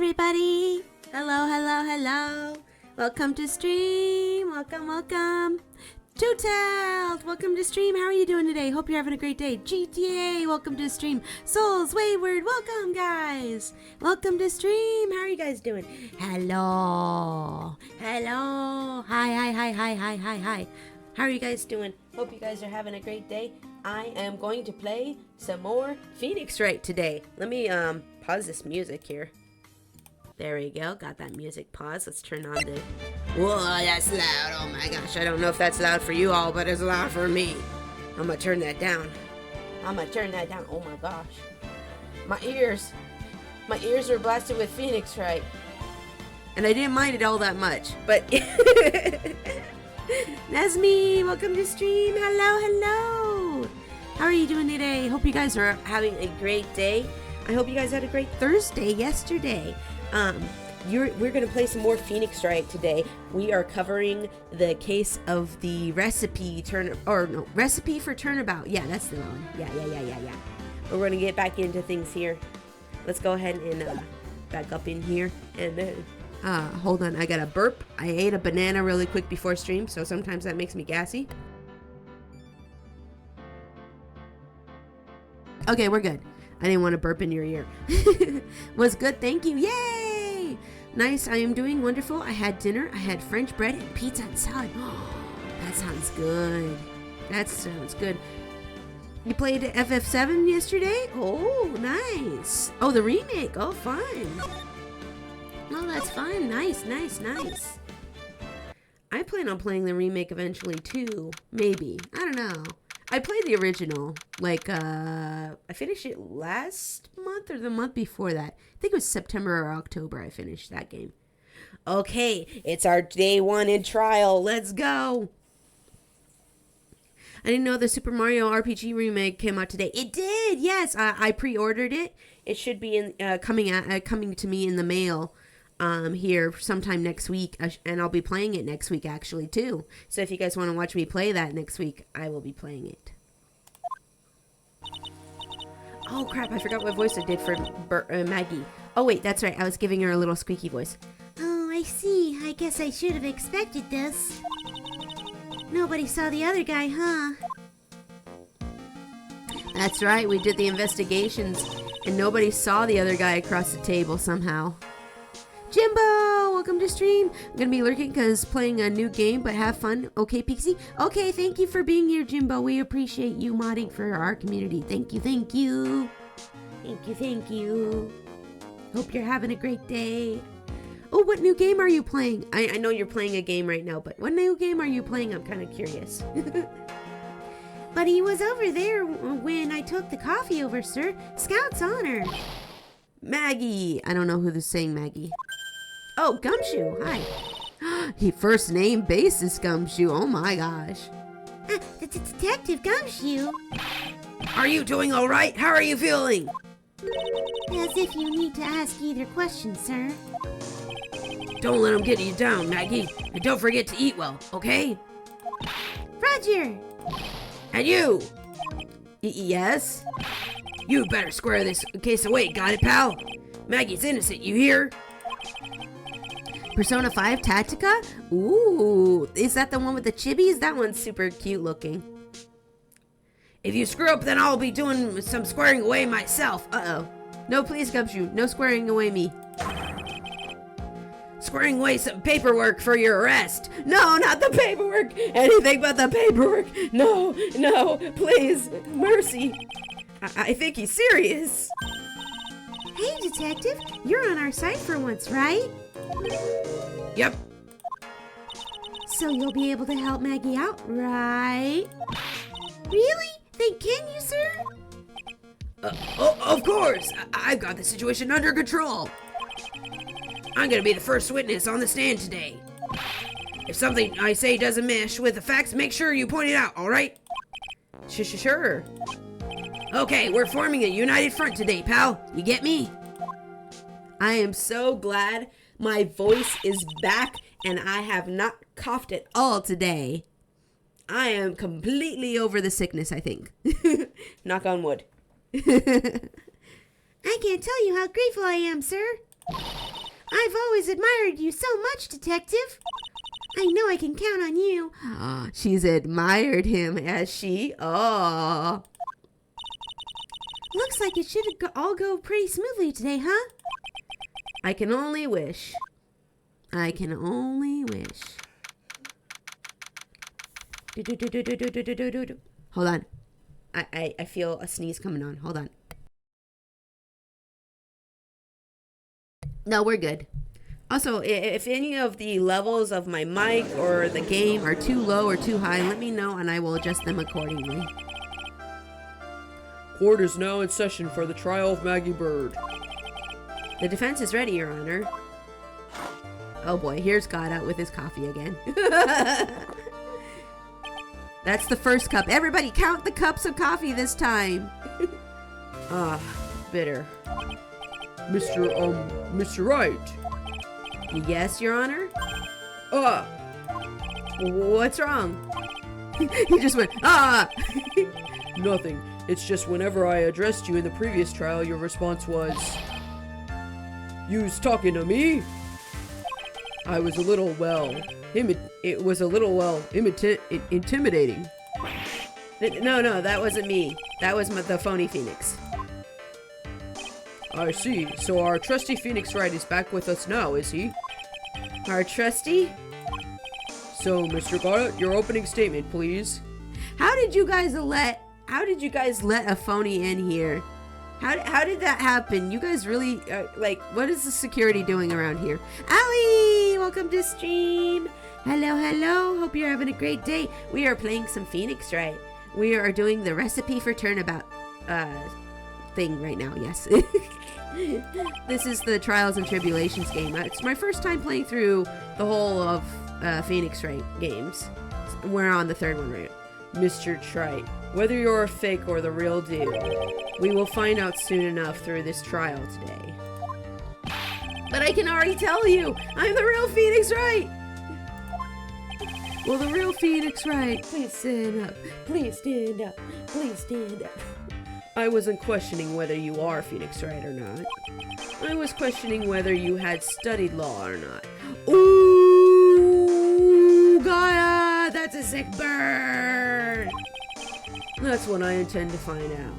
everybody. Hello. Welcome to stream. Welcome. Two-tailed, welcome to stream. How are you doing today? Hope you're having a great day. GTA, welcome to stream. Souls Wayward, welcome guys. Welcome to stream. How are you guys doing? Hello. Hi. How are you guys doing? Hope you guys are having a great day. I am going to play some more Phoenix Wright today. Let me pause this music here. There we go. Got that music paused. Let's turn on the... Whoa, that's loud. Oh my gosh. I don't know if that's loud for you all, but it's loud for me. I'm gonna turn that down. Oh my gosh. My ears are blasted with Phoenix Wright. And I didn't mind it all that much, but... That's me. Welcome to stream. Hello. How are you doing today? Hope you guys are having a great day. I hope you guys had a great Thursday yesterday. We're gonna play some more Phoenix Wright today. We are covering the case of the recipe for turnabout. Yeah, that's the one. Yeah. But we're gonna get back into things here. Let's go ahead and back up in here and then. Hold on, I got a burp. I ate a banana really quick before stream, so sometimes that makes me gassy. Okay, we're good. I didn't want to burp in your ear. Was good, thank you. Yay! Nice, I am doing wonderful. I had dinner. I had French bread and pizza and salad. Oh, that sounds good. You played FF7 yesterday? Oh, nice. Oh, the remake. Oh, fun. Oh, that's fun. Nice. I plan on playing the remake eventually too. Maybe. I don't know. I played the original. I finished it last month or the month before that. I think it was September or October I finished that game. Okay, it's our day 1 in trial. Let's go. I didn't know the Super Mario RPG remake came out today. It did. Yes, I pre-ordered it. It should be coming to me in the mail. Here sometime next week, and I'll be playing it next week actually too. So if you guys want to watch me play that next week, I will be playing it. Oh crap, I forgot what voice I did for Maggie. Oh wait, that's right, I was giving her a little squeaky voice. Oh, I see. I guess I should have expected this. Nobody saw the other guy, huh? That's right, we did the investigations and nobody saw the other guy across the table somehow. Jimbo, welcome to stream. I'm going to be lurking because playing a new game, but have fun. Okay, Pixie? Okay, thank you for being here, Jimbo. We appreciate you modding for our community. Thank you. Hope you're having a great day. Oh, what new game are you playing? I know you're playing a game right now, but what new game are you playing? I'm kind of curious. But he was over there when I took the coffee over, sir. Scout's honor. Maggie. I don't know who is saying Maggie. Oh, Gumshoe, hi. He first name basis Gumshoe, oh my gosh. It's Detective Gumshoe. Are you doing all right? How are you feeling? As if you need to ask either question, sir. Don't let him get you down, Maggie. And don't forget to eat well, okay? Roger. And you? Yes? You better square this case away, got it, pal? Maggie's innocent, you hear? Persona 5 Tactica? Ooh, is that the one with the chibis? That one's super cute looking. If you screw up, then I'll be doing some squaring away myself. Uh-oh. No, please, Gumshoe. No squaring away me. Squaring away some paperwork for your arrest. No, not the paperwork. Anything but the paperwork. No, please. Mercy. I think he's serious. Hey, Detective. You're on our side for once, right? Yep. So you'll be able to help Maggie out, right? Really? Then can you, sir? Of course. I've got the situation under control. I'm gonna be the first witness on the stand today. If something I say doesn't mesh with the facts, make sure you point it out, all right? Sure. Okay, we're forming a united front today, pal. You get me? I am so glad my voice is back and I have not coughed at all today. I am completely over the sickness, I think. Knock on wood. I can't tell you how grateful I am, sir. I've always admired you so much, Detective. I know I can count on you. She's admired him, has she? Oh. Looks like it should all go pretty smoothly today, huh? I can only wish. I can only wish. Hold on. I feel a sneeze coming on. Hold on. No, we're good. Also, if any of the levels of my mic or the game are too low or too high, let me know and I will adjust them accordingly. Court is now in session for the trial of Maggie Bird. The defense is ready, Your Honor. Oh boy, here's God out with his coffee again. That's the first cup. Everybody count the cups of coffee this time. Bitter. Mr. Wright. Yes, Your Honor? What's wrong? He just went, Nothing. It's just whenever I addressed you in the previous trial, your response was... You's talking to me? I was a little, intimidating. No, that wasn't me. That was the phony Phoenix. I see. So our trusty Phoenix Wright is back with us now, is he? Our trusty? So, Mr. Goddard, your opening statement, please. How did you guys let a phony in here? How did that happen? You guys really, what is the security doing around here? Allie, welcome to stream. Hello. Hope you're having a great day. We are playing some Phoenix Wright. We are doing the recipe for turnabout thing right now, yes. This is the Trials and Tribulations game. It's my first time playing through the whole of Phoenix Wright games. We're on the third one right now. Mr. Trite, whether you're a fake or the real deal, we will find out soon enough through this trial today. But I can already tell you, I'm the real Phoenix Wright. Well, the real Phoenix Wright, please stand up. Please stand up. Please stand up. I wasn't questioning whether you are Phoenix Wright or not. I was questioning whether you had studied law or not. Ooh, God, that's a sick burn. That's what I intend to find out.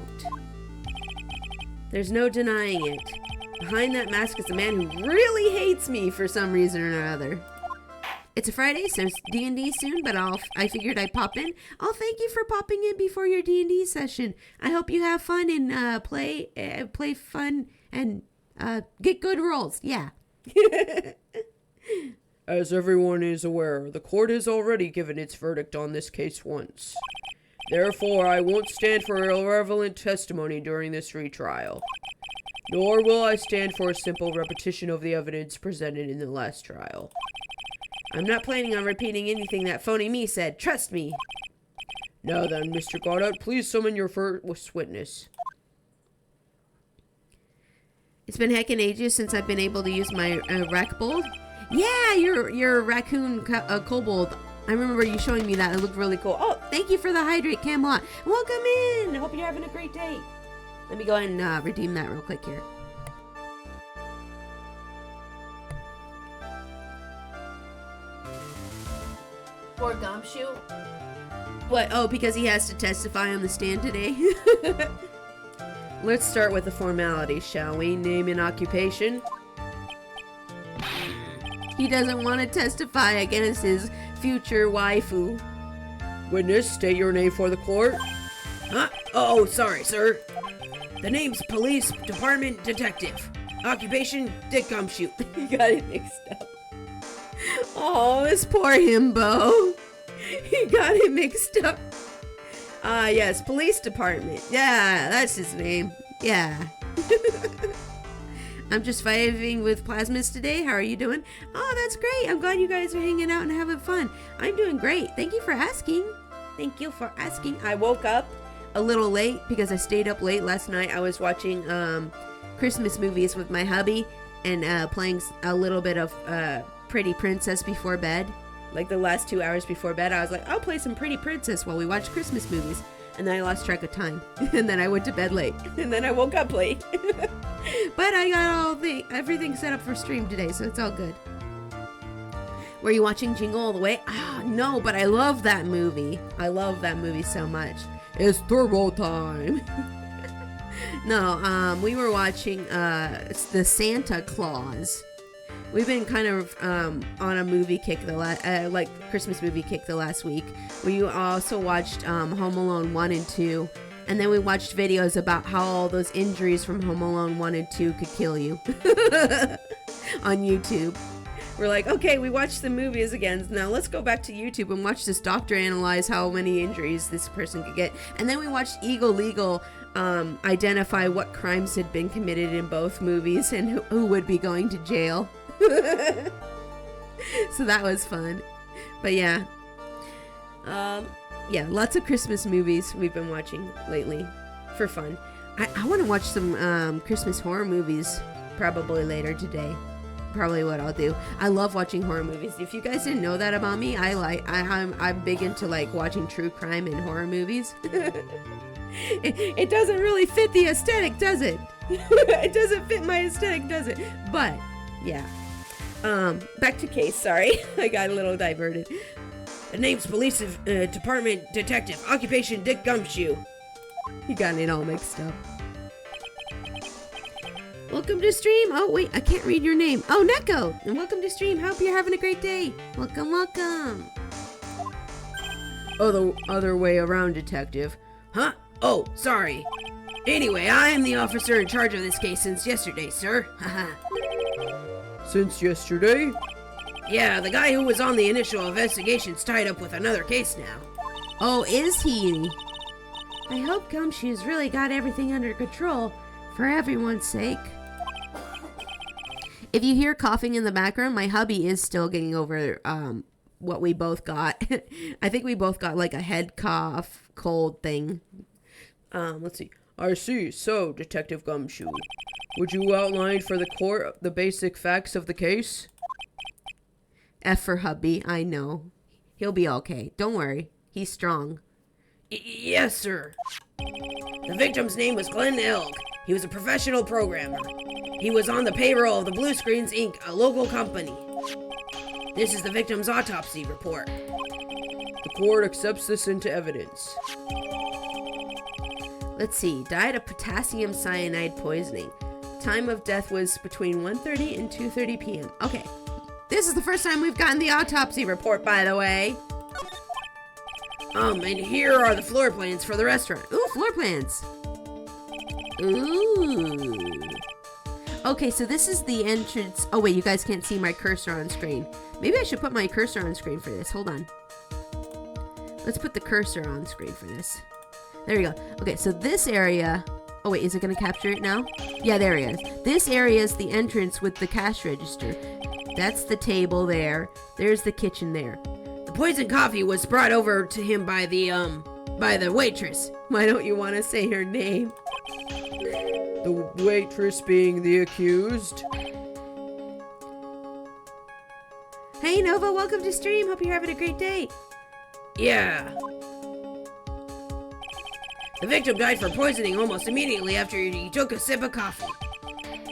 There's no denying it. Behind that mask is a man who really hates me for some reason or another. It's a Friday, so it's D&D soon, but I figured I'd pop in. Oh, thank you for popping in before your D&D session. I hope you have fun and play fun and get good rolls. Yeah. As everyone is aware, the court has already given its verdict on this case once. Therefore, I won't stand for irrelevant testimony during this retrial. Nor will I stand for a simple repetition of the evidence presented in the last trial. I'm not planning on repeating anything that phony me said. Trust me. Now then, Mr. Goddard, please summon your first witness. It's been heckin' ages since I've been able to use my Rackbold. Yeah, your raccoon kobold. I remember you showing me that. It looked really cool. Oh, thank you for the hydrate, Camelot. Welcome in. Hope you're having a great day. Let me go ahead and redeem that real quick here. Poor Gumshoe. What? Oh, because he has to testify on the stand today? Let's start with the formalities, shall we? Name and occupation. He doesn't want to testify against his future waifu. Witness, state your name for the court. Huh? Oh, sorry, sir. The name's Police Department Detective. Occupation, Dick Gumshoe. You got it mixed up. Oh, this poor himbo. He got it mixed up. Yes, Police Department. Yeah, that's his name. Yeah. I'm just vibing with Plasmas today. How are you doing? Oh, that's great. I'm glad you guys are hanging out and having fun. I'm doing great. Thank you for asking. Thank you for asking. I woke up a little late because I stayed up late last night. I was watching Christmas movies with my hubby and playing a little bit of Pretty Princess before bed. Like the last 2 hours before bed, I was like, I'll play some Pretty Princess while we watch Christmas movies. And then I lost track of time. And then I went to bed late. And then I woke up late. But I got everything set up for stream today, so it's all good. Were you watching Jingle All the Way? Ah, no, but I love that movie. I love that movie so much. It's turbo time. No, we were watching the Santa Claus. We've been kind of on a movie kick like Christmas movie kick the last week. We also watched Home Alone 1 and 2, and then we watched videos about how all those injuries from Home Alone 1 and 2 could kill you on YouTube. We're like, okay, we watched the movies again. Now let's go back to YouTube and watch this doctor analyze how many injuries this person could get. And then we watched Eagle Legal identify what crimes had been committed in both movies and who would be going to jail. So that was fun. But yeah. Yeah, lots of Christmas movies we've been watching lately for fun. I want to watch some Christmas horror movies probably later today. Probably what I'll do. I love watching horror movies. If you guys didn't know that about me, I'm big into like watching true crime and horror movies. It doesn't really fit the aesthetic, does it? It doesn't fit my aesthetic, does it? But yeah. Back to case. Sorry, I got a little diverted. The name's Police Department Detective. Occupation Dick Gumshoe. You got it all mixed up. Welcome to stream. Oh, wait, I can't read your name. Oh, Neko. And welcome to stream. Hope you're having a great day. Welcome, welcome. Other way around, detective. Huh? Oh, sorry. Anyway, I am the officer in charge of this case since yesterday, sir. Haha. Since yesterday? Yeah, the guy who was on the initial investigation's tied up with another case now. Oh, is he? I hope Gumshoe's really got everything under control for everyone's sake. If you hear coughing in the background, my hubby is still getting over what we both got. I think we both got like a head cough, cold thing. Let's see. I see. So, Detective Gumshoe, would you outline for the court the basic facts of the case? F for hubby, I know. He'll be okay. Don't worry. He's strong. Yes, sir. The victim's name was Glenn Elg. He was a professional programmer. He was on the payroll of the Blue Screens, Inc., a local company. This is the victim's autopsy report. The court accepts this into evidence. Let's see. Died of potassium cyanide poisoning. Time of death was between 1:30 and 2:30 p.m. Okay. This is the first time we've gotten the autopsy report, by the way. And here are the floor plans for the restaurant. Ooh, floor plans. Ooh. Okay, so this is the entrance. Oh, wait, you guys can't see my cursor on screen. Maybe I should put my cursor on screen for this. Hold on. Let's put the cursor on screen for this. There you go. Okay, so this area... Oh, wait, is it going to capture it now? Yeah, there it is. This area is the entrance with the cash register. That's the table there. There's the kitchen there. The poison coffee was brought over to him by the waitress. Why don't you want to say her name? The waitress being the accused. Hey, Nova, welcome to stream. Hope you're having a great day. Yeah. The victim died from poisoning almost immediately after he took a sip of coffee.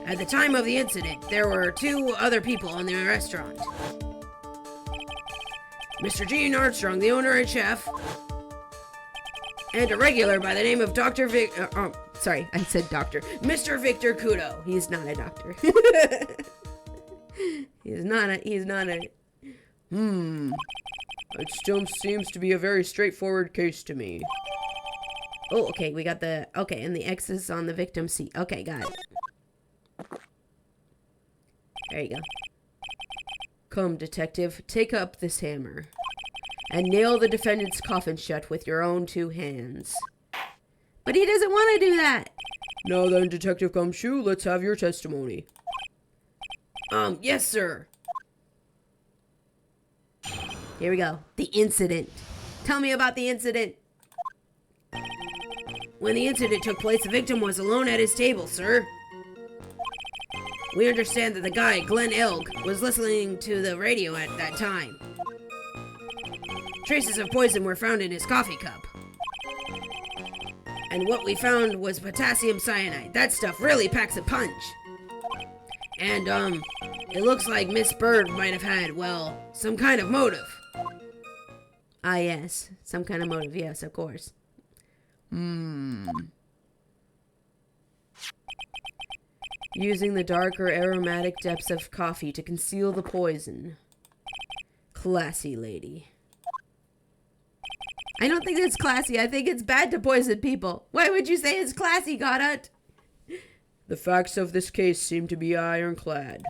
At the time of the incident, there were 2 other people in the restaurant. Mr. Gene Armstrong, the owner and chef, and a regular by the name of Sorry, I said doctor. Mr. Victor Kudo. He's not a doctor. He's not a... It still seems to be a very straightforward case to me. Oh, okay, we got the... Okay, and the X is on the victim's seat. Okay, got it. There you go. Come, detective, take up this hammer and nail the defendant's coffin shut with your own 2 hands. But he doesn't want to do that. Now then, Detective Gumshoe, let's have your testimony. Yes, sir. Here we go. The incident. Tell me about the incident. When the incident took place, the victim was alone at his table, sir. We understand that the guy, Glenn Elg, was listening to the radio at that time. Traces of poison were found in his coffee cup. And what we found was potassium cyanide. That stuff really packs a punch. And, it looks like Miss Bird might have had, well, some kind of motive. Ah, yes. Some kind of motive. Yes, of course. Using the darker aromatic depths of coffee to conceal the poison. Classy lady. I don't think it's classy. I think it's bad to poison people. Why would you say it's classy, Godot? The facts of this case seem to be ironclad.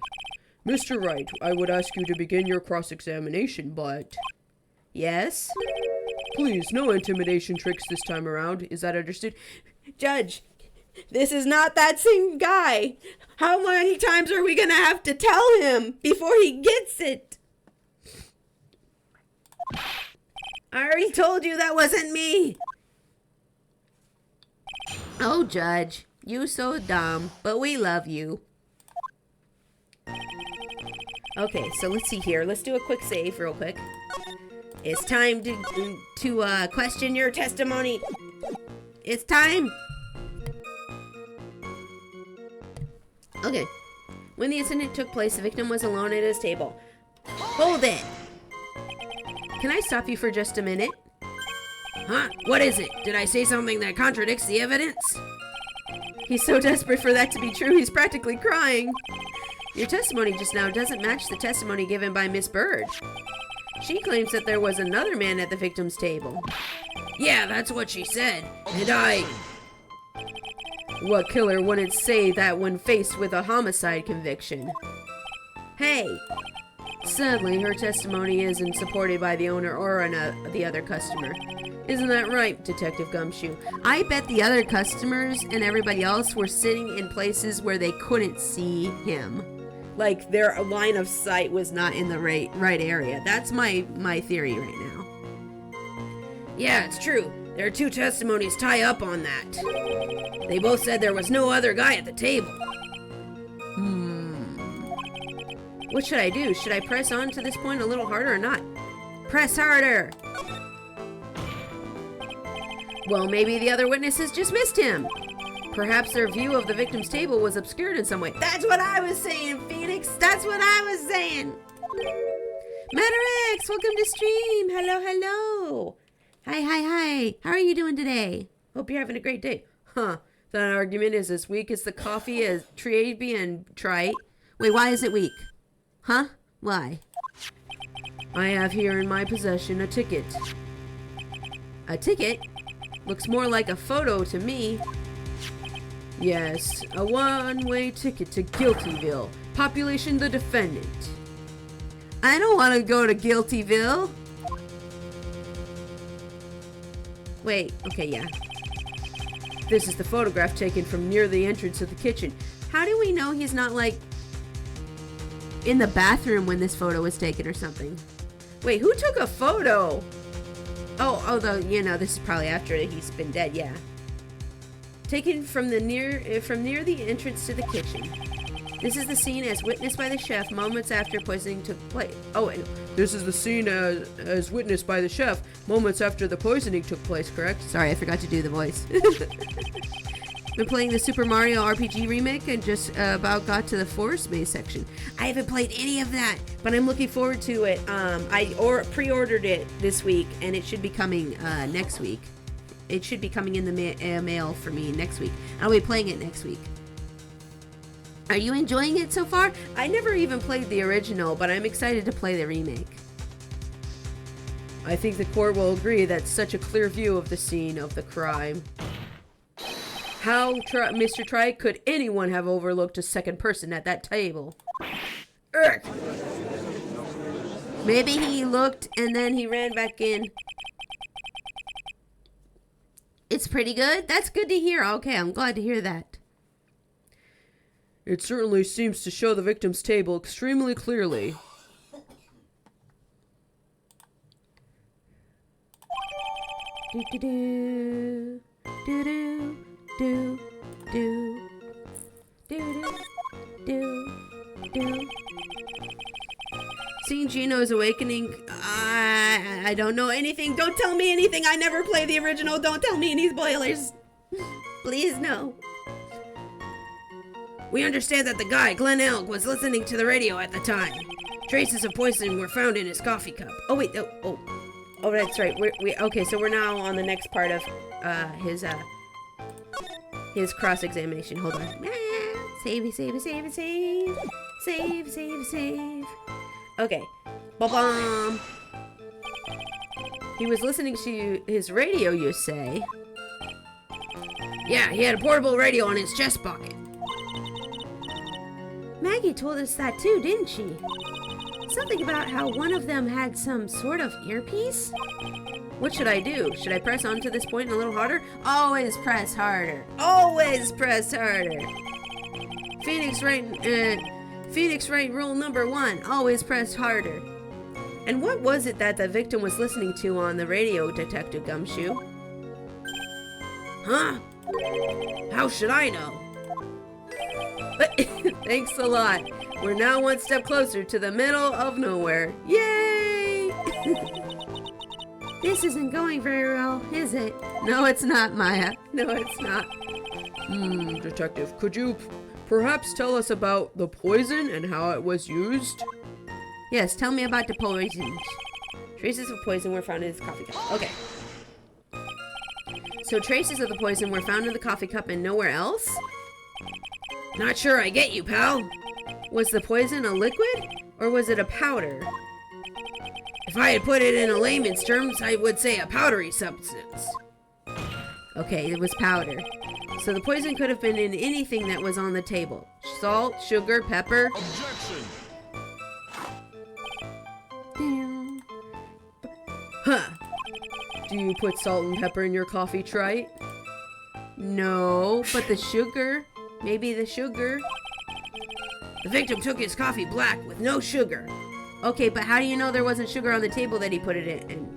Mr. Wright, I would ask you to begin your cross-examination, but... Yes? Please, no intimidation tricks this time around. Is that understood? Judge, this is not that same guy. How many times are we gonna have to tell him before he gets it? I already told you that wasn't me. Oh, Judge, you so dumb, but we love you. Okay, so let's see here. Let's do a quick save real quick. It's time to question your testimony. It's time. Okay. When the incident took place, the victim was alone at his table. Hold it. Can I stop you for just a minute? Huh? What is it? Did I say something that contradicts the evidence? He's so desperate for that to be true, he's practically crying. Your testimony just now doesn't match the testimony given by Miss Bird. She claims that there was another man at the victim's table. Yeah, that's what she said. And What killer wouldn't say that when faced with a homicide conviction? Hey! Sadly, her testimony isn't supported by the owner or the other customer. Isn't that right, Detective Gumshoe? I bet the other customers and everybody else were sitting in places where they couldn't see him. Like, their line of sight was not in the right area. That's my theory right now. Yeah, it's true. Their two testimonies tie up on that. They both said there was no other guy at the table. What should I do? Should I press on to this point a little harder or not? Press harder! Well, maybe the other witnesses just missed him. Perhaps their view of the victim's table was obscured in some way. That's what I was saying, Phoenix! That's what I was saying! Matterx, welcome to stream! Hello, hello! Hi. How are you doing today? Hope you're having a great day. Huh. That argument is as weak as the coffee as Triabe and Trite. Wait, why is it weak? Huh? Why? I have here in my possession a ticket. A ticket? Looks more like a photo to me. Yes, a one-way ticket to Guiltyville. Population the defendant. I don't want to go to Guiltyville. Wait, okay, yeah. This is the photograph taken from near the entrance of the kitchen. How do we know he's not, like, in the bathroom when this photo was taken or something? Wait, who took a photo? Oh, this is probably after he's been dead, yeah. Taken from near the entrance to the kitchen. This is the scene as witnessed by the chef moments after poisoning took place. Oh, wait. This is the scene as witnessed by the chef moments after the poisoning took place, correct? Sorry, I forgot to do the voice. Been playing the Super Mario RPG remake and just about got to the forest maze section. I haven't played any of that, but I'm looking forward to it. I pre-ordered it this week, and it should be coming next week. It should be coming in the mail for me next week. I'll be playing it next week. Are you enjoying it so far? I never even played the original, but I'm excited to play the remake. I think the court will agree that's such a clear view of the scene of the crime. How, Mr. Trite, could anyone have overlooked a second person at that table? Urgh. Maybe he looked and then he ran back in. It's pretty good? That's good to hear. Okay, I'm glad to hear that. It certainly seems to show the victim's table extremely clearly. Do do do do do do do do. Seeing Gino's awakening. I don't know anything. Don't tell me anything. I never played the original. Don't tell me any spoilers. Please, no. We understand that the guy, Glenn Elk, was listening to the radio at the time. Traces of poison were found in his coffee cup. Oh, wait. Oh, that's right. Okay, so we're now on the next part of his cross-examination. Hold on. Save. Okay. Ba-bum. He was listening to his radio, you say? Yeah, he had a portable radio in his chest pocket. Maggie told us that too, didn't she? Something about how one of them had some sort of earpiece? What should I do? Should I press onto this point a little harder? Always press harder. Always press harder. Phoenix Wright rule number 1. Always press harder. And what was it that the victim was listening to on the radio, Detective Gumshoe? Huh? How should I know? Thanks a lot. We're now one step closer to the middle of nowhere. Yay! This isn't going very well, is it? No, it's not, Maya. No, it's not. Detective, could you perhaps tell us about the poison and how it was used? Yes, tell me about the poisons. Traces of poison were found in his coffee cup. Okay. So traces of the poison were found in the coffee cup and nowhere else? Not sure I get you, pal. Was the poison a liquid or was it a powder? If I had put it in a layman's terms, I would say a powdery substance. Okay, it was powder. So the poison could have been in anything that was on the table. Salt, sugar, pepper. Objection! Damn. Huh. Do you put salt and pepper in your coffee, Trite? No, but the sugar. Maybe the sugar. The victim took his coffee black with no sugar. Okay, but how do you know there wasn't sugar on the table that he put it in?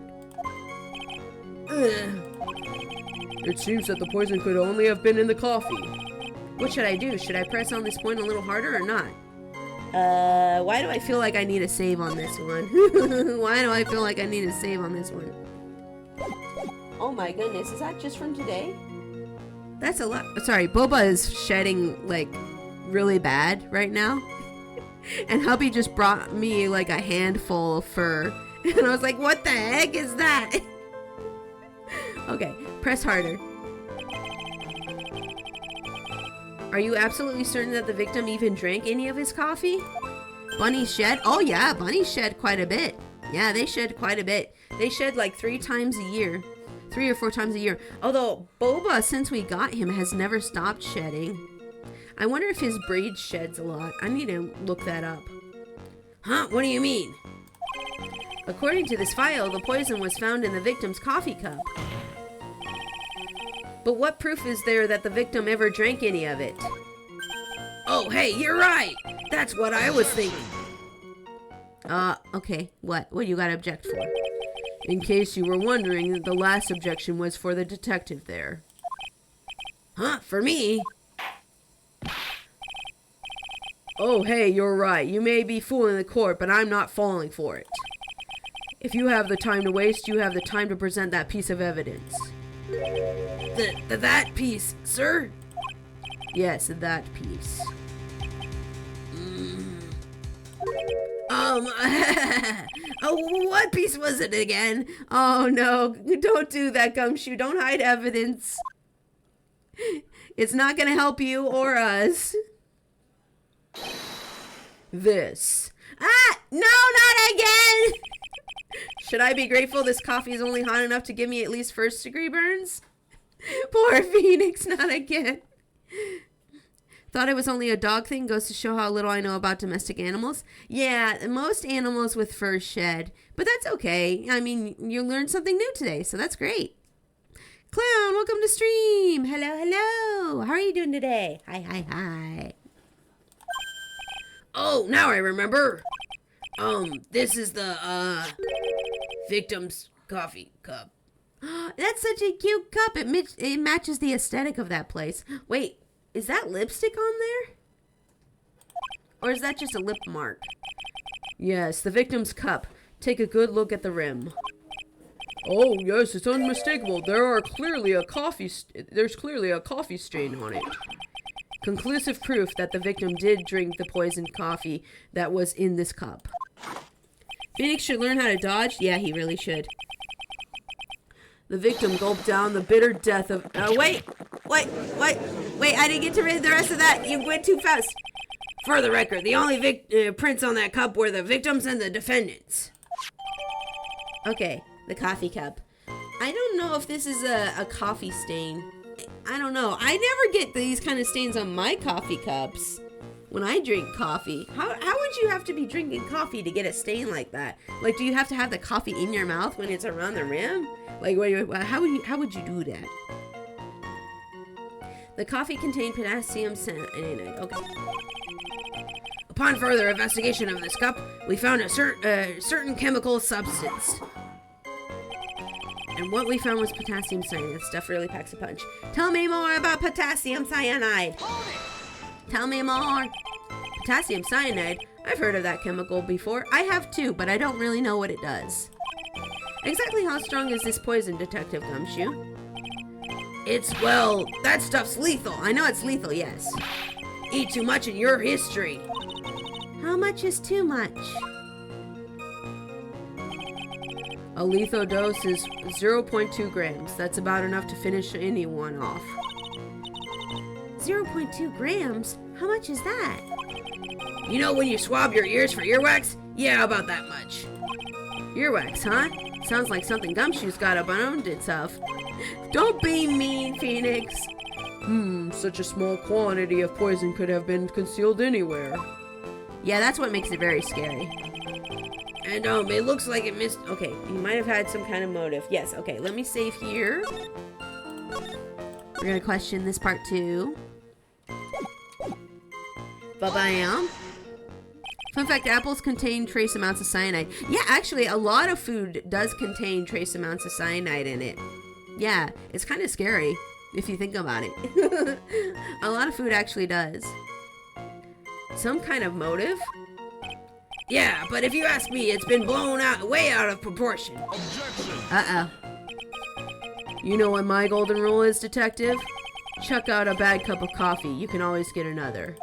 It seems that the poison could only have been in the coffee. What should I do? Should I press on this point a little harder or not? Why do I feel like I need a save on this one? Why do I feel like I need a save on this one? Oh my goodness, is that just from today? That's a lot. Sorry, Boba is shedding, like, really bad right now. And hubby just brought me, like, a handful of fur. And I was like, what the heck is that? Okay, press harder. Are you absolutely certain that the victim even drank any of his coffee? Bunnies shed? Oh yeah, bunnies shed quite a bit. Yeah, they shed quite a bit. They shed like 3 times a year. 3 or 4 times a year. Although Boba, since we got him, has never stopped shedding. I wonder if his breed sheds a lot. I need to look that up. Huh? What do you mean? According to this file, the poison was found in the victim's coffee cup. But what proof is there that the victim ever drank any of it? Oh, hey, you're right. That's what I was thinking. Okay. What do you got to object for? In case you were wondering, the last objection was for the detective there. Huh? For me? Oh, hey, you're right. You may be fooling the court, but I'm not falling for it. If you have the time to waste, you have the time to present that piece of evidence. That piece, sir? Yes, that piece. Oh, what piece was it again? Oh no, don't do that, Gumshoe. Don't hide evidence. It's not gonna help you or us. This. Ah! No, not again! Should I be grateful this coffee is only hot enough to give me at least first degree burns? Poor Phoenix, not again. Thought it was only a dog thing. Goes to show how little I know about domestic animals. Yeah, most animals with fur shed. But that's okay. I mean, you learned something new today, so that's great. Clown, welcome to stream. Hello. How are you doing today? Hi. Oh, now I remember. This is the, victim's coffee cup. That's such a cute cup. It matches the aesthetic of that place. Wait, is that lipstick on there? Or is that just a lip mark? Yes, the victim's cup. Take a good look at the rim. Oh, yes, it's unmistakable. There's clearly a coffee stain on it. Conclusive proof that the victim did drink the poisoned coffee that was in this cup. Phoenix should learn how to dodge? Yeah, he really should. The victim gulped down the bitter death of... Wait, I didn't get to read the rest of that. You went too fast. For the record, the only prints on that cup were the victims and the defendants. Okay, the coffee cup. I don't know if this is a coffee stain. I don't know. I never get these kind of stains on my coffee cups when I drink coffee. How would you have to be drinking coffee to get a stain like that? Like, do you have to have the coffee in your mouth when it's around the rim? Like, how would you do that? The coffee contained potassium cyanide. Okay. Upon further investigation of this cup, we found a certain chemical substance. And what we found was potassium cyanide. This stuff really packs a punch. Tell me more about potassium cyanide. Tell me more. Potassium cyanide? I've heard of that chemical before. I have too, but I don't really know what it does. Exactly how strong is this poison, Detective Gumshoe? Well, that stuff's lethal. I know it's lethal, yes. Eat too much in your history. How much is too much? A lethal dose is 0.2 grams. That's about enough to finish anyone off. 0.2 grams? How much is that? You know when you swab your ears for earwax? Yeah, about that much. Earwax, huh? Sounds like something Gumshoe's got up on itself. Don't be mean, Phoenix. Such a small quantity of poison could have been concealed anywhere. Yeah, that's what makes it very scary. And it looks like it missed. Okay, he might have had some kind of motive. Yes, okay, let me save here. We're gonna question this part too. Ba-bam. Fun fact, apples contain trace amounts of cyanide. Yeah, actually, a lot of food does contain trace amounts of cyanide in it. Yeah, it's kind of scary if you think about it. A lot of food actually does. Some kind of motive? Yeah, but if you ask me, it's been blown way out of proportion. Uh-oh. You know what my golden rule is, Detective? Chuck out a bad cup of coffee. You can always get another.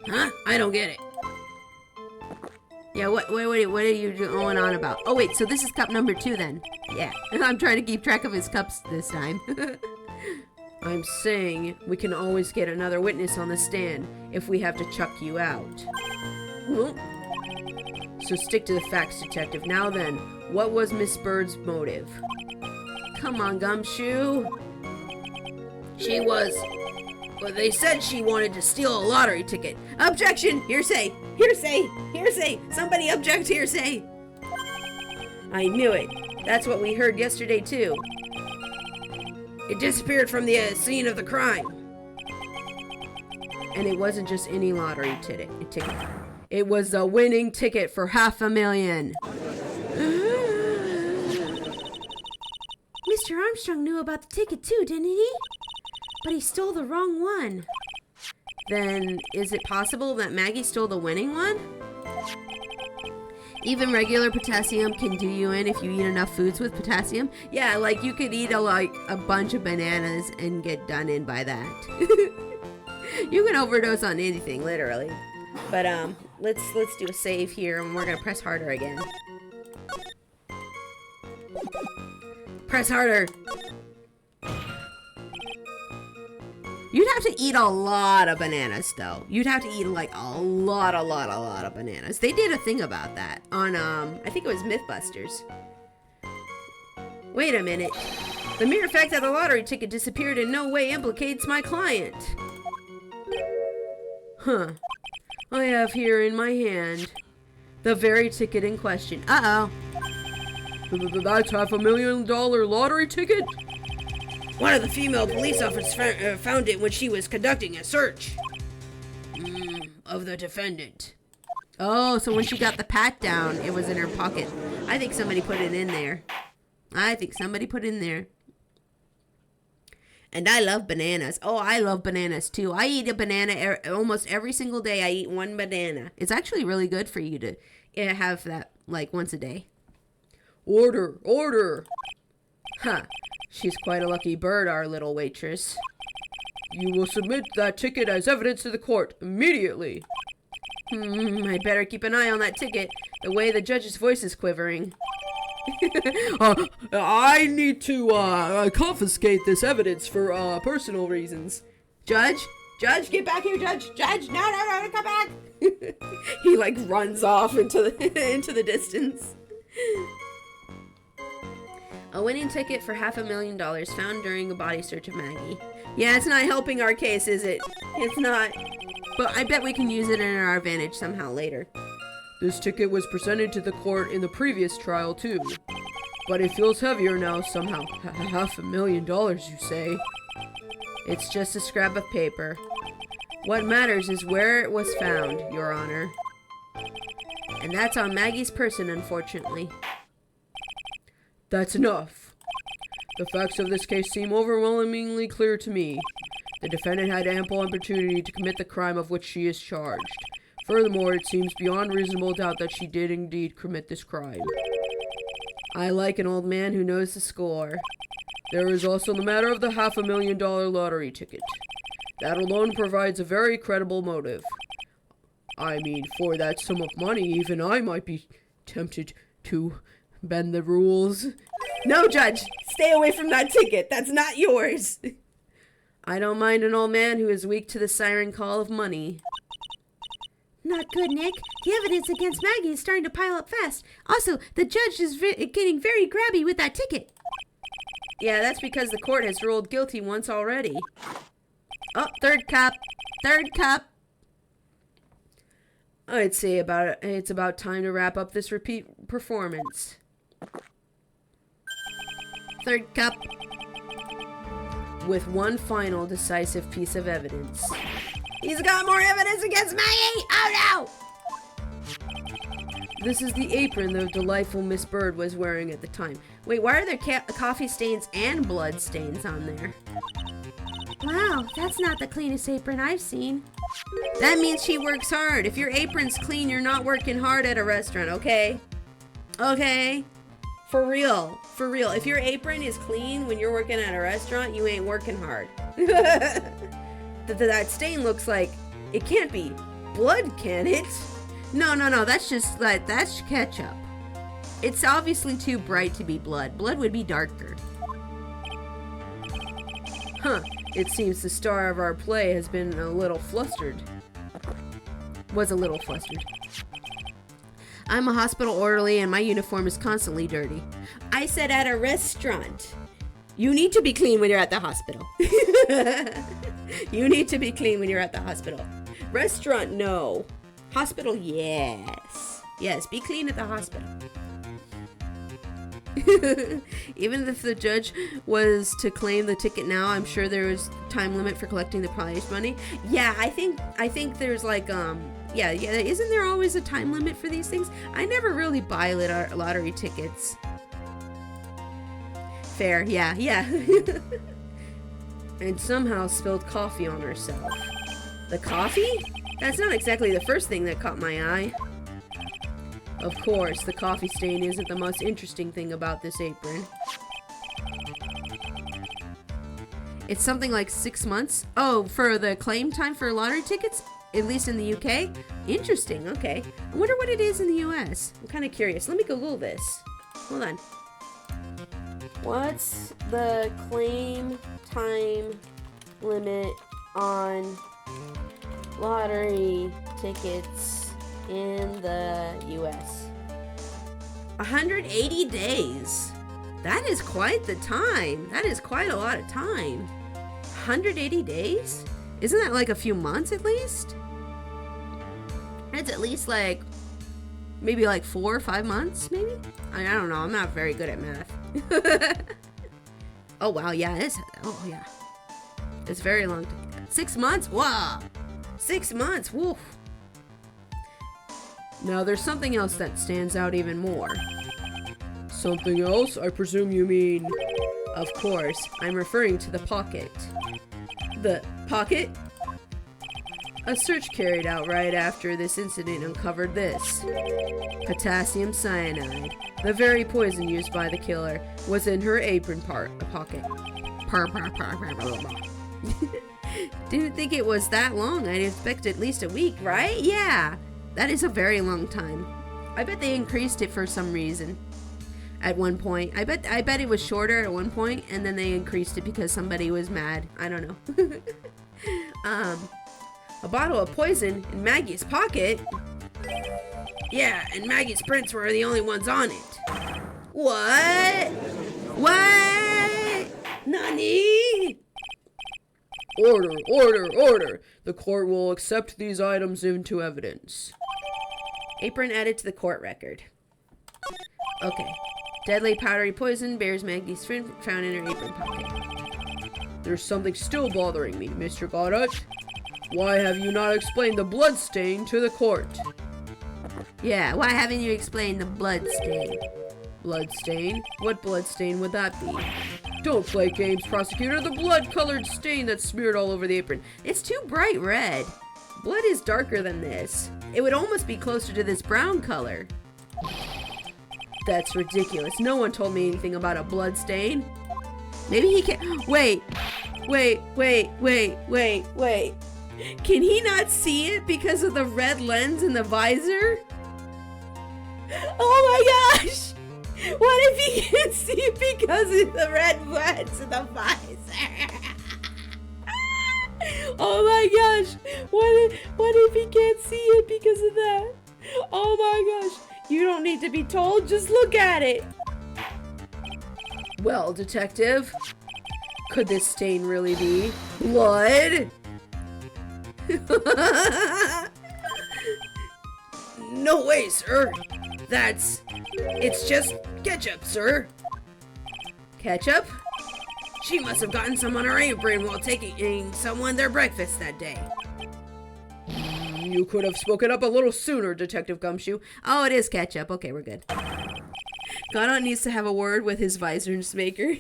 Huh? I don't get it. Yeah, what are you going on about? Oh, wait, so this is cup number 2 then. Yeah, I'm trying to keep track of his cups this time. I'm saying we can always get another witness on the stand if we have to chuck you out. So stick to the facts, Detective. Now then, what was Miss Bird's motive? Come on, Gumshoe. Well, they said she wanted to steal a lottery ticket. Objection! Hearsay! Hearsay! Hearsay! Somebody object hearsay! I knew it. That's what we heard yesterday, too. It disappeared from the scene of the crime. And it wasn't just any lottery ticket. It was the winning ticket for $500,000. Mr. Armstrong knew about the ticket too, didn't he? But he stole the wrong one. Then, is it possible that Maggie stole the winning one? Even regular potassium can do you in if you eat enough foods with potassium. Yeah, like you could eat a bunch of bananas and get done in by that. You can overdose on anything, literally. But let's do a save here, and we're gonna press harder again. Press harder. You'd have to eat a lot of bananas, though. You'd have to eat like a lot of bananas. They did a thing about that on I think it was Mythbusters. Wait a minute. The mere fact that the lottery ticket disappeared in no way implicates my client. Huh. I have here in my hand the very ticket in question. Uh-oh. That's $500,000 lottery ticket? One of the female police officers found it when she was conducting a search of the defendant. Oh, so when she got the pat down, it was in her pocket. I think somebody put it in there. And I love bananas. Oh, I love bananas too. I eat a banana almost every single day. I eat one banana. It's actually really good for you to have that like once a day. Order, order! Huh. She's quite a lucky bird, our little waitress. You will submit that ticket as evidence to the court immediately. I better keep an eye on that ticket, the way the judge's voice is quivering. I need to confiscate this evidence for personal reasons. Judge? Judge, get back here, Judge! Judge, no, come back! He like runs off into the distance. A winning ticket for $500,000 found during a body search of Maggie. Yeah, it's not helping our case, is it? It's not. But I bet we can use it in our advantage somehow later. This ticket was presented to the court in the previous trial too. But it feels heavier now somehow. $500,000, you say? It's just a scrap of paper. What matters is where it was found, Your Honor. And that's on Maggie's person, unfortunately. That's enough. The facts of this case seem overwhelmingly clear to me. The defendant had ample opportunity to commit the crime of which she is charged. Furthermore, it seems beyond reasonable doubt that she did indeed commit this crime. I like an old man who knows the score. There is also the matter of the $500,000 lottery ticket. That alone provides a very credible motive. I mean, for that sum of money, even I might be tempted to bend the rules. No, Judge! Stay away from that ticket! That's not yours! I don't mind an old man who is weak to the siren call of money. Not good, Nick. The evidence against Maggie is starting to pile up fast. Also, the judge is getting very grabby with that ticket. Yeah, that's because the court has ruled guilty once already. Oh, third cup. Third cup. I'd say it's about time to wrap up this repeat performance. Third cup. With one final decisive piece of evidence. He's got more evidence against Maggie! Oh no! This is the apron the delightful Miss Bird was wearing at the time. Wait, why are there coffee stains and blood stains on there? Wow, that's not the cleanest apron I've seen. That means she works hard. If your apron's clean, you're not working hard at a restaurant, okay? Okay? For real. For real. If your apron is clean when you're working at a restaurant, you ain't working hard. That stain looks like... It can't be blood, can it? No, that's just like... That's ketchup. It's obviously too bright to be blood. Blood would be darker. Huh. It seems the star of our play has been a little flustered. Was a little flustered. I'm a hospital orderly and my uniform is constantly dirty. I said at a restaurant. You need to be clean when you're at the hospital. You need to be clean when you're at the hospital. Restaurant, no. Hospital, yes. Yes, be clean at the hospital. Even if the judge was to claim the ticket now, I'm sure there is time limit for collecting the prize money. Yeah, I think there's like yeah, isn't there always a time limit for these things? I never really buy lottery tickets. Fair, yeah. And somehow spilled coffee on herself. The coffee? That's not exactly the first thing that caught my eye. Of course, the coffee stain isn't the most interesting thing about this apron. It's something like 6 months. Oh, for the claim time for lottery tickets? At least in the UK? Interesting, okay. I wonder what it is in the US. I'm kind of curious. Let me Google this. Hold on. What's the claim time limit on lottery tickets in the US? 180 days. That is quite the time. That is quite a lot of time. 180 days? Isn't that like a few months at least? It's at least like maybe like 4 or 5 months, maybe? I don't know. I'm not very good at math. Oh wow, yeah, it's very long. 6 months? Wow. 6 months. Woof. Now there's something else that stands out even more. Something else? I presume you mean... Of course, I'm referring to the pocket. The pocket? A search carried out right after this incident uncovered this. Potassium cyanide, the very poison used by the killer, was in her apron pocket. Didn't think it was that long. I'd expect at least a week, right? Yeah, that is a very long time. I bet they increased it for some reason. At one point, I bet it was shorter at one point, and then they increased it because somebody was mad. I don't know. A bottle of poison in Maggie's pocket? Yeah, and Maggie's prints were the only ones on it. What? What? Nani? Order, order, order! The court will accept these items into evidence. Apron added to the court record. Okay. Deadly powdery poison bears Maggie's print found in her apron pocket. There's something still bothering me, Mr. Goddard. Why have you not explained the blood stain to the court? Yeah, why haven't you explained the blood stain? Blood stain? What blood stain would that be? Don't play games, prosecutor. The blood-colored stain that's smeared all over the apron. It's too bright red. Blood is darker than this. It would almost be closer to this brown color. That's ridiculous. No one told me anything about a blood stain. Maybe he can't. Wait. Can he not see it because of the red lens in the visor? Oh my gosh! What if he can't see it because of the red lens in the visor? Oh my gosh! What if he can't see it because of that? Oh my gosh! You don't need to be told, just look at it! Well, detective, could this stain really be blood? No way, sir. It's just ketchup, sir. Ketchup? She must have gotten some on her apron while taking someone their breakfast that day. You could have spoken up a little sooner, Detective Gumshoe. Oh, it is ketchup. Okay, we're good. Godot needs to have a word with his visors maker.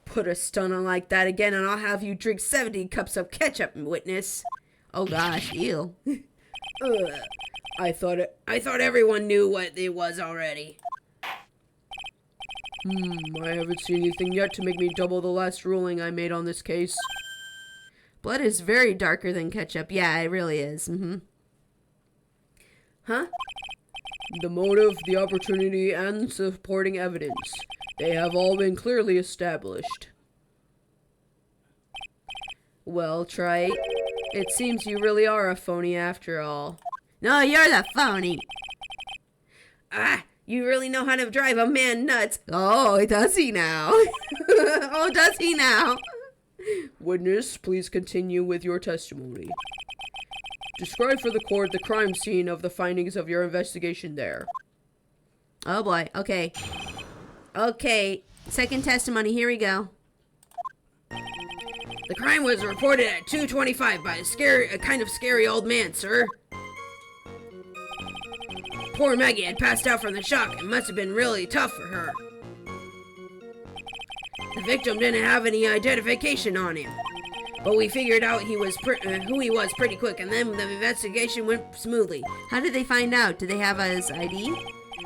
Put a stun on like that again and I'll have you drink 70 cups of ketchup, witness. Oh gosh, ew. Ugh. I thought everyone knew what it was already. I haven't seen anything yet to make me double the last ruling I made on this case. Blood is very darker than ketchup. Yeah, it really is. Huh? The motive, the opportunity, and supporting evidence. They have all been clearly established. Well, Trite, it seems you really are a phony after all. No, you're the phony. Ah, you really know how to drive a man nuts. Oh, does he now? Oh, does he now? Witness, please continue with your testimony. Describe for the court the crime scene of the findings of your investigation there. Oh boy, okay. Okay, second testimony, here we go. The crime was reported at 2:25 by a kind of scary old man, sir. Poor Maggie had passed out from the shock and must have been really tough for her. The victim didn't have any identification on him, but we figured out who he was pretty quick, and then the investigation went smoothly. How did they find out? Did they have his ID?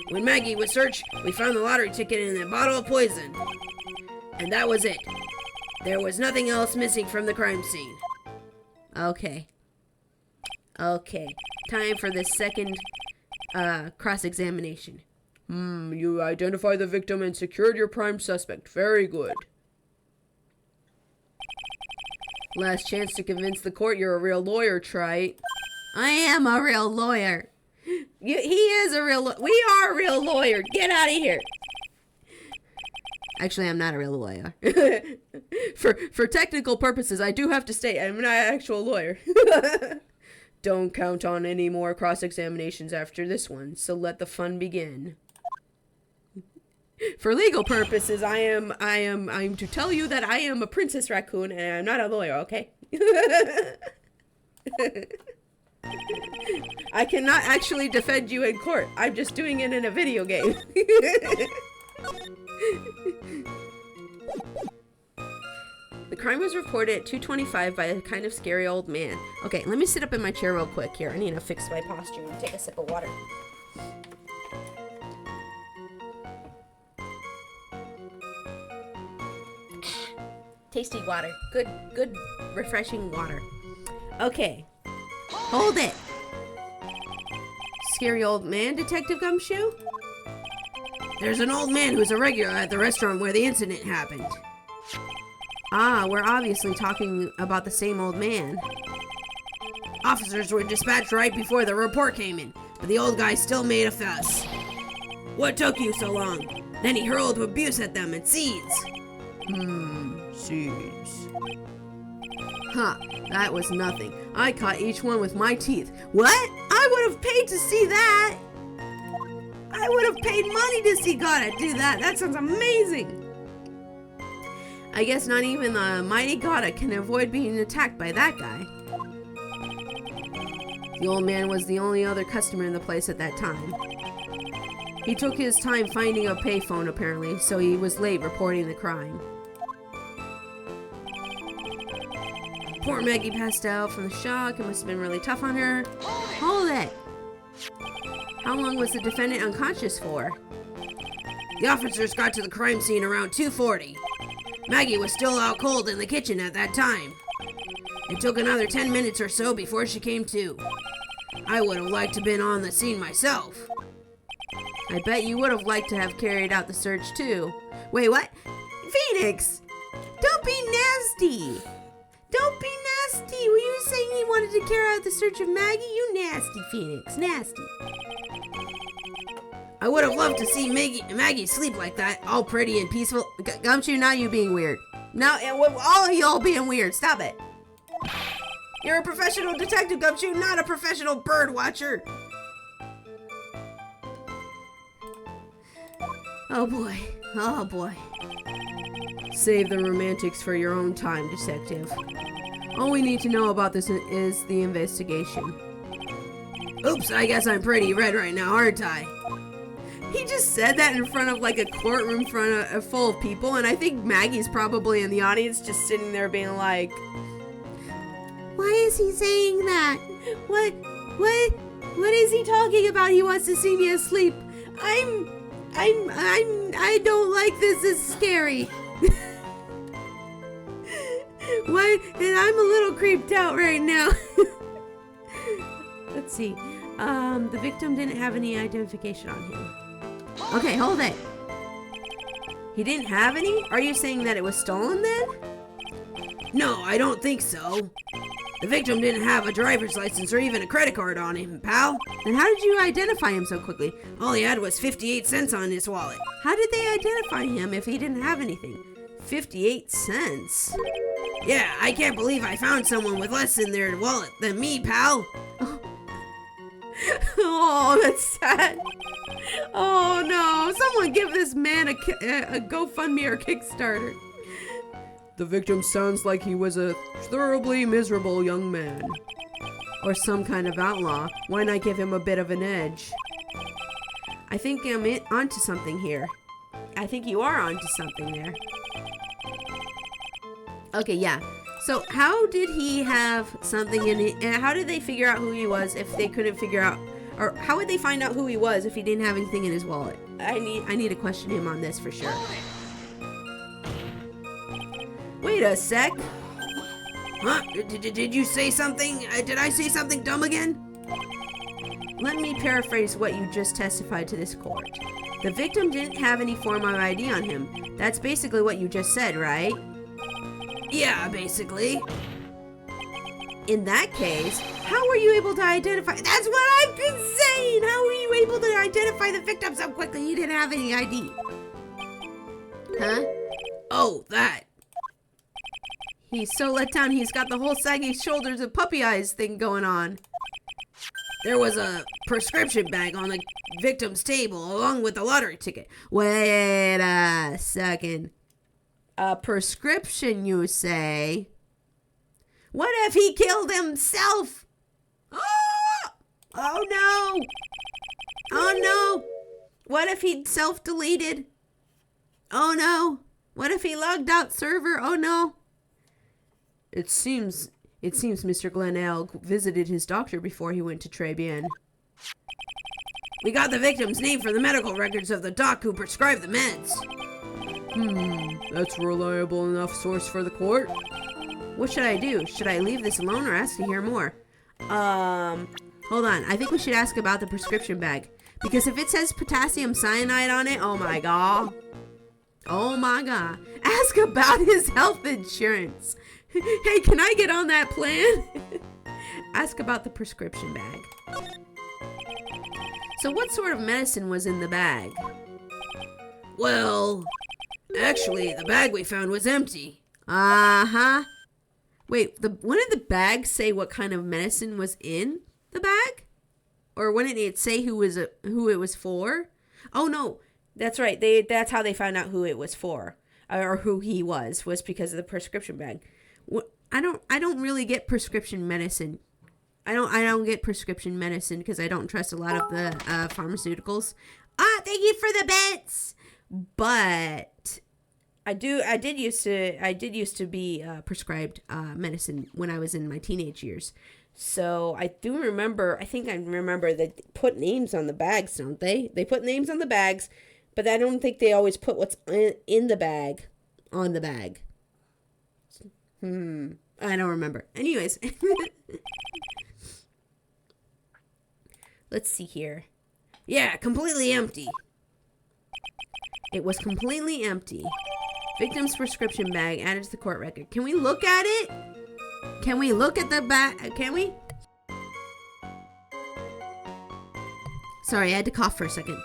When Maggie was searched, we found the lottery ticket in a bottle of poison. And that was it. There was nothing else missing from the crime scene. Okay. Okay. Time for the second cross-examination. You identified the victim and secured your prime suspect. Very good. Last chance to convince the court you're a real lawyer, Trite. I am a real lawyer. He is a real we are a real lawyer. Get out of here. Actually, I'm not a real lawyer. For technical purposes, I do have to state I'm not an actual lawyer. Don't count on any more cross-examinations after this one, so let the fun begin. For legal purposes, I'm to tell you that I am a princess raccoon and I'm not a lawyer, okay? I cannot actually defend you in court. I'm just doing it in a video game. The crime was reported at 2:25 by a kind of scary old man. Okay, let me sit up in my chair real quick here. I need to fix my posture and take a sip of water. Tasty water. Good, refreshing water. Okay. Hold it. Scary old man, Detective Gumshoe? There's an old man who's a regular at the restaurant where the incident happened. Ah, we're obviously talking about the same old man. Officers were dispatched right before the report came in, but the old guy still made a fuss. What took you so long? Then he hurled abuse at them and seeds. Seeds. Huh, that was nothing. I caught each one with my teeth. What? I would have paid to see that. I would have paid money to see Gotta do that. That sounds amazing. I guess not even the mighty Gotta can avoid being attacked by that guy. The old man was the only other customer in the place at that time. He took his time finding a payphone apparently, so he was late reporting the crime. Poor Maggie passed out from the shock. It must have been really tough on her. Hold it! How long was the defendant unconscious for? The officers got to the crime scene around 2:40. Maggie was still out cold in the kitchen at that time. It took another 10 minutes or so before she came to. I would have liked to have been on the scene myself. I bet you would have liked to have carried out the search too. Wait, what? Phoenix! Don't be nasty! Don't be nasty! Were you saying you wanted to carry out the search of Maggie? You nasty, Phoenix. Nasty. I would have loved to see Maggie sleep like that, all pretty and peaceful. Gumshoe, now you being weird. Now, all of y'all being weird. Stop it. You're a professional detective, Gumshoe, not a professional bird watcher. Oh boy. Oh boy. Save the romantics for your own time, detective. All we need to know about this is the investigation. Oops, I guess I'm pretty red right now, aren't I? He just said that in front of like a courtroom full of people, and I think Maggie's probably in the audience just sitting there being like, why is he saying that? What is he talking about? He wants to see me asleep. I don't like this. It's scary. What? And I'm a little creeped out right now. Let's see. The victim didn't have any identification on him. Okay, hold it. He didn't have any? Are you saying that it was stolen then? No, I don't think so. The victim didn't have a driver's license or even a credit card on him, pal. Then how did you identify him so quickly? All he had was 58 cents on his wallet. How did they identify him if he didn't have anything? 58 cents? Yeah, I can't believe I found someone with less in their wallet than me, pal. Oh, that's sad. Oh no, someone give this man a GoFundMe or Kickstarter. The victim sounds like he was a thoroughly miserable young man. Or some kind of outlaw. Why not give him a bit of an edge? I think I'm onto something here. I think you are onto something there. Okay, yeah. So how did he have something in it? And how did they figure out who he was if they couldn't figure out, or how would they find out who he was if he didn't have anything in his wallet? I need to question him on this for sure. Wait a sec. Huh? Did you say something? Did I say something dumb again? Let me paraphrase what you just testified to this court. The victim didn't have any form of ID on him. That's basically what you just said, right? Yeah, basically. In that case, how were you able to identify? That's what I've been saying! How were you able to identify the victim so quickly you didn't have any ID? Huh? Oh, that. He's so let down he's got the whole saggy shoulders and puppy eyes thing going on. There was a prescription bag on the victim's table along with the lottery ticket. Wait a second. A prescription, you say? What if he killed himself? Oh no! Oh no! What if he self-deleted? Oh no! What if he logged out server? Oh no! It seems Mr. Glenn Elk visited his doctor before he went to Trebian. We got the victim's name from the medical records of the doc who prescribed the meds. That's a reliable enough source for the court. What should I do? Should I leave this alone or ask to hear more? Hold on. I think we should ask about the prescription bag. Because if it says potassium cyanide on it, oh my god. Oh my god. Ask about his health insurance. Hey, can I get on that plan? Ask about the prescription bag. So what sort of medicine was in the bag? Well, actually, the bag we found was empty. Uh-huh. Wait, wouldn't the bag say what kind of medicine was in the bag? Or wouldn't it say who it was for? Oh no, that's right. That's how they found out who it was for, or who he was because of the prescription bag. I don't really get prescription medicine. I don't get prescription medicine because I don't trust a lot of the pharmaceuticals. Thank you for the bits. But I did used to be prescribed medicine when I was in my teenage years. So I think I remember they put names on the bags, don't they? They put names on the bags, but I don't think they always put what's in the bag on the bag. I don't remember. Anyways. Let's see here. Yeah, completely empty. It was completely empty. Victim's prescription bag added to the court record. Can we look at it? Can we look at the bag? Can we? Sorry, I had to cough for a second.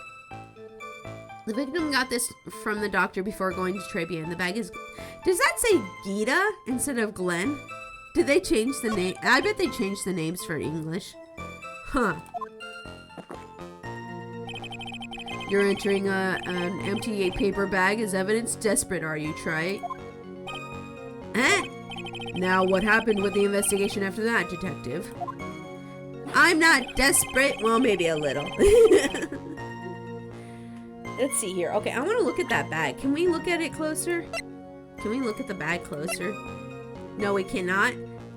The victim got this from the doctor before going to Trebian. The bag is... Does that say Gita instead of Glenn? Did they change the name? I bet they changed the names for English. Huh. You're entering an empty paper bag as evidence. Desperate, are you, Trite? Now, what happened with the investigation after that, detective? I'm not desperate. Well, maybe a little. Let's see here. Okay, I want to look at that bag. Can we look at it closer? Can we look at the bag closer? No, we cannot.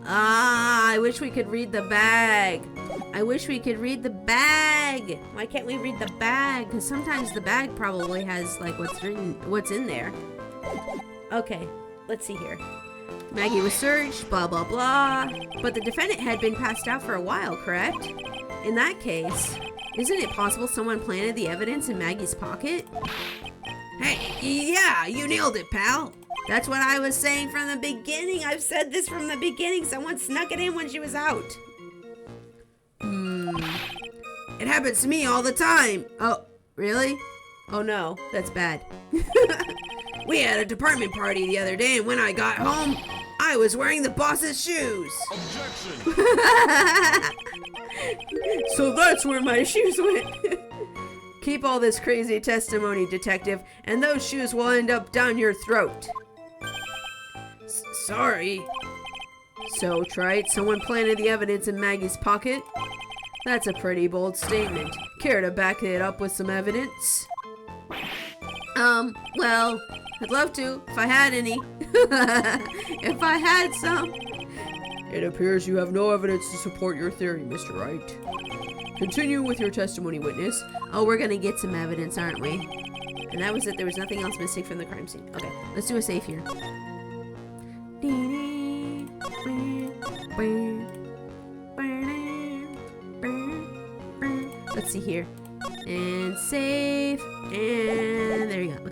I wish we could read the bag. I wish we could read the bag. Why can't we read the bag? Because sometimes the bag probably has like what's in there. Okay, let's see here. Maggie was searched, blah, blah, blah. But the defendant had been passed out for a while, correct? In that case, isn't it possible someone planted the evidence in Maggie's pocket? Hey, yeah, you nailed it, pal. That's what I was saying from the beginning. I've said this from the beginning. Someone snuck it in when she was out. It happens to me all the time. Oh, really? Oh no, that's bad. We had a department party the other day, and when I got home, I was wearing the boss's shoes. Objection! So that's where my shoes went. Keep all this crazy testimony, detective, and those shoes will end up down your throat. Sorry. So, Trite, someone planted the evidence in Maggie's pocket? That's a pretty bold statement. Care to back it up with some evidence? Well, I'd love to, if I had any. If I had some. It appears you have no evidence to support your theory, Mr. Wright. Continue with your testimony, witness. Oh, we're gonna get some evidence, aren't we? And that was it. There was nothing else missing from the crime scene. Okay, let's do a save here. Let's see here. And save. And there you go.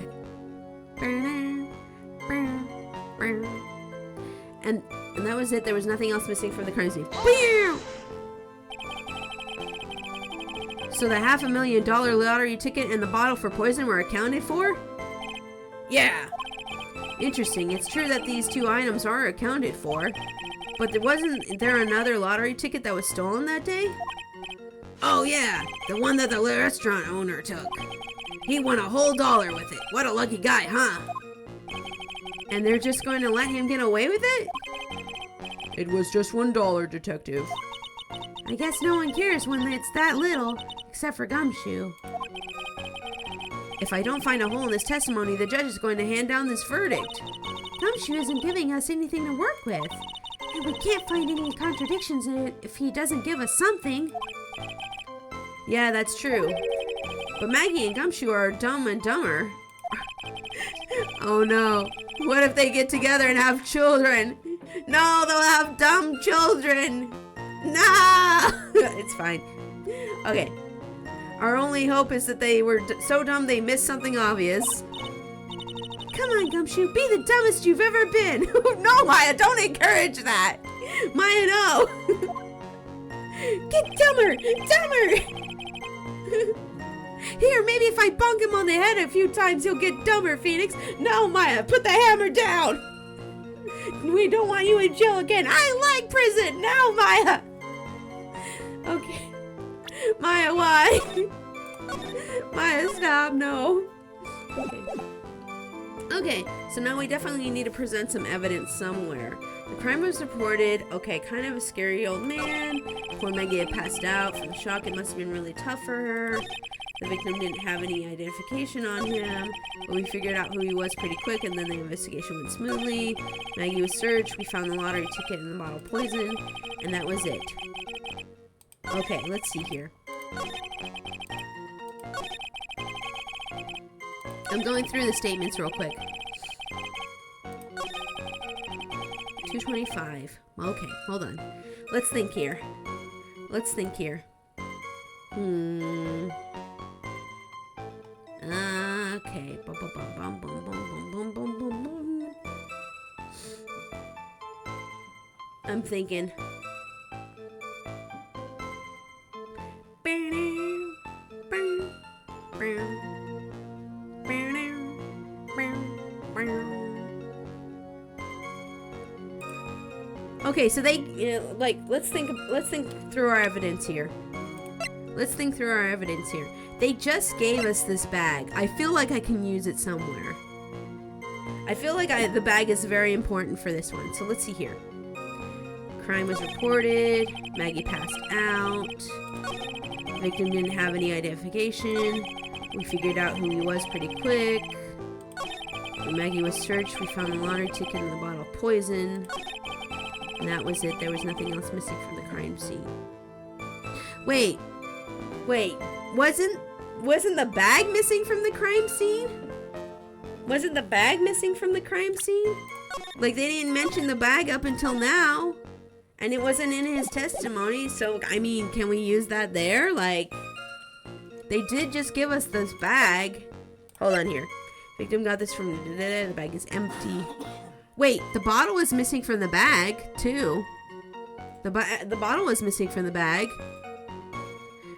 Okay. And that was it. There was nothing else missing from the crime scene. So the $500,000 lottery ticket and the bottle for poison were accounted for? Yeah. Interesting. It's true that these two items are accounted for, but wasn't there another lottery ticket that was stolen that day? Oh yeah, the one that the restaurant owner took. He won a whole $1 with it. What a lucky guy, huh? And they're just going to let him get away with it? It was just $1, detective. I guess no one cares when it's that little, except for Gumshoe. If I don't find a hole in this testimony, the judge is going to hand down this verdict. Gumshoe isn't giving us anything to work with. We can't find any contradictions in it if he doesn't give us something. Yeah, that's true. But Maggie and Gumshoe are dumb and dumber. Oh no. What if they get together and have children? No, they'll have dumb children. No! It's fine. Okay. Our only hope is that they were so dumb they missed something obvious. Come on, Gumshoe, be the dumbest you've ever been. No, Maya, don't encourage that. Maya, no. Get dumber, dumber. Here, maybe if I bonk him on the head a few times, he'll get dumber, Phoenix. No, Maya, put the hammer down. We don't want you in jail again. I like prison. Now, Maya. Okay. Maya, why? Maya, stop, no. Okay, so now we definitely need to present some evidence somewhere. The crime was reported. Okay, kind of a scary old man. Poor Maggie had passed out from the shock. It must have been really tough for her. The victim didn't have any identification on him, but we figured out who he was pretty quick, and then the investigation went smoothly. Maggie was searched. We found the lottery ticket and the bottle of poison, and that was it. Okay, let's see here. I'm going through the statements real quick. 225. Okay, hold on. Let's think here. Let's think here. Okay. Bum, bum, bum, bum, bum, bum, bum, bum, bum, bum. I'm thinking. Okay, so they, like, let's think through our evidence here. Let's think through our evidence here. They just gave us this bag. I feel like I can use it somewhere. I feel like the bag is very important for this one. So let's see here. Crime was reported. Maggie passed out. Victim didn't have any identification. We figured out who he was pretty quick. When Maggie was searched, we found the lottery ticket and the bottle of poison. And that was it. There was nothing else missing from the crime scene. Wait. Wasn't the bag missing from the crime scene? Wasn't the bag missing from the crime scene? Like, they didn't mention the bag up until now. And it wasn't in his testimony. So, I mean, can we use that there? Like, they did just give us this bag. Hold on here. Victim got this from... The bag is empty. Wait, the bottle was missing from the bag, too. The bottle was missing from the bag.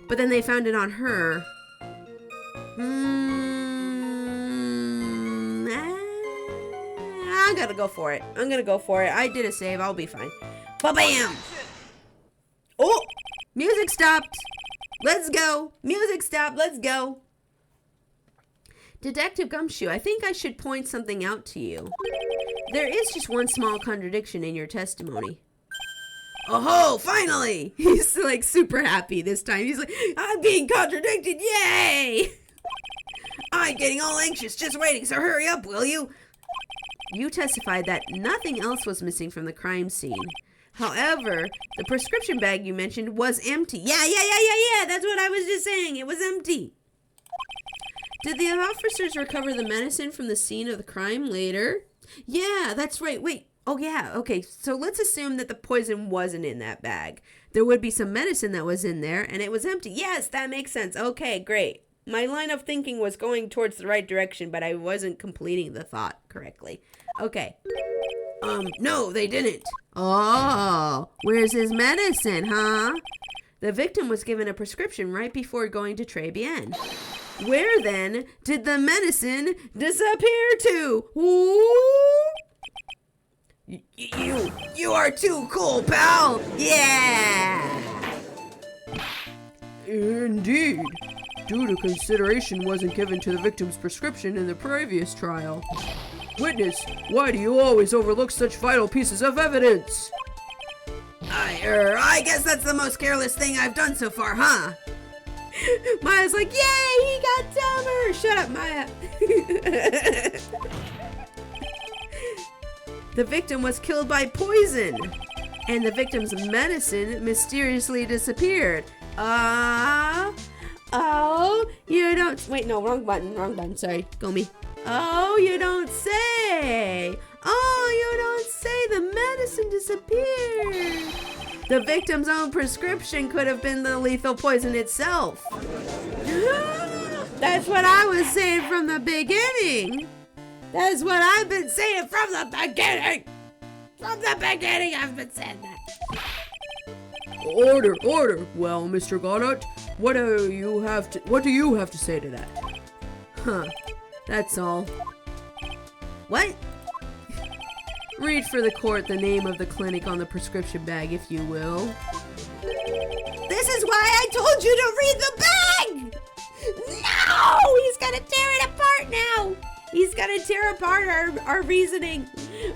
But then they found it on her. I'm gonna go for it. I did a save. I'll be fine. Ba-bam! Oh! Music stopped. Let's go. Music stopped. Let's go. Detective Gumshoe, I think I should point something out to you. There is just one small contradiction in your testimony. Oh, finally! He's like super happy this time. He's like, I'm being contradicted, yay! I'm getting all anxious, just waiting, so hurry up, will you? You testified that nothing else was missing from the crime scene. However, the prescription bag you mentioned was empty. Yeah, that's what I was just saying. It was empty. Did the officers recover the medicine from the scene of the crime later? Yeah, that's right. Wait. Oh, yeah. Okay, so let's assume that the poison wasn't in that bag. There would be some medicine that was in there, and it was empty. Yes, that makes sense. Okay, great. My line of thinking was going towards the right direction, but I wasn't completing the thought correctly. Okay. No, they didn't. Oh, where's his medicine, huh? The victim was given a prescription right before going to Très Bien. Where, then, did the medicine disappear to? Ooh? You are too cool, pal! Yeah! Indeed. Due to consideration wasn't given to the victim's prescription in the previous trial. Witness, why do you always overlook such vital pieces of evidence? I guess that's the most careless thing I've done so far, huh? Maya's like, yay, he got dumber! Shut up, Maya. The victim was killed by poison. and the victim's medicine mysteriously disappeared. Oh, you don't, wait, no, wrong button, sorry, go me. Oh, you don't say. Oh, you don't say, the medicine disappeared. The victim's own prescription could have been the lethal poison itself. That's what I was saying from the beginning. That's what I've been saying from the beginning. From the beginning, I've been saying that. Order, order. Well, Mr. Goddard, what do you have to say to that? Huh, that's all. What? Read for the court the name of the clinic on the prescription bag, if you will. This is why I told you to read the bag! No! He's gonna tear it apart now! He's gonna tear apart our reasoning.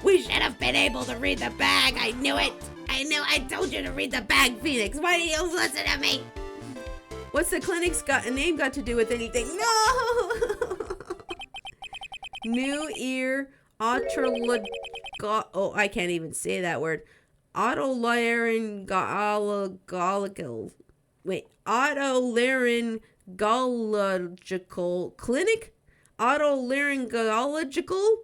We should have been able to read the bag. I knew it. I told you to read the bag, Phoenix. Why didn't you listen to me? What's the clinic's name got to do with anything? No! New ear oh, I can't even say that word. Otolaryngological. Wait, otolaryngological clinic? Otolaryngological?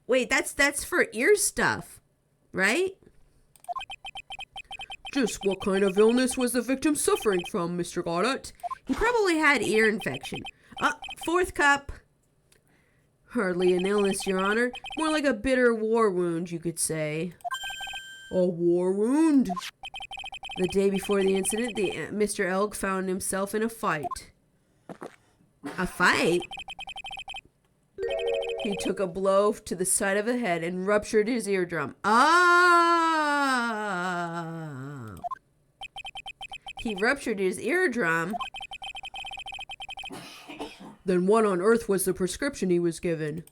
Wait, that's for ear stuff, right? Just what kind of illness was the victim suffering from, Mr. Goddard? He probably had ear infection. Fourth cup. Hardly an illness, Your Honor. More like a bitter war wound, you could say. A war wound? The day before the incident, Mr. Elk found himself in a fight. A fight? He took a blow to the side of the head and ruptured his eardrum. Oh! He ruptured his eardrum? Then what on earth was the prescription he was given?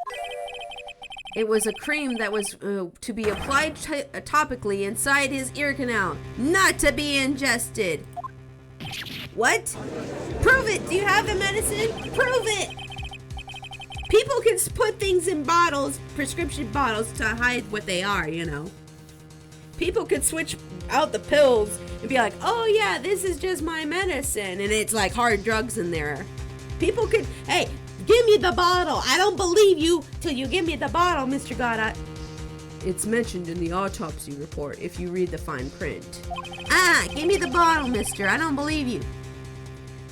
It was a cream that was to be applied topically inside his ear canal, not to be ingested. What? Prove it! Do you have the medicine? Prove it! People can put things in bottles, prescription bottles, to hide what they are, you know. People could switch out the pills and be like, oh yeah, this is just my medicine, and it's like hard drugs in there. People could, hey, give me the bottle. I don't believe you till you give me the bottle, Mr. Goddard. It's mentioned in the autopsy report if you read the fine print. Give me the bottle, mister. I don't believe you.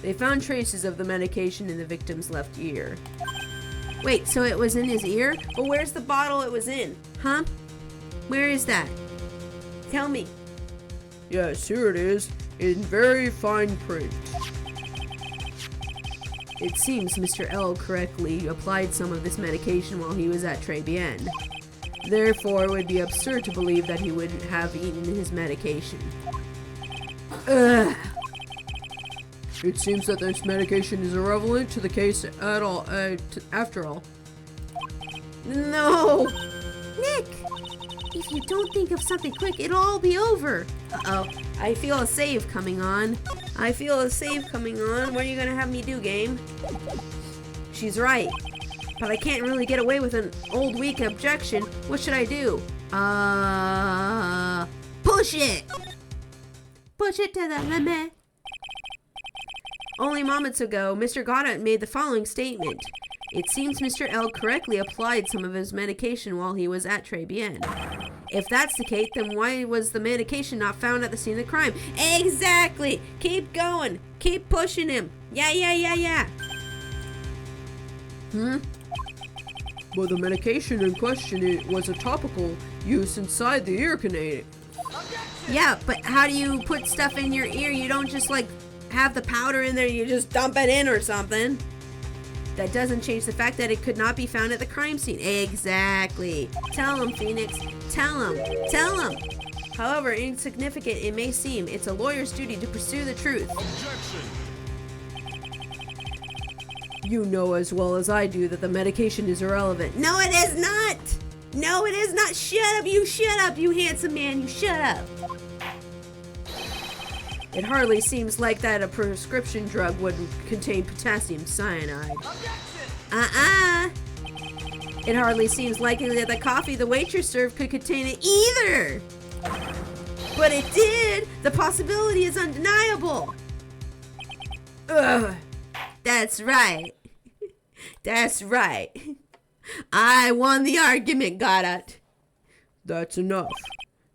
They found traces of the medication in the victim's left ear. Wait, so it was in his ear? But where's the bottle it was in? Huh? Where is that? Tell me. Yes, here it is, in very fine print. It seems Mr. L correctly applied some of this medication while he was at Tribien. Therefore, it would be absurd to believe that he would have eaten his medication. Ugh. It seems that this medication is irrelevant to the case at all, after all. No! Nick! If you don't think of something quick, it'll all be over. Uh-oh. I feel a save coming on. I feel a save coming on. What are you gonna have me do, game? She's right. But I can't really get away with an old weak objection. What should I do? Push it! Push it to the limit. Only moments ago, Mr. Goddard made the following statement. It seems Mr. L correctly applied some of his medication while he was at Tribien. If that's the case, then why was the medication not found at the scene of the crime? Exactly! Keep going! Keep pushing him! Yeah! Well, the medication in question was a topical use inside the ear canal. Yeah, but how do you put stuff in your ear? You don't just like have the powder in there, you just dump it in or something. That doesn't change the fact that it could not be found at the crime scene. Exactly. Tell him, Phoenix. Tell him. Tell him. However insignificant it may seem, it's a lawyer's duty to pursue the truth. Objection! You know as well as I do that the medication is irrelevant. No, it is not. No, it is not. Shut up, you handsome man. You shut up. It hardly seems like that a prescription drug would contain potassium cyanide. It hardly seems likely that the coffee the waitress served could contain it either. But it did! The possibility is undeniable! Ugh. That's right. That's right. I won the argument, Goddard. That's enough.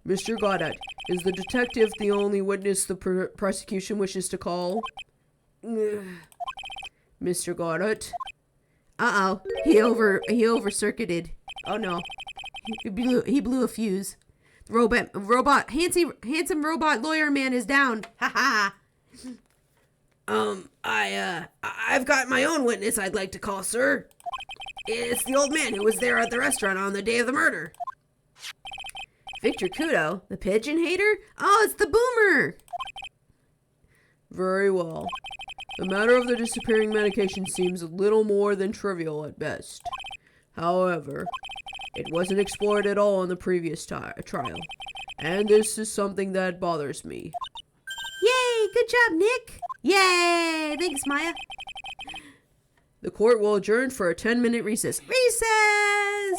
Mr. Goddard, is the detective the only witness the prosecution wishes to call? Mr. Goddard? Uh-oh. He over-circuited. Oh no. He blew a fuse. Handsome robot lawyer man is down. Ha ha. I've got my own witness I'd like to call, sir. It's the old man who was there at the restaurant on the day of the murder. Victor Kudo, the pigeon hater? Oh, it's the boomer. Very well. The matter of the disappearing medication seems a little more than trivial at best. However, it wasn't explored at all in the previous trial, and this is something that bothers me. Yay, good job, Nick. Yay, thanks, Maya. The court will adjourn for a 10-minute recess. Recess!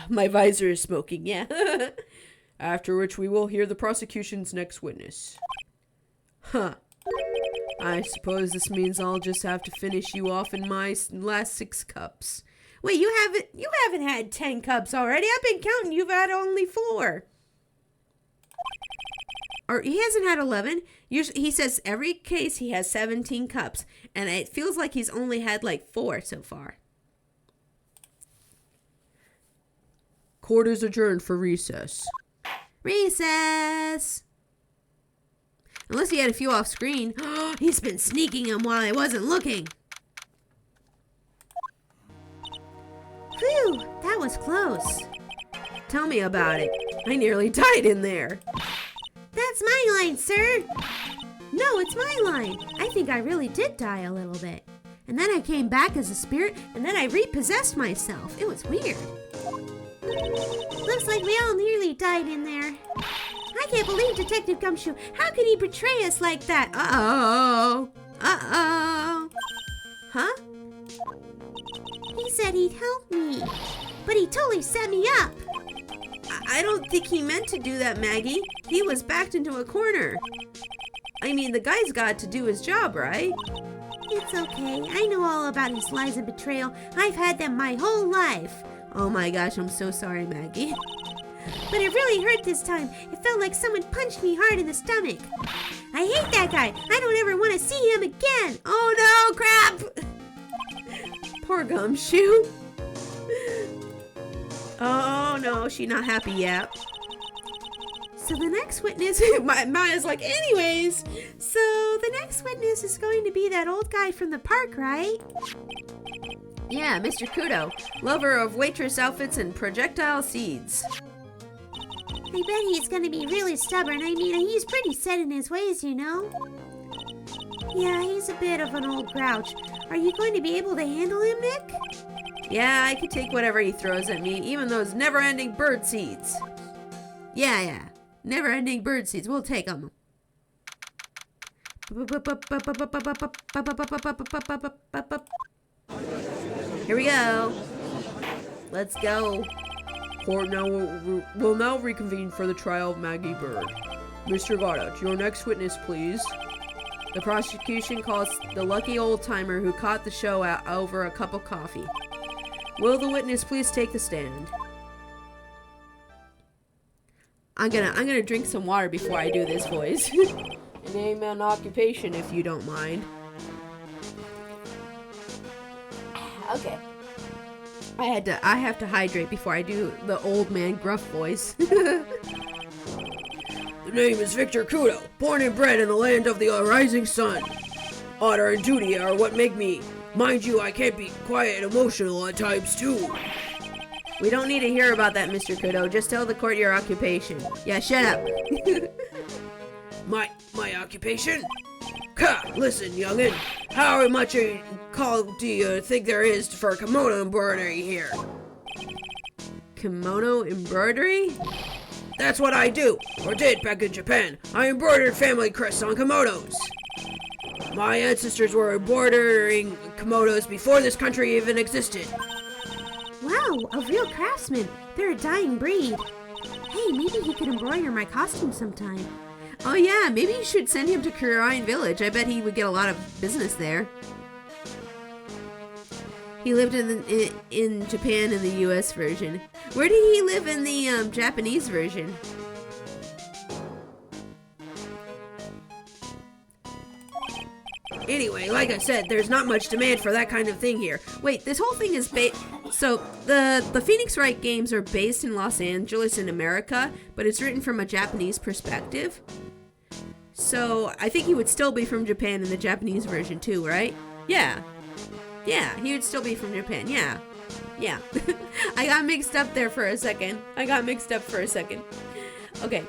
My visor is smoking, yeah. After which we will hear the prosecution's next witness. Huh. I suppose this means I'll just have to finish you off in my last 6 cups. Wait, you haven't had 10 cups already? I've been counting. You've had only 4. Or he hasn't had 11. Usually, he says every case he has 17 cups. And it feels like he's only had like 4 so far. Court is adjourned for recess. Recess! Unless he had a few off screen. He's been sneaking them while I wasn't looking. Phew, that was close. Tell me about it. I nearly died in there. That's my line, sir. No, it's my line. I think I really did die a little bit. And then I came back as a spirit, and then I repossessed myself. It was weird. Looks like we all nearly died in there. I can't believe Detective Gumshoe. How can he betray us like that? Uh-oh. Uh-oh. Huh? He said he'd help me, but he totally set me up. I don't think he meant to do that, Maggie. He was backed into a corner. I mean, the guy's got to do his job, right? It's okay. I know all about his lies and betrayal. I've had them my whole life. Oh my gosh, I'm so sorry, Maggie. But it really hurt this time. It felt like someone punched me hard in the stomach. I hate that guy. I don't ever want to see him again. Oh no, crap! Poor Gumshoe. Oh no, she's not happy yet. So the next witness, Maya's like, anyways, so the next witness is going to be that old guy from the park, right? Yeah, Mr. Kudo, lover of waitress outfits and projectile seeds. I bet he's going to be really stubborn. I mean, he's pretty set in his ways, you know? Yeah, he's a bit of an old grouch. Are you going to be able to handle him, Nick? Yeah, I could take whatever he throws at me, even those never-ending bird seeds. Yeah. Never-ending bird seeds. We'll take them. Here we go. Let's go. Court will now reconvene for the trial of Maggie Bird. Mr. Goddard, your next witness, please. The prosecution calls the lucky old-timer who caught the show over a cup of coffee. Will the witness please take the stand? I'm gonna drink some water before I do this voice. Name and occupation, if you don't mind. Okay. I have to hydrate before I do the old man gruff voice. The name is Victor Kudo, born and bred in the land of the rising sun. Honor and duty are what make me. Mind you, I can't be quiet and emotional at times too. We don't need to hear about that, Mr. Kudo. Just tell the court your occupation. Yeah, shut up. My occupation? Listen, youngin', how much call do you think there is for kimono embroidery here? Kimono embroidery? That's what I do, or did back in Japan. I embroidered family crests on kimonos. My ancestors were embroidering kimonos before this country even existed. Wow, a real craftsman. They're a dying breed. Hey, maybe he could embroider my costume sometime. Oh yeah, maybe you should send him to Kurion Village. I bet he would get a lot of business there. He lived in Japan in the US version. Where did he live in the Japanese version? Anyway, like I said, there's not much demand for that kind of thing here. Wait, this whole thing is so the Phoenix Wright games are based in Los Angeles in America, but it's written from a Japanese perspective. So I think he would still be from Japan in the Japanese version too, right? Yeah. Yeah, he would still be from Japan. Yeah. Yeah. I got mixed up there for a second. Okay.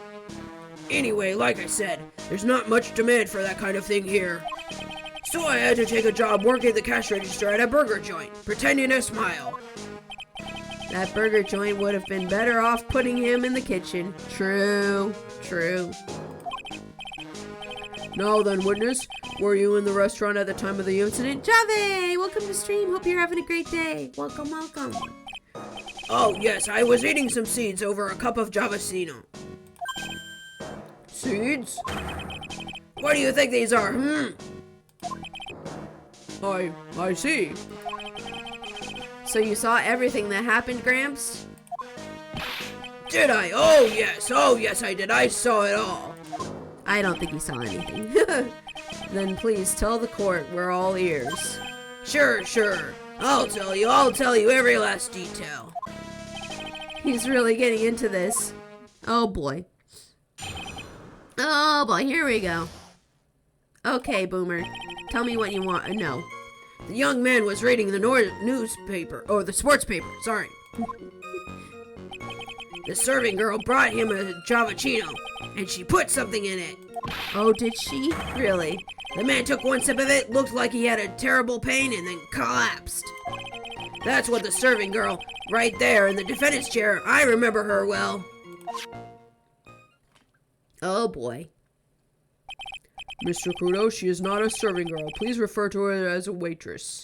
Anyway, like I said, there's not much demand for that kind of thing here. So I had to take a job working the cash register at a burger joint, pretending to smile. That burger joint would have been better off putting him in the kitchen. True. Now then, witness, were you in the restaurant at the time of the incident? Jave, welcome to stream. Hope you're having a great day. Welcome. Oh yes, I was eating some seeds over a cup of Javasino. Seeds? What do you think these are, I see. So you saw everything that happened, Gramps? Did I? Oh yes I did. I saw it all. I don't think you saw anything. Then please tell the court we're all ears. Sure. I'll tell you every last detail. He's really getting into this. Oh boy, here we go. Okay, Boomer. Tell me what you want to know. The young man was reading the newspaper, or the sports paper, sorry. The serving girl brought him a Javachino, and she put something in it. Oh, did she? Really? The man took one sip of it, looked like he had a terrible pain, and then collapsed. That's what the serving girl, right there in the defendant's chair, I remember her well. Oh boy. Mr. Kudo, she is not a serving girl. Please refer to her as a waitress.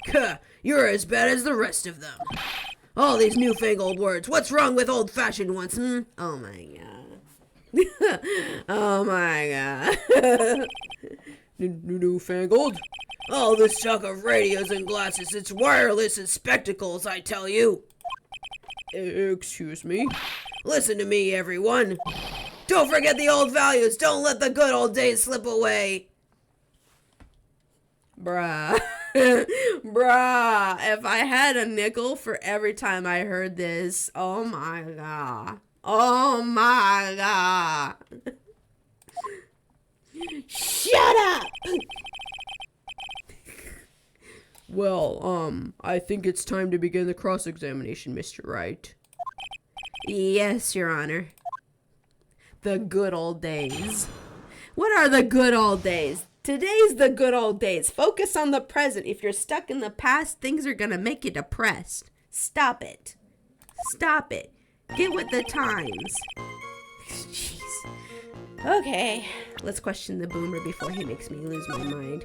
Kuh, you're as bad as the rest of them. All these newfangled words. What's wrong with old-fashioned ones, Oh my god. Oh my god. Newfangled? All this talk of radios and glasses, it's wireless and spectacles, I tell you. Excuse me? Listen to me, everyone. Don't forget the old values. Don't let the good old days slip away. Bruh. Bruh. If I had a nickel for every time I heard this, oh my god. Oh my god. Shut up! Well, I think it's time to begin the cross-examination, Mr. Wright. Yes, Your Honor. The good old days. What are the good old days? Today's the good old days. Focus on the present. If you're stuck in the past, things are gonna make you depressed. Stop it. Stop it. Get with the times. Jeez. Okay. Let's question the Boomer before he makes me lose my mind.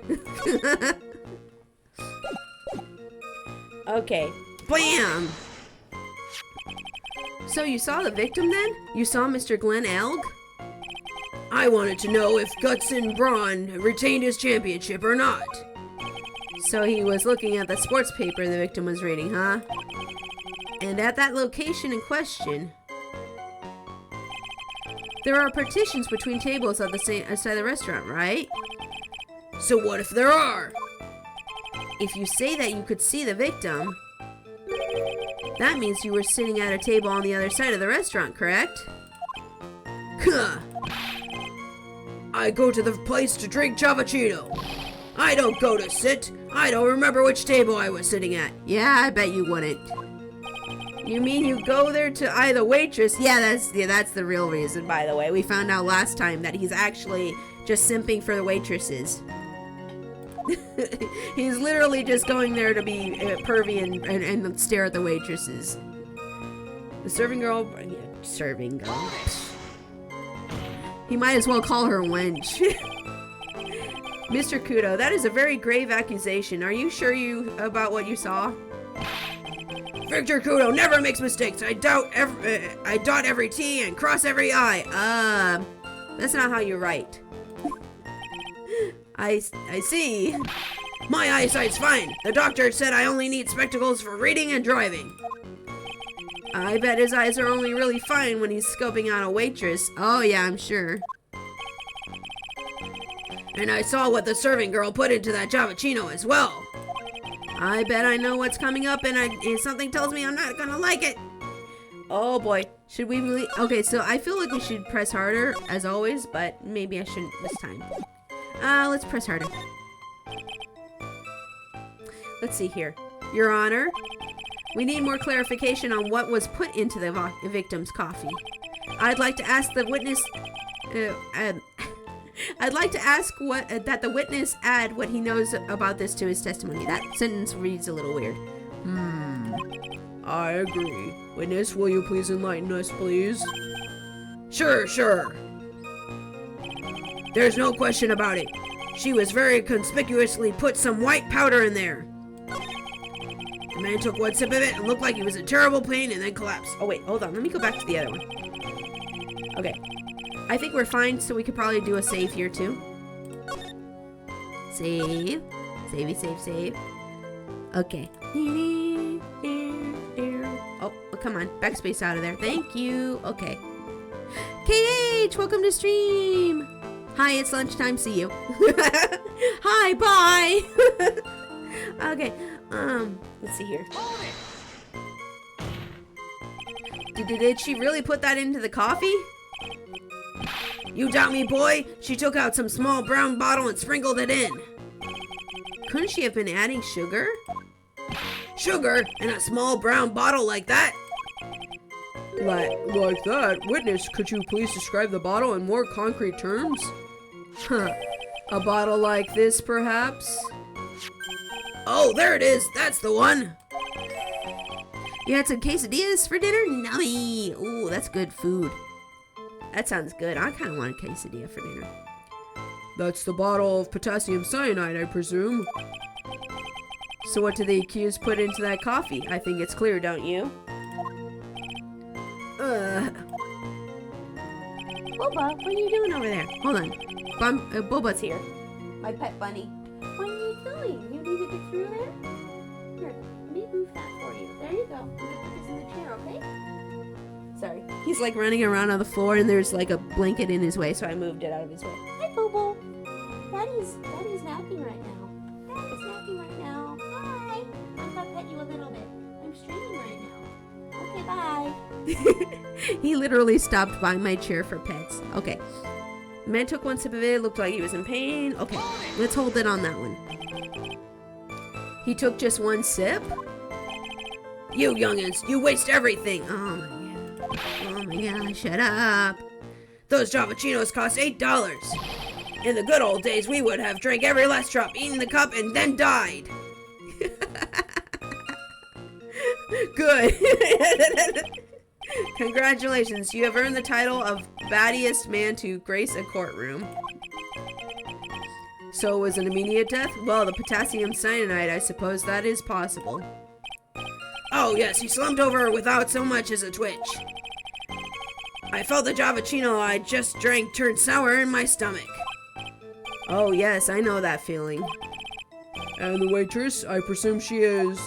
Okay. Bam! So you saw the victim then? You saw Mr. Glenn Elg? I wanted to know if Guts and Braun retained his championship or not. So he was looking at the sports paper the victim was reading, huh? And at that location in question, there are partitions between tables at the same side of the restaurant, right? So what if there are? If you say that you could see the victim, that means you were sitting at a table on the other side of the restaurant, correct? Huh. I go to the place to drink Javachino. I don't go to sit. I don't remember which table I was sitting at. Yeah, I bet you wouldn't. You mean you go there to eye the waitress? Yeah, that's the real reason, by the way. We found out last time that he's actually just simping for the waitresses. He's literally just going there to be pervy and stare at the waitresses. The serving girl... Yeah, serving girl. He might as well call her wench. Mr. Kudo, that is a very grave accusation. Are you sure about what you saw? Victor Kudo never makes mistakes. I dot every T and cross every I. That's not how you write. I see. My eyesight's fine. The doctor said I only need spectacles for reading and driving. I bet his eyes are only really fine when he's scoping out a waitress. Oh yeah, I'm sure. And I saw what the serving girl put into that Javachino as well. I bet I know what's coming up, and something tells me I'm not gonna like it. Oh boy, should we really? Okay, so I feel like we should press harder as always, but maybe I shouldn't this time. Let's press harder. Let's see here, Your Honor. We need more clarification on what was put into the victim's coffee. I'd like to ask the witness. I'd like to ask that the witness add what he knows about this to his testimony. That sentence reads a little weird. I agree. Witness, will you please enlighten us, please? Sure. There's no question about it. She was very conspicuously put some white powder in there. The man took one sip of it and looked like he was in terrible pain and then collapsed. Oh wait, hold on. Let me go back to the other one. Okay. I think we're fine, so we could probably do a save here too. Save. Save. Okay. Oh, come on. Backspace out of there. Thank you. Okay. KH, welcome to stream. Hi, it's lunchtime. See you. Hi, bye. Okay. Let's see here. Did she really put that into the coffee? You doubt me, boy? She took out some small brown bottle and sprinkled it in. Couldn't she have been adding sugar? Sugar in a small brown bottle like that? Like that? Witness, could you please describe the bottle in more concrete terms? A bottle like this, perhaps? Oh, there it is. That's the one. You had some quesadillas for dinner? Nummy. Ooh, that's good food. That sounds good. I kind of want a quesadilla for dinner. That's the bottle of potassium cyanide, I presume. So what did the accused put into that coffee? I think it's clear, don't you? Boba, what are you doing over there? Hold on. Boba's here. My pet bunny. What are you doing? You need to get through there? Here, let me move that for you. There you go. I'm gonna put this in the chair, okay? Sorry. He's like running around on the floor and there's like a blanket in his way, so I moved it out of his way. Hi, Bobo. Daddy's napping right now. Daddy's napping right now. Hi. I'm gonna pet you a little bit. I'm streaming right now. Okay, bye. He literally stopped by my chair for pets. Okay. The man took one sip of it, looked like he was in pain. Okay, let's hold it on that one. He took just one sip? You youngins, you waste everything. Oh my god, shut up. Those Javachinos cost $8. In the good old days, we would have drank every last drop, eaten the cup, and then died. Good. Congratulations, you have earned the title of battiest man to grace a courtroom. So it was an immediate death? Well, the potassium cyanide, I suppose that is possible. Oh yes, he slumped over without so much as a twitch. I felt the Javachino I just drank turn sour in my stomach. Oh yes, I know that feeling. And the waitress, I presume she is...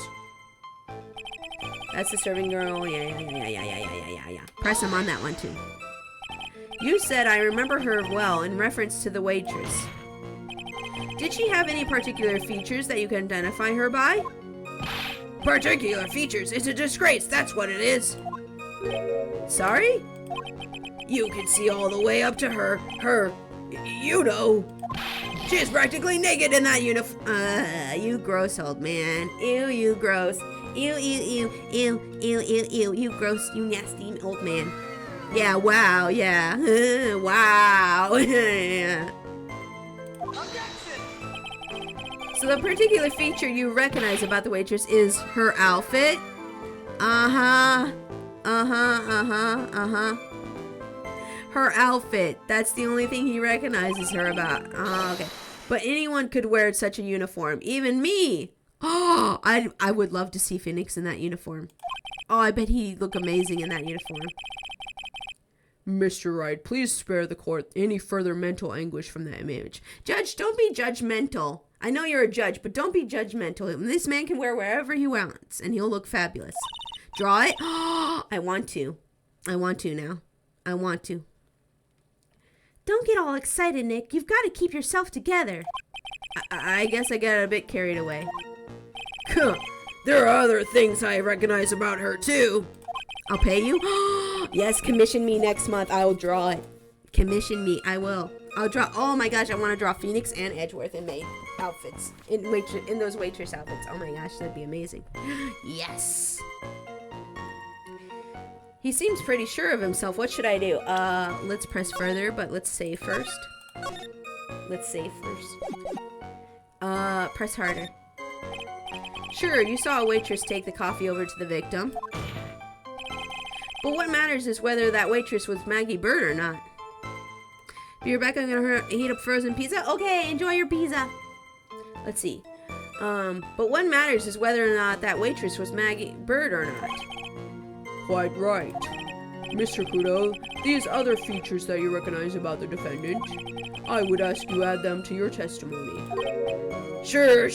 That's the serving girl. Yeah. Press him on that one too. You said I remember her well in reference to the waitress. Did she have any particular features that you can identify her by? Particular features? It's a disgrace, that's what it is. Sorry? You can see all the way up to her, you know. She is practically naked in that uniform. You gross old man. Ew, you gross. Ew, you gross, you nasty old man. Yeah, wow, yeah. Wow. So the particular feature you recognize about the waitress is her outfit. Her outfit. That's the only thing he recognizes her about. Oh, okay. But anyone could wear such a uniform. Even me. Oh, I would love to see Phoenix in that uniform. Oh, I bet he'd look amazing in that uniform. Mr. Wright, please spare the court any further mental anguish from that image. Judge, don't be judgmental. I know you're a judge, but don't be judgmental. This man can wear wherever he wants, and he'll look fabulous. Draw it. Oh, I want to. I want to now. I want to. Don't get all excited, Nick. You've got to keep yourself together. I guess I got a bit carried away. There are other things I recognize about her, too. I'll pay you? Yes, commission me next month. I will draw it. Commission me. I will. I'll draw. Oh my gosh, I want to draw Phoenix and Edgeworth in maid outfits. In those waitress outfits. Oh my gosh, that'd be amazing. Yes. He seems pretty sure of himself. What should I do? Let's press further, but let's save first. Let's save first. Press harder. Sure, you saw a waitress take the coffee over to the victim. But what matters is whether that waitress was Maggie Bird or not. Be right back. I'm gonna heat up frozen pizza. Okay, enjoy your pizza. Let's see. But what matters is whether or not that waitress was Maggie Bird or not. Quite right. Mr. Kudo, these other features that you recognize about the defendant, I would ask you add them to your testimony. Sure.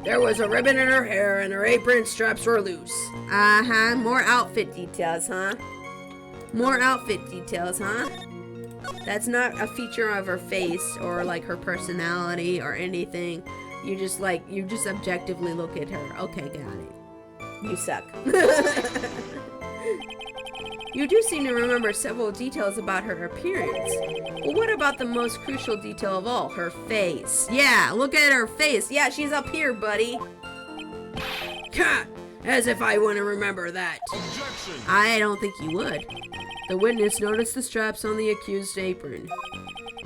There was a ribbon in her hair and her apron straps were loose. Uh-huh. More outfit details, huh? More outfit details, huh? That's not a feature of her face or like her personality or anything. You just objectively look at her. Okay, got it. You suck. You do seem to remember several details about her appearance. Well, what about the most crucial detail of all? Her face. Yeah, look at her face. Yeah, she's up here, buddy. Ha! As if I wouldn't remember that. Objection! I don't think you would. The witness noticed the straps on the accused's apron.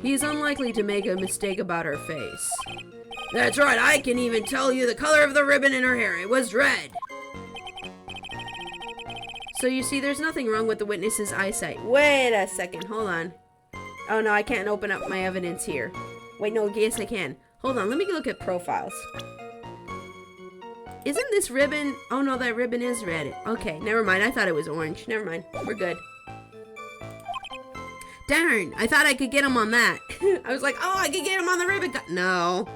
He is unlikely to make a mistake about her face. That's right, I can even tell you the color of the ribbon in her hair. It was red. So you see, there's nothing wrong with the witness's eyesight. Wait a second, hold on. Oh no, I can't open up my evidence here. Wait, no, yes I can. Hold on, let me look at profiles. Isn't this ribbon? Oh no, that ribbon is red. Okay, never mind, I thought it was orange. Never mind, we're good. Darn, I thought I could get him on that. I was like, oh, I could get him on the ribbon. No.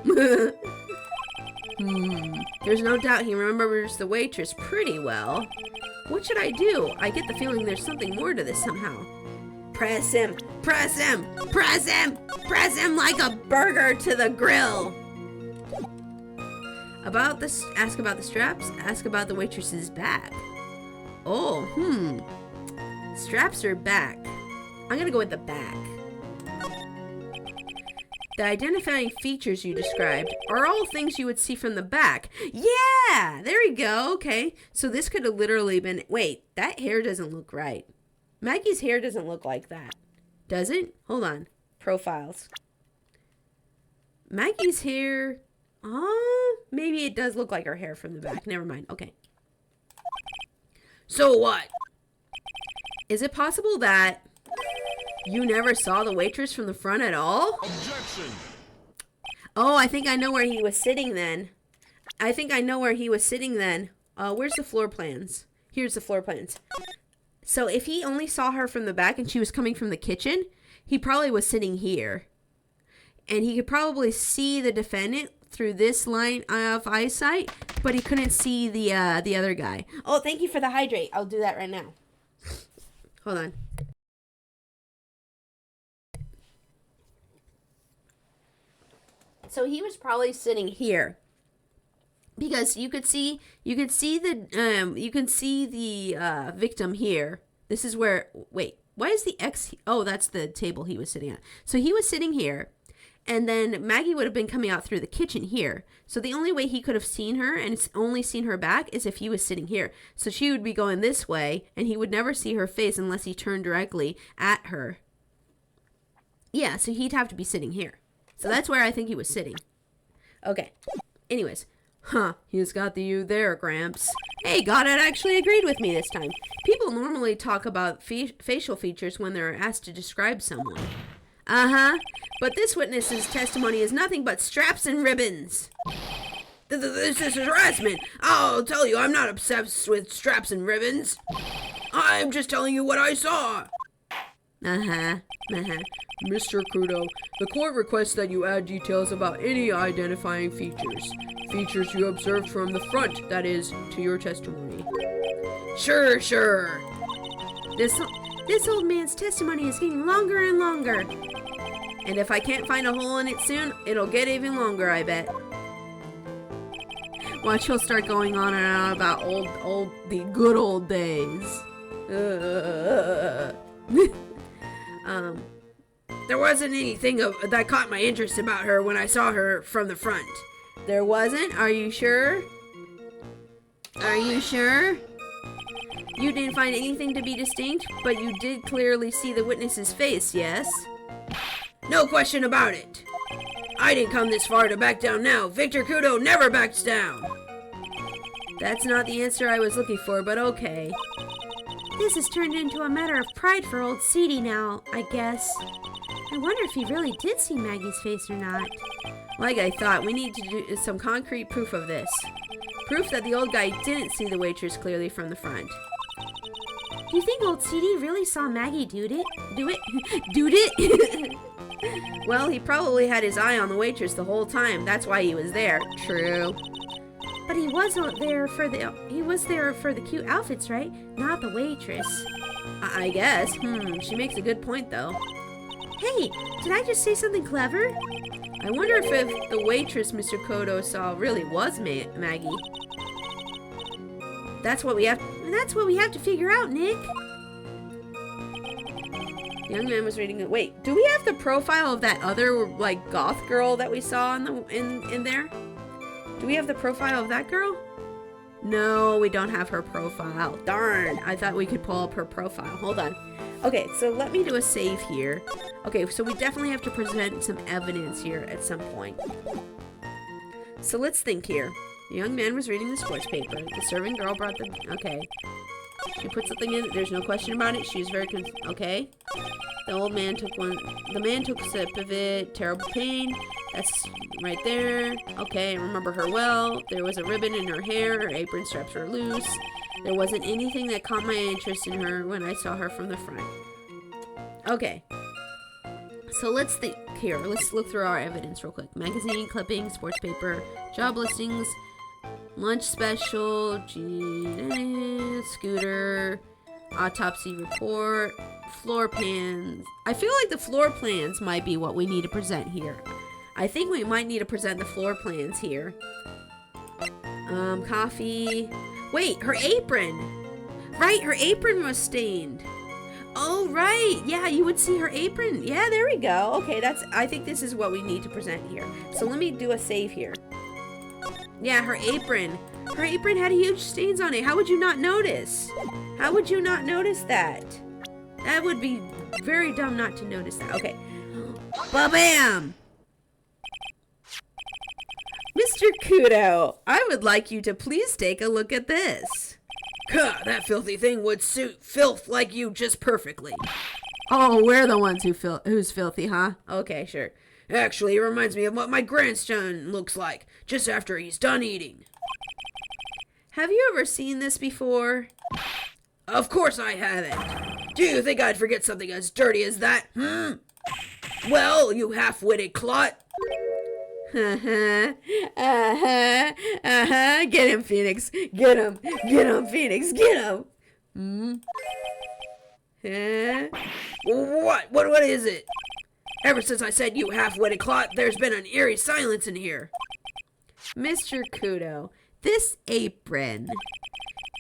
There's no doubt he remembers the waitress pretty well. What should I do? I get the feeling there's something more to this somehow. Press him! Press him! Press him! Press him like a burger to the grill! Ask about the straps. Ask about the waitress's back. Oh, straps are back. I'm gonna go with the back. The identifying features you described are all things you would see from the back. Yeah! There we go. Okay. So this could have literally been... Wait, that hair doesn't look right. Maggie's hair doesn't look like that. Does it? Hold on. Profiles. Maggie's hair... maybe it does look like her hair from the back. Never mind. Okay. So what? Is it possible that... you never saw the waitress from the front at all? Objection! Oh, I think I know where he was sitting then. Where's the floor plans? Here's the floor plans. So if he only saw her from the back and she was coming from the kitchen, he probably was sitting here. And he could probably see the defendant through this line of eyesight, but he couldn't see the other guy. Oh, thank you for the hydrate. I'll do that right now. Hold on. So he was probably sitting here because you could see the victim here. This is where, wait, why is the X? Oh, that's the table he was sitting at. So he was sitting here, and then Maggie would have been coming out through the kitchen here. So the only way he could have seen her and only seen her back is if he was sitting here. So she would be going this way, and he would never see her face unless he turned directly at her. Yeah, so he'd have to be sitting here. So that's where I think he was sitting. Okay. Anyways. He's got the you there, Gramps. Hey, Goddard actually agreed with me this time. People normally talk about facial features when they're asked to describe someone. But this witness's testimony is nothing but straps and ribbons. This is harassment. I'll tell you, I'm not obsessed with straps and ribbons. I'm just telling you what I saw. Uh-huh. Mr. Kudo, the court requests that you add details about any identifying features. Features you observed from the front, that is, to your testimony. Sure. This old man's testimony is getting longer and longer. And if I can't find a hole in it soon, it'll get even longer, I bet. Watch, he'll start going on and on about the good old days. There wasn't anything that caught my interest about her when I saw her from the front. There wasn't? Are you sure? Are you sure? You didn't find anything to be distinct, but you did clearly see the witness's face, yes? No question about it. I didn't come this far to back down now. Victor Kudo never backs down. That's not the answer I was looking for, but okay. This has turned into a matter of pride for old Seedy now, I guess. I wonder if he really did see Maggie's face or not. Like I thought, we need to do some concrete proof of this. Proof that the old guy didn't see the waitress clearly from the front. Do you think old Seedy really saw Maggie do it? Well, he probably had his eye on the waitress the whole time. That's why he was there. True. But he was there for the cute outfits, right? Not the waitress. I guess. She makes a good point, though. Hey, did I just say something clever? I wonder if the waitress Mr. Kudo saw really was Maggie. That's what we have to figure out, Nick. The young man was reading it. Wait, do we have the profile of that other like goth girl that we saw in there? Do we have the profile of that girl? No, we don't have her profile. Darn, I thought we could pull up her profile. Hold on. Okay, so let me do a save here. Okay, so we definitely have to present some evidence here at some point. So let's think here. The young man was reading the sports paper. The serving girl brought the... Okay. She put something in. There's no question about it. She was very... Okay. The old man took one... The man took a sip of it. Terrible pain. That's right there. Okay, I remember her well. There was a ribbon in her hair. Her apron straps were loose. There wasn't anything that caught my interest in her when I saw her from the front. Okay. So let's think here. Let's look through our evidence real quick. Magazine, clippings, sports paper, job listings, lunch special, scooter, autopsy report, floor plans. I feel like the floor plans might be what we need to present here. I think we might need to present the floor plans here. Coffee. Wait, her apron. Right, her apron was stained. Oh, right. Yeah, you would see her apron. Yeah, there we go. Okay, I think this is what we need to present here. So let me do a save here. Yeah, her apron. Her apron had huge stains on it. How would you not notice? How would you not notice that? That would be very dumb not to notice that. Okay. Ba-bam! Mr. Kudo, I would like you to please take a look at this. That filthy thing would suit filth like you just perfectly. Oh, we're the ones who's filthy, huh? Okay, sure. Actually, it reminds me of what my grandson looks like just after he's done eating. Have you ever seen this before? Of course I haven't. Do you think I'd forget something as dirty as that? Well, you half-witted clot. Get him, Phoenix. Get him, Phoenix. Get him. What is it? Ever since I said you half-witted clot, there's been an eerie silence in here. Mr. Kudo, this apron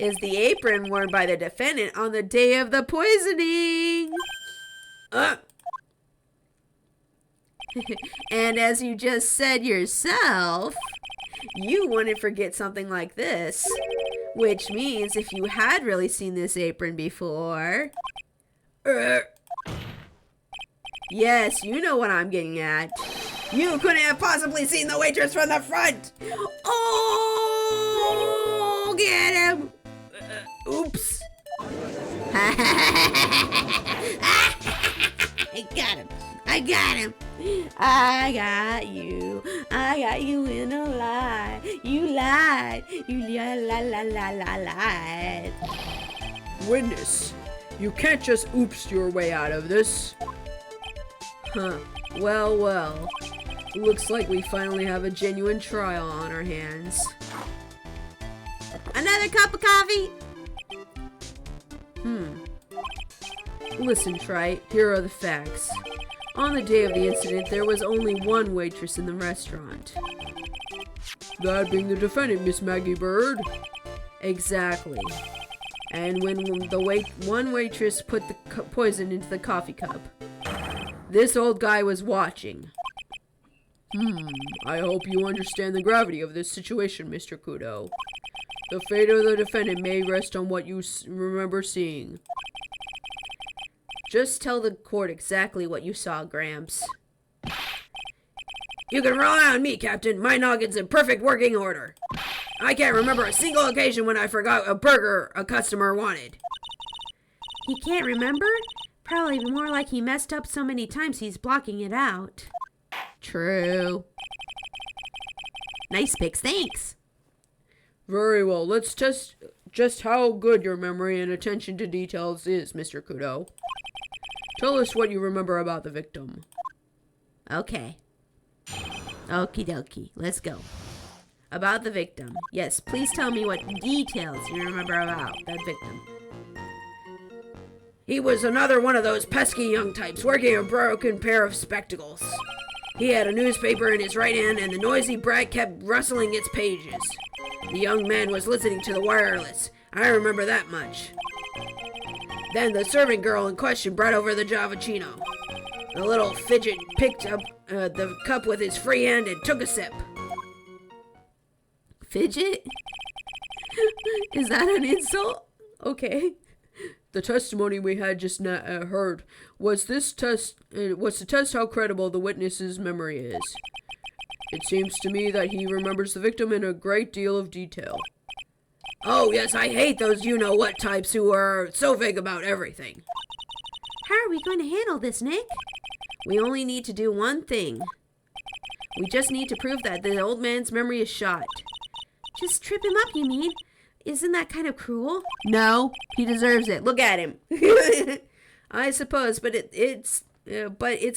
is the apron worn by the defendant on the day of the poisoning. And as you just said yourself, you wouldn't forget something like this. Which means if you had really seen this apron before... Yes, you know what I'm getting at. You couldn't have possibly seen the waitress from the front! Oh, get him! Oops. I got him. I got you in a lie. You lied. You lied. Witness, you can't just oops your way out of this. Huh. Well. Looks like we finally have a genuine trial on our hands. Another cup of coffee? Listen, Trite, here are the facts. On the day of the incident, there was only one waitress in the restaurant. That being the defendant, Miss Maggie Bird. Exactly. And when one waitress put the poison into the coffee cup, this old guy was watching. I hope you understand the gravity of this situation, Mr. Kudo. The fate of the defendant may rest on what you remember seeing. Just tell the court exactly what you saw, Gramps. You can rely on me, Captain. My noggin's in perfect working order. I can't remember a single occasion when I forgot a burger a customer wanted. He can't remember? Probably more like he messed up so many times he's blocking it out. True. Nice picks, thanks. Very well, let's test just how good your memory and attention to details is, Mr. Kudo. Tell us what you remember about the victim. Okay. Okie dokie, let's go. About the victim. Yes, please tell me what details you remember about that victim. He was another one of those pesky young types working a broken pair of spectacles. He had a newspaper in his right hand and the noisy brat kept rustling its pages. The young man was listening to the wireless. I remember that much. Then the servant girl in question brought over the Javachino. The little fidget picked up the cup with his free hand and took a sip. Fidget? Is that an insult? Okay. The testimony we had just heard was to test how credible the witness's memory is. It seems to me that he remembers the victim in a great deal of detail. Oh yes, I hate those you-know-what types who are so vague about everything. How are we going to handle this, Nick? We only need to do one thing. We just need to prove that the old man's memory is shot. Just trip him up, you mean? Isn't that kind of cruel? No, he deserves it. Look at him. I suppose, but it's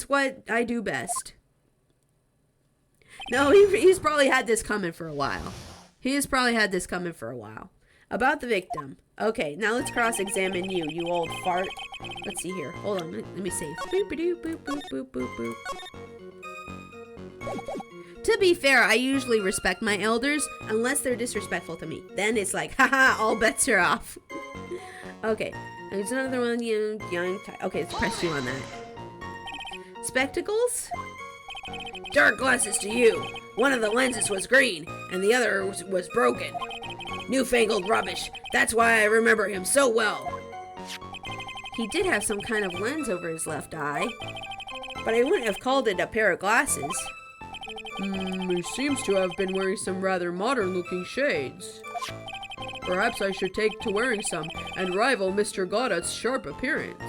what I do best. No, he's probably had this coming for a while. About the victim. Okay, now let's cross-examine you, you old fart. Let's see here. Hold on, let me save. Boop-a-doo, boop, boop, boop, boop, boop. To be fair, I usually respect my elders, unless they're disrespectful to me. Then it's like, haha, all bets are off. Okay, there's another one, young. Okay, let's press you on that. Spectacles? Dark glasses to you. One of the lenses was green, and the other was broken. Newfangled rubbish. That's why I remember him so well. He did have some kind of lens over his left eye, but I wouldn't have called it a pair of glasses. He seems to have been wearing some rather modern-looking shades. Perhaps I should take to wearing some and rival Mr. Goddard's sharp appearance.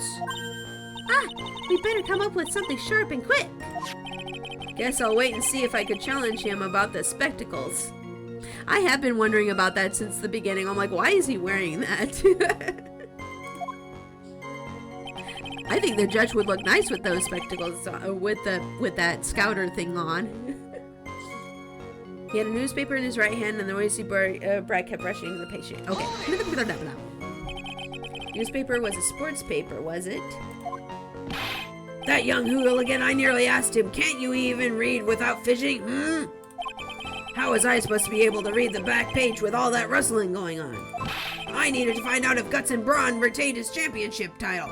Ah, we better come up with something sharp and quick. Guess I'll wait and see if I could challenge him about the spectacles. I have been wondering about that since the beginning. I'm like, why is he wearing that? I think the judge would look nice with those spectacles, with that scouter thing on. He had a newspaper in his right hand, and the noisy brat kept rushing the patient. Okay. Newspaper was a sports paper, was it? That young hooligan, I nearly asked him, can't you even read without fidgeting? How was I supposed to be able to read the back page with all that rustling going on? I needed to find out if Guts and Brawn retained his championship title.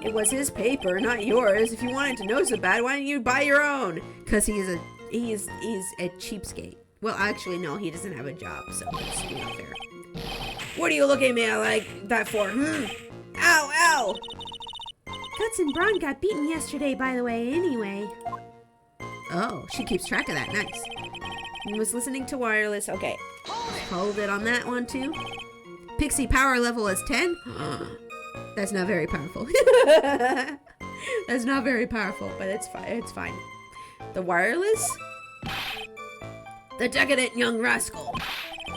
It was his paper, not yours. If you wanted to know so bad, why didn't you buy your own? Because he's a cheapskate. Well, actually, no, he doesn't have a job, so it's not fair. What are you looking at me like that for? Ow, ow! Guts and Brawn got beaten yesterday, by the way, anyway. Oh, she keeps track of that. Nice. He was listening to wireless. Okay. Hold it on that one, too. Pixie power level is 10. That's not very powerful. That's not very powerful, but it's fine. It's fine. The wireless? The decadent young rascal.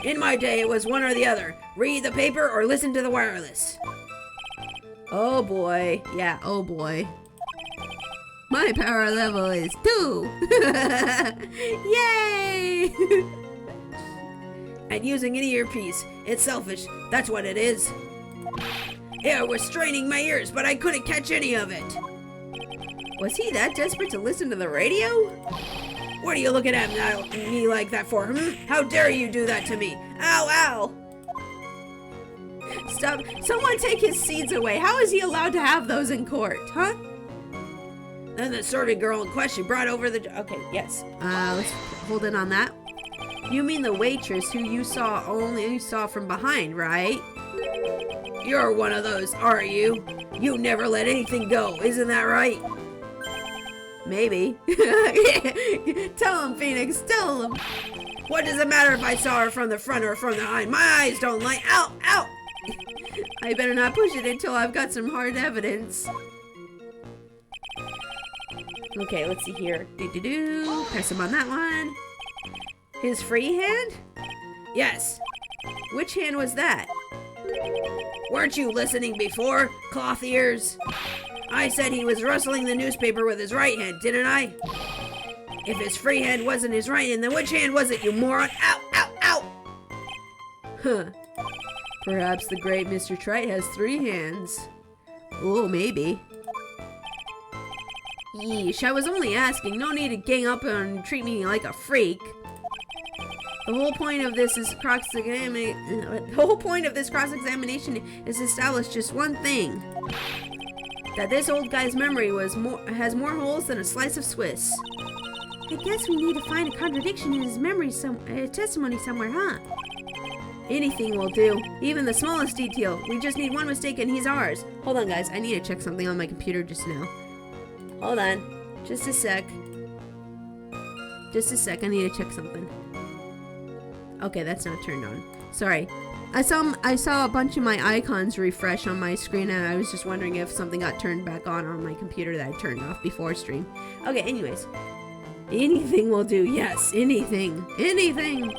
In my day, it was one or the other. Read the paper or listen to the wireless. Oh boy. Yeah, oh boy. My power level is 2. Yay! And using an earpiece. It's selfish. That's what it is. It was straining my ears, but I couldn't catch any of it. Was he that desperate to listen to the radio? What are you looking at me like that for, How dare you do that to me? Ow, ow! Stop. Someone take his seeds away. How is he allowed to have those in court, huh? Then the serving girl in question brought over the... Okay, yes. Let's hold in on that. You mean the waitress who you only saw from behind, right? You're one of those, are you? You never let anything go, isn't that right? Maybe. Tell him, Phoenix, tell him. What does it matter if I saw her from the front or from behind? My eyes don't lie. Ow, ow! I better not push it until I've got some hard evidence. Okay, let's see here. Press him on that one. His free hand? Yes. Which hand was that? Weren't you listening before, cloth ears? I said he was rustling the newspaper with his right hand, didn't I? If his free hand wasn't his right hand, then which hand was it, you moron? Ow, ow, ow! Huh. Perhaps the great Mr. Trite has 3 hands. Oh, maybe. Yeesh, I was only asking. No need to gang up and treat me like a freak. The whole point of this cross-examination is to establish just one thing. That this old guy's memory has more holes than a slice of Swiss. I guess we need to find a contradiction in his memory testimony somewhere, huh? Anything will do. Even the smallest detail. We just need one mistake and he's ours. Hold on, guys. I need to check something on my computer just now. Hold on. Just a sec. Just a sec. I need to check something. Okay, that's not turned on. Sorry. I saw a bunch of my icons refresh on my screen, and I was just wondering if something got turned back on my computer that I turned off before stream. Okay, anyways. Anything will do. Yes, anything. Anything.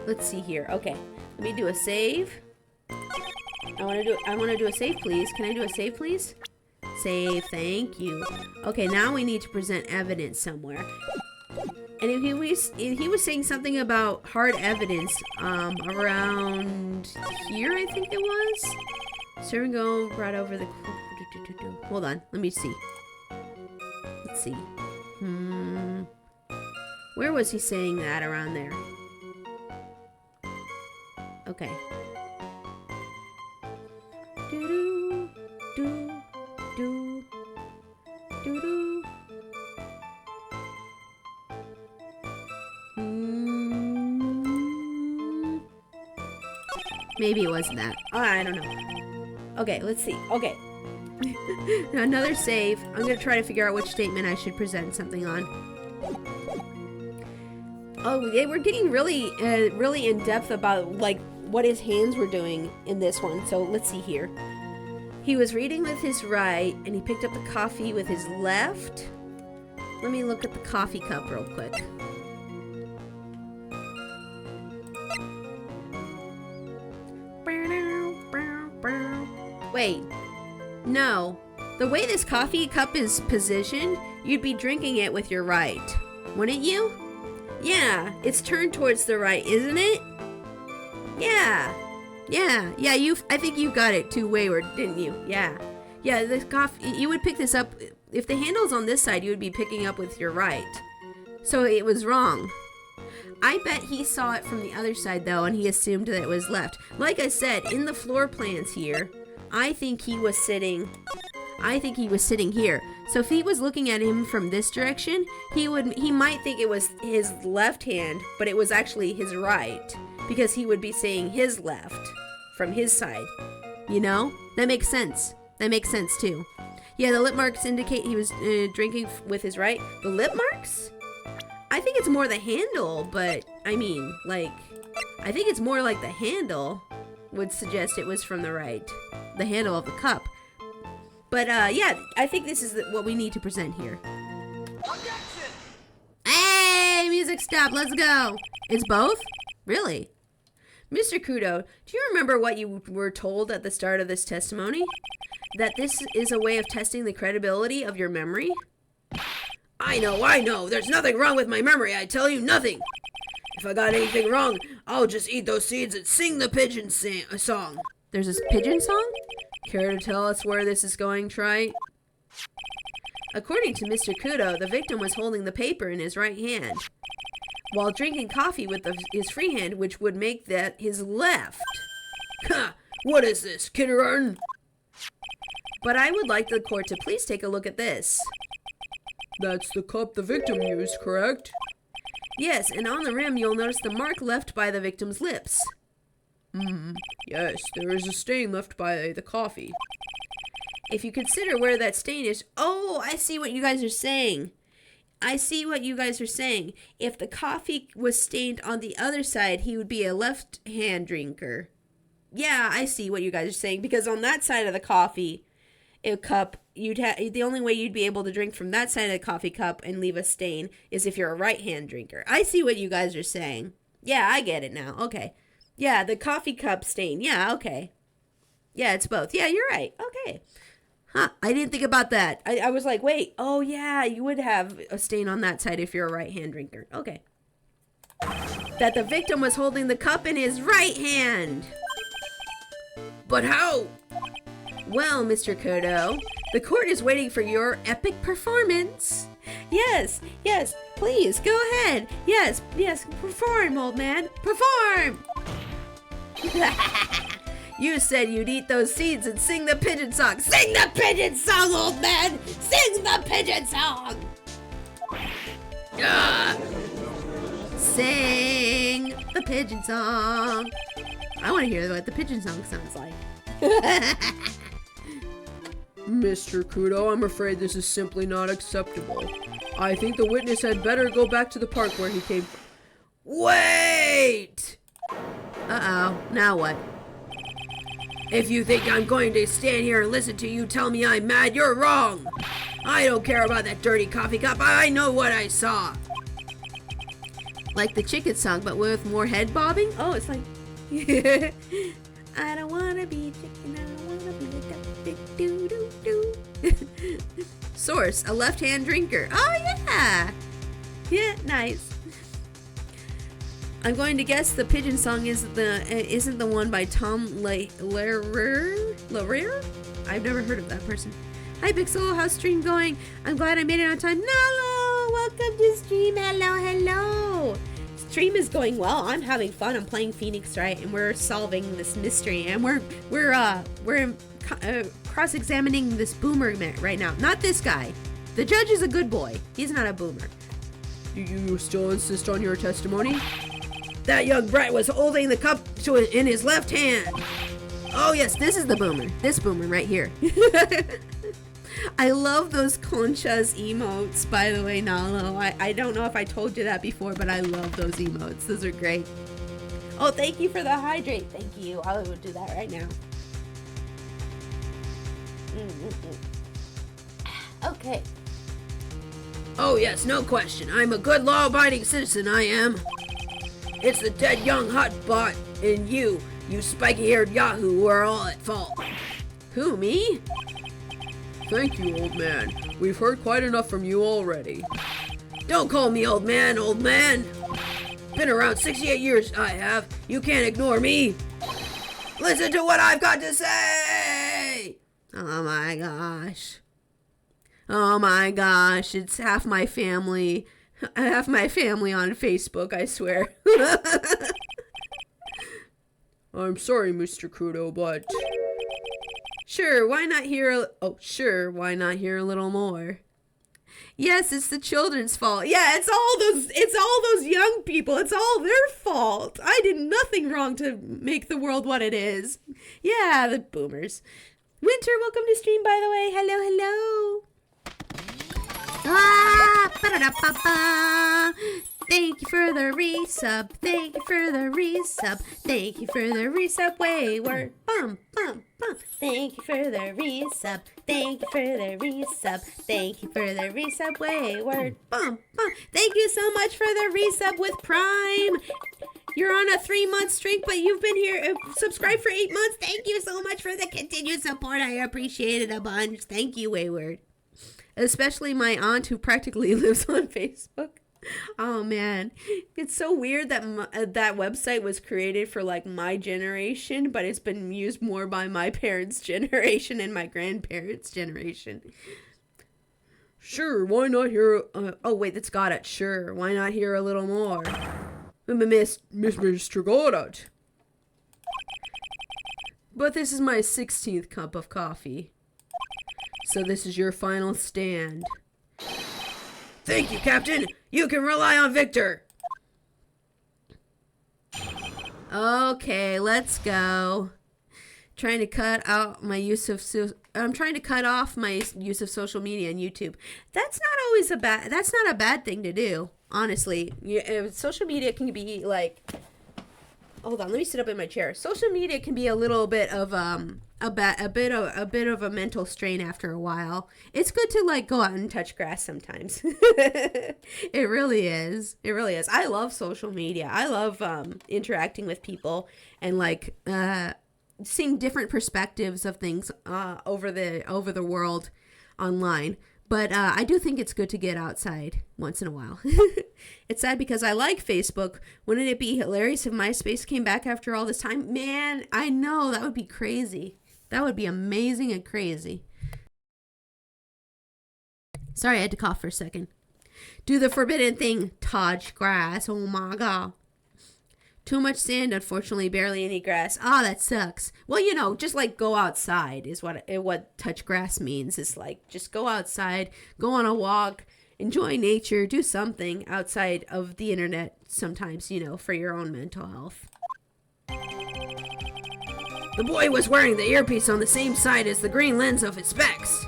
Let's see here. Okay. Let me do a save. I want to do a save, please. Can I do a save, please? Save, thank you. Okay, now we need to present evidence somewhere. And if he was saying something about hard evidence around here, I think it was. Servo brought over the... Hold on, let me see. Let's see. Where was he saying that around there? Okay. Do do do do do. Maybe it wasn't that. I don't know. Okay, let's see. Okay. Another save. I'm gonna try to figure out which statement I should present something on. Oh, they were getting really in depth about like what his hands were doing in this one. So let's see here. He was reading with his right, and he picked up the coffee with his left. Let me look at the coffee cup real quick. Wait, no. The way this coffee cup is positioned, you'd be drinking it with your right, wouldn't you? Yeah, it's turned towards the right, isn't it? Yeah. I think you got it too wayward, didn't you? Yeah, this coffee, you would pick this up, if the handle's on this side, you would be picking up with your right. So it was wrong. I bet he saw it from the other side though, and he assumed that it was left. Like I said, in the floor plans here, I think he was sitting here. So if he was looking at him from this direction, he might think it was his left hand, but it was actually his right, because he would be saying his left from his side. You know? That makes sense. That makes sense too. Yeah, the lip marks indicate he was drinking with his right. The lip marks? I think it's more the handle, but I mean, like, I think it's more like the handle would suggest it was from the right. the handle of the cup. But yeah, I think this is what we need to present here. Hey, music stop, let's go. It's both? Really? Mr. Kudo, do you remember what you were told at the start of this testimony? That this is a way of testing the credibility of your memory? I know. There's nothing wrong with my memory. I tell you, nothing. If I got anything wrong, I'll just eat those seeds and sing the pigeon song. There's this pigeon song? Care to tell us where this is going, Trite? According to Mr. Kudo, the victim was holding the paper in his right hand, while drinking coffee with his free hand, which would make that his left. Ha! What is this, kindergarten? But I would like the court to please take a look at this. That's the cup the victim used, correct? Yes, and on the rim you'll notice the mark left by the victim's lips. Yes, there is a stain left by the coffee. If you consider where that stain is... Oh, I see what you guys are saying. If the coffee was stained on the other side, he would be a left-hand drinker. Yeah, I see what you guys are saying. Because on that side of the coffee cup, the only way you'd be able to drink from that side of the coffee cup and leave a stain is if you're a right-hand drinker. I see what you guys are saying. Yeah, I get it now. Okay. Yeah, the coffee cup stain. Yeah, okay. Yeah, it's both. Yeah, you're right. Okay. Huh, I didn't think about that. I was like, wait, oh yeah, you would have a stain on that side if you're a right-hand drinker. Okay. That the victim was holding the cup in his right hand. But how? Well, Mr. Kudo, the court is waiting for your epic performance. Yes, please, go ahead. Yes, perform, old man. Perform! You said you'd eat those seeds and sing the pigeon song. Sing the pigeon song, old man! Sing the pigeon song! Sing the pigeon song. I want to hear what the pigeon song sounds like. Mr. Kudo, I'm afraid this is simply not acceptable. I think the witness had better go back to the park where he came from. Wait! Uh-oh, now what? If you think I'm going to stand here and listen to you tell me I'm mad, you're wrong. I don't care about that dirty coffee cup. I know what I saw. Like the chicken song, but with more head bobbing? Oh, it's like... I don't want to be a chicken, I don't want to be a duck, doo doo doo. Source, a left-hand drinker. Oh, yeah. Yeah, nice. I'm going to guess the pigeon song isn't the one by Tom Lehrer? I've never heard of that person. Hi, Pixel. How's stream going? I'm glad I made it on time. Hello, welcome to stream. Hello. Stream is going well. I'm having fun. I'm playing Phoenix Wright, and we're solving this mystery, and we're cross-examining this boomer right now. Not this guy. The judge is a good boy. He's not a boomer. Do you still insist on your testimony? That young brat was holding the cup in his left hand. Oh yes, this is the boomer. This boomer right here. I love those Conchas emotes, by the way, Nalo. I don't know if I told you that before, but I love those emotes. Those are great. Oh, thank you for the hydrate. Thank you. I will do that right now. Okay. Oh yes, no question. I'm a good law-abiding citizen, I am. It's the dead young hot bot and you spiky-haired yahoo who are all at fault. Who, me? Thank you, old man. We've heard quite enough from you already. Don't call me old man, old man. Been around 68 years, I have. You can't ignore me. Listen to what I've got to say! Oh my gosh. Oh my gosh, it's half my family. Half my family on Facebook, I swear. I'm sorry, Mr. Kudo, but... Sure, why not hear a little more? Yes, it's the children's fault. Yeah, it's all those young people. It's all their fault. I did nothing wrong to make the world what it is. Yeah, the boomers. Winter, welcome to stream, by the way. Hello. Ah, ba-da-da-ba-ba. Thank you for the resub. Thank you for the resub. Thank you for the resub, wayward. Bum, bum, bum. Thank you for the resub. Thank you for the resub. Thank you for the resub, wayward. Bum, bum. Thank you so much for the resub with Prime. You're on a 3-month streak, but you've been here subscribed for 8 months. Thank you so much for the continued support. I appreciate it a bunch. Thank you, wayward. Especially my aunt who practically lives on Facebook. Oh man, it's so weird that that website was created for like my generation, but it's been used more by my parents' generation and my grandparents' generation. Sure, why not hear? Oh wait, that's got it. Sure, why not hear a little more? Mr. Goddard. But this is my 16th cup of coffee. So this is your final stand. Thank you, Captain. You can rely on Victor. Okay, let's go. Trying to cut out my use of I'm trying to cut off my use of social media and YouTube. That's not a bad thing to do, honestly. Social media can be like, hold on, let me sit up in my chair. Social media can be a little bit of a bit of a mental strain after a while. It's good to like go out and touch grass sometimes. It really is. It really is. I love social media. I love interacting with people and like seeing different perspectives of things over the world online. But I do think it's good to get outside once in a while. It's sad because I like Facebook. Wouldn't it be hilarious if MySpace came back after all this time? Man, I know, that would be crazy. That would be amazing and crazy. Sorry, I had to cough for a second. Do the forbidden thing. Touch grass. Oh my god. Too much sand, unfortunately, barely any grass. Ah, that sucks. Well, you know, just like go outside is what touch grass means. It's like just go outside, go on a walk, enjoy nature, do something outside of the internet sometimes, you know, for your own mental health. The boy was wearing the earpiece on the same side as the green lens of his specs.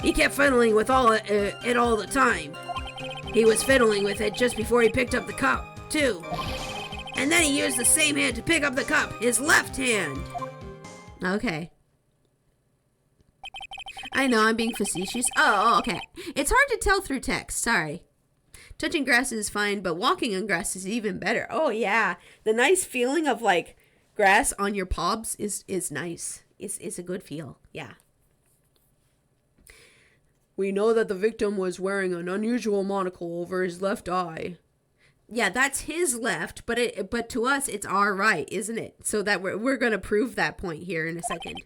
He kept fiddling with it all the time. He was fiddling with it just before he picked up the cup, too. And then he used the same hand to pick up the cup, his left hand. Okay. I know, I'm being facetious. Oh, okay. It's hard to tell through text, sorry. Touching grass is fine, but walking on grass is even better. Oh, yeah. The nice feeling of, like, grass on your palms is nice. It's a good feel, yeah. We know that the victim was wearing an unusual monocle over his left eye. Yeah, that's his left, but to us, it's our right, isn't it? So that we're going to prove that point here in a second.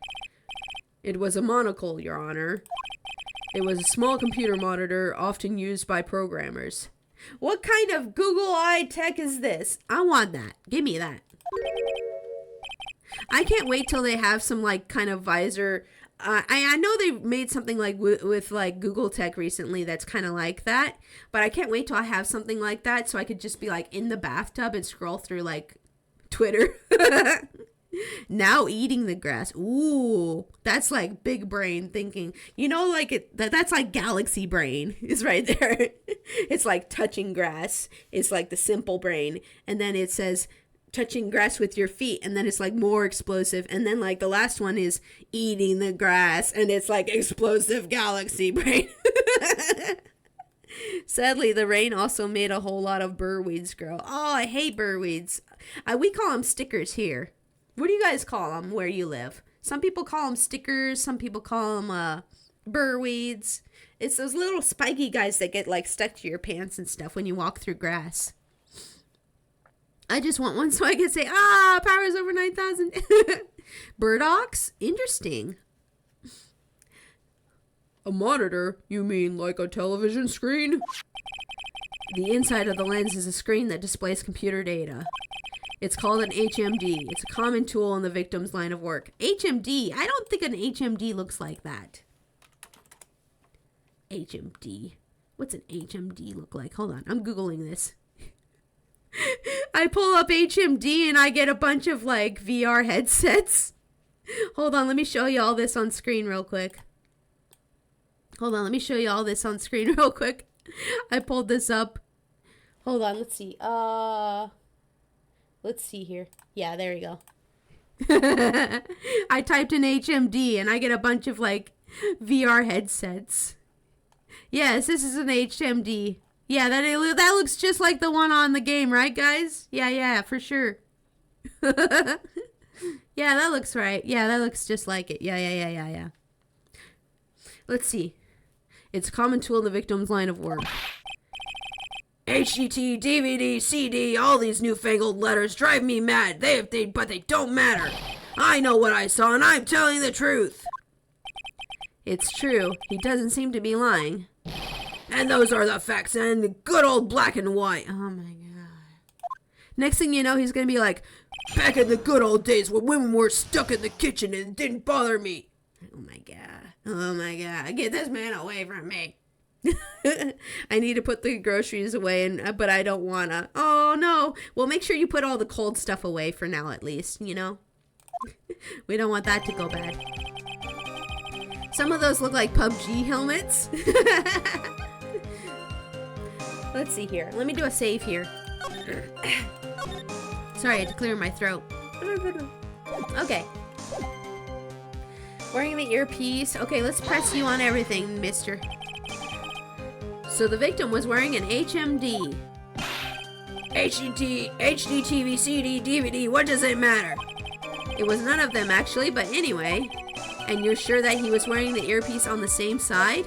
It was a monocle, Your Honor. It was a small computer monitor often used by programmers. What kind of Google Eye tech is this? I want that. Give me that. I can't wait till they have some like kind of visor. I know they made something like with like Google Tech recently that's kind of like that, but I can't wait till I have something like that so I could just be like in the bathtub and scroll through like Twitter. Now eating the grass. Ooh, that's like big brain thinking. You know, like that's like galaxy brain is right there. It's like touching grass. It's like the simple brain. And then it says touching grass with your feet, and then it's like more explosive, and then like the last one is eating the grass, and it's like explosive galaxy brain. Sadly, the rain also made a whole lot of burr weeds grow. Oh, I hate burr weeds. We call them stickers here. What do you guys call them where you live? Some people call them stickers, some people call them burr weeds. It's those little spiky guys that get like stuck to your pants and stuff when you walk through grass. I just want one so I can say, power's over 9,000. Burdocks? Interesting. A monitor? You mean like a television screen? The inside of the lens is a screen that displays computer data. It's called an HMD. It's a common tool in the victim's line of work. HMD? I don't think an HMD looks like that. HMD. What's an HMD look like? Hold on, I'm Googling this. I pull up HMD and I get a bunch of like VR headsets. Hold on, let me show you all this on screen real quick. I pulled this up. Hold on, let's see. Let's see here. Yeah, there you go. I typed in HMD and I get a bunch of like VR headsets. Yes, this is an HMD. Yeah, that looks just like the one on the game, right, guys? Yeah, for sure. Yeah, that looks right. Yeah, that looks just like it. Yeah. Let's see. It's a common tool in the victim's line of work. HDT, DVD, CD, all these newfangled letters drive me mad. But they don't matter. I know what I saw and I'm telling the truth. It's true. He doesn't seem to be lying. And those are the facts and the good old black and white. Oh my god. Next thing you know, he's gonna be like, back in the good old days when women were stuck in the kitchen and it didn't bother me. oh my god, get this man away from me. I need to put the groceries away, but I don't wanna. Oh no. Well, make sure you put all the cold stuff away for now, at least, you know? We don't want that to go bad. Some of those look like PUBG helmets. Let's see here. Let me do a save here. Sorry, I had to clear my throat. Okay. Wearing the earpiece. Okay, let's press you on everything, mister. So the victim was wearing an HMD. HDT, HDTV, CD, DVD, what does it matter? It was none of them, actually, but anyway. And you're sure that he was wearing the earpiece on the same side?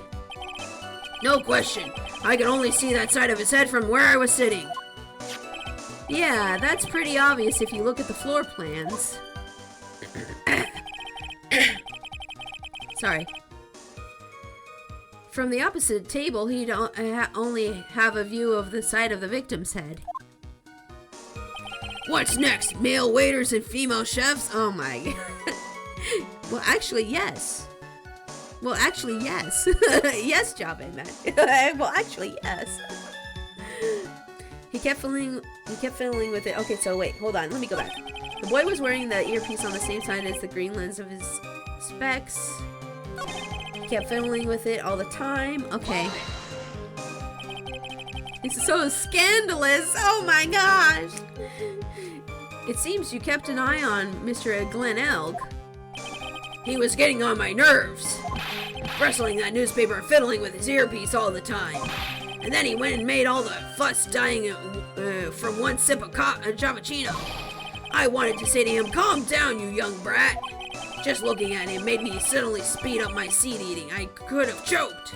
No question. I could only see that side of his head from where I was sitting. Yeah, that's pretty obvious if you look at the floor plans. Sorry. From the opposite table, he'd only have a view of the side of the victim's head. What's next? Male waiters and female chefs? Oh my god. Well, actually, yes. Yes, Java meant. Well, actually, yes. He kept fiddling with it. Okay, so wait, hold on. Let me go back. The boy was wearing the earpiece on the same side as the green lens of his specs. He kept fiddling with it all the time. Okay. It's so scandalous. Oh my gosh. It seems you kept an eye on Mr. Glenn Elg. He was getting on my nerves. Wrestling that newspaper and fiddling with his earpiece all the time. And then he went and made all the fuss dying from one sip of Javachino. I wanted to say to him, calm down, you young brat. Just looking at him made me suddenly speed up my seed eating. I could have choked.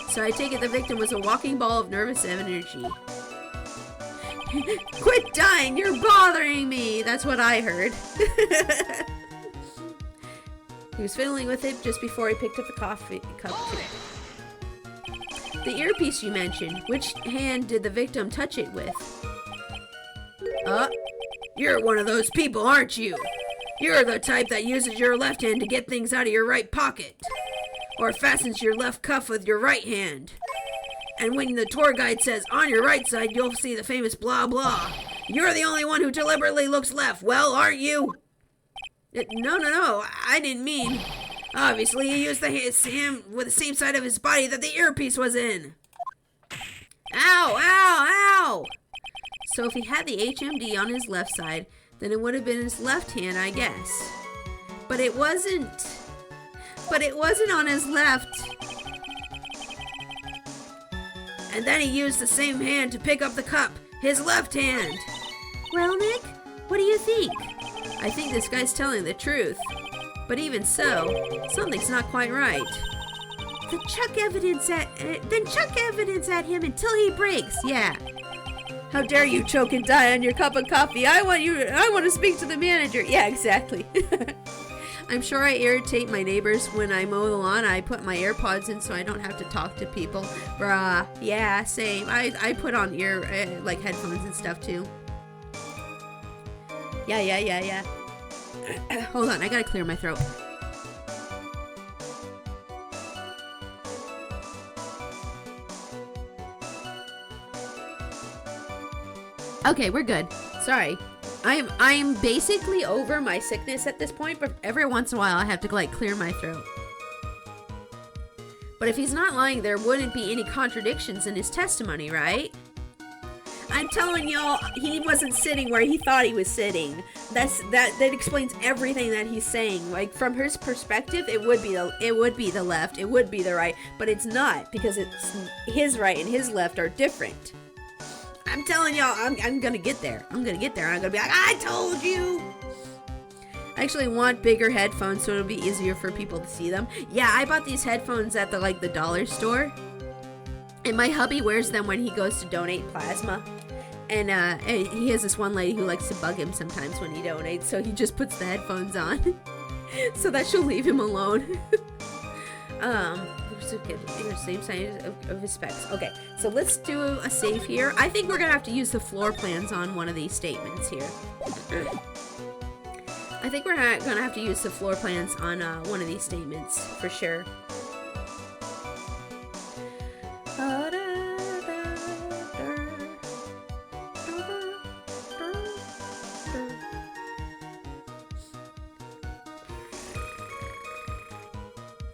So I take it the victim was a walking ball of nervous energy. Quit dying, you're bothering me. That's what I heard. He was fiddling with it just before he picked up the coffee cup. The earpiece you mentioned, which hand did the victim touch it with? You're one of those people, aren't you? You're the type that uses your left hand to get things out of your right pocket. Or fastens your left cuff with your right hand. And when the tour guide says, on your right side, you'll see the famous blah blah. You're the only one who deliberately looks left, well, aren't you? No, I didn't mean. Obviously, he used his hand with the same side of his body that the earpiece was in. Ow! So if he had the HMD on his left side, then it would have been his left hand, I guess. But it wasn't. On his left. And then he used the same hand to pick up the cup, his left hand. Well, Nick, what do you think? I think this guy's telling the truth. But even so, something's not quite right. Then chuck evidence at him until he breaks. Yeah. How dare you choke and die on your cup of coffee? I want to speak to the manager. Yeah, exactly. I'm sure I irritate my neighbors when I mow the lawn. I put my AirPods in so I don't have to talk to people. Bruh. Yeah, same. I put on like headphones and stuff too. Yeah. Hold on, I gotta clear my throat. Okay, we're good. Sorry. I'm basically over my sickness at this point, but every once in a while I have to like clear my throat. But if he's not lying, there wouldn't be any contradictions in his testimony, right? I'm telling y'all, he wasn't sitting where he thought he was sitting. That explains everything that he's saying. Like, from his perspective, it would be the left, it would be the right, but it's not, because it's his right and his left are different. I'm telling y'all, I'm gonna get there. I'm gonna be like, I told you. I actually want bigger headphones so it'll be easier for people to see them. Yeah, I bought these headphones at the dollar store. And my hubby wears them when he goes to donate plasma. And he has this one lady who likes to bug him sometimes when he donates, so he just puts the headphones on so that she'll leave him alone. Same size of his specs. Okay, so let's do a save here. I think we're gonna have to use the floor plans on one of these statements here. I think we're gonna have to use the floor plans on one of these statements for sure.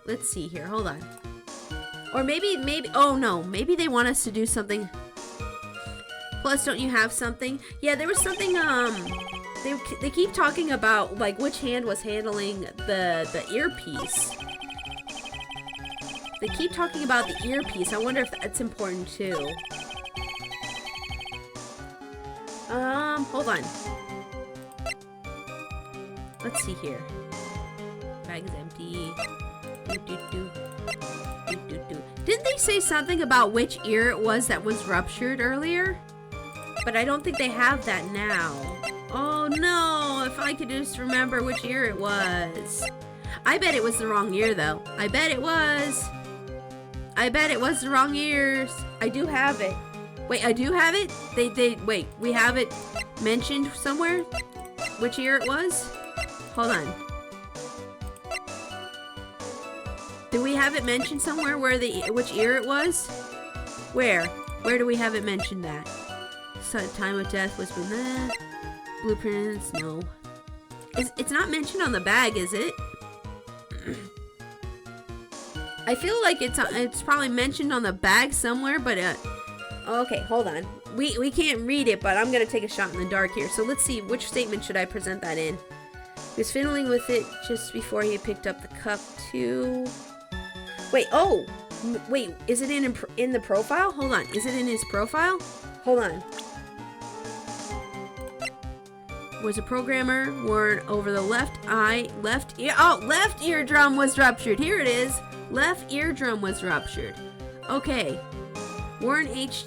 Let's see here. Hold on. Or maybe, oh no, maybe they want us to do something. Plus, don't you have something? Yeah, there was something, they keep talking about, like, which hand was handling the earpiece. They keep talking about the earpiece. I wonder if that's important too. Hold on. Let's see here. Bag is empty. Didn't they say something about which ear it was that was ruptured earlier? But I don't think they have that now. Oh no, if I could just remember which ear it was. I bet it was the wrong ear though. I bet it was the wrong ears. I do have it. Wait, I do have it? Wait, we have it mentioned somewhere? Which ear it was? Hold on. Do we have it mentioned somewhere which ear it was? Where? Where do we have it mentioned that? Time of death was when that. Blueprints, no. It's not mentioned on the bag, is it? I feel like it's probably mentioned on the bag somewhere, but okay, hold on. We can't read it, but I'm gonna take a shot in the dark here. So let's see, which statement should I present that in? He was fiddling with it just before he picked up the cup too. Wait, wait, is it in the profile? Hold on, is it in his profile? Hold on. Was a programmer worn over the left eardrum was ruptured. Here it is. Left eardrum was ruptured. Okay. Worn H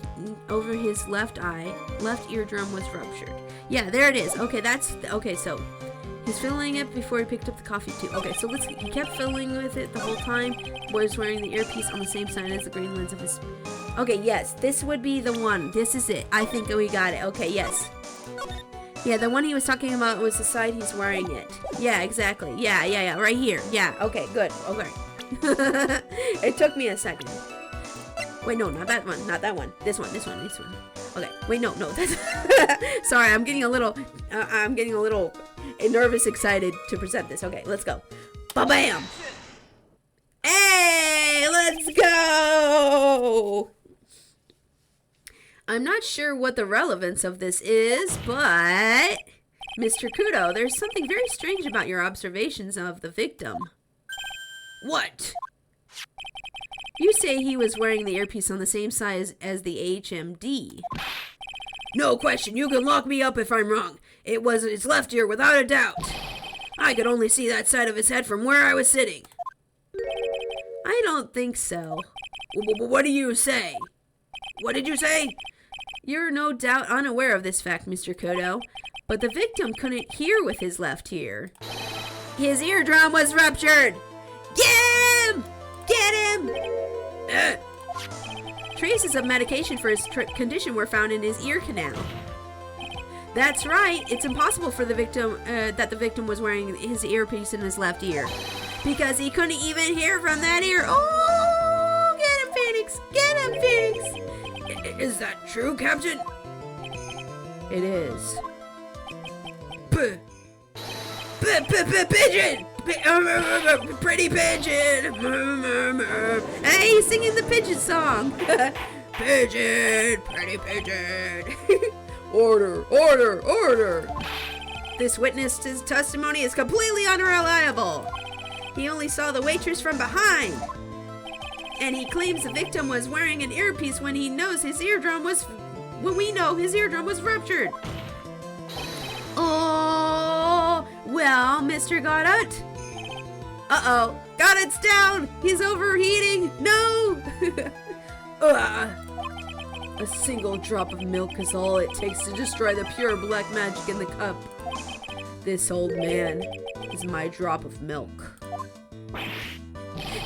over his left eye. Left eardrum was ruptured. Yeah, there it is. Okay, so he's filling it before he picked up the coffee too. Okay, so he kept filling with it the whole time. Boy was wearing the earpiece on the same side as the green lens of his... Okay, yes, this would be the one. This is it. I think we got it. Okay, yes. Yeah, the one he was talking about was the side he's wearing it. Yeah, exactly. Yeah, right here. Yeah, okay, good. Okay. It took me a second. Wait, no, not that one. This one. Okay, wait, no, that's... Sorry, I'm getting a little nervous, excited to present this. Okay, let's go. Ba-bam! Hey, let's go! I'm not sure what the relevance of this is, but... Mr. Kudo, there's something very strange about your observations of the victim. What? You say he was wearing the earpiece on the same size as the HMD. No question, you can lock me up if I'm wrong. It was his left ear without a doubt. I could only see that side of his head from where I was sitting. I don't think so. What do you say? What did you say? You're no doubt unaware of this fact, Mr. Kudo, but the victim couldn't hear with his left ear. His eardrum was ruptured! Get him! Get him! Traces of medication for his condition were found in his ear canal. That's right. It's impossible for the victim that the victim was wearing his earpiece in his left ear, because he couldn't even hear from that ear. Oh, get him, Phoenix! Get him, Phoenix! Is that true, Captain? It is. Pigeon! Pretty pigeon! Hey, he's singing the pigeon song. Pigeon! Pretty pigeon! Order, order, order! This witness's testimony is completely unreliable. He only saw the waitress from behind. And he claims the victim was wearing an earpiece when we know his eardrum was ruptured. Oh, well, Mr. Goddard. Uh-oh, Goddard's down. He's overheating. No. A single drop of milk is all it takes to destroy the pure black magic in the cup. This old man is my drop of milk.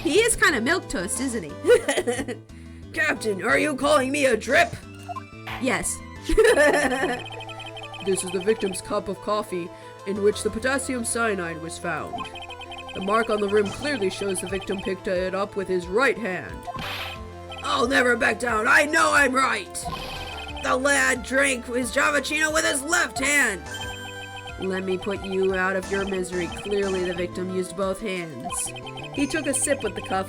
He is kind of milquetoast, isn't he? Captain, are you calling me a drip? Yes. This is the victim's cup of coffee in which the potassium cyanide was found. The mark on the rim clearly shows the victim picked it up with his right hand. I'll never back down. I know I'm right. The lad drank his Javachino with his left hand. Let me put you out of your misery. Clearly the victim used both hands. He took a sip with the cup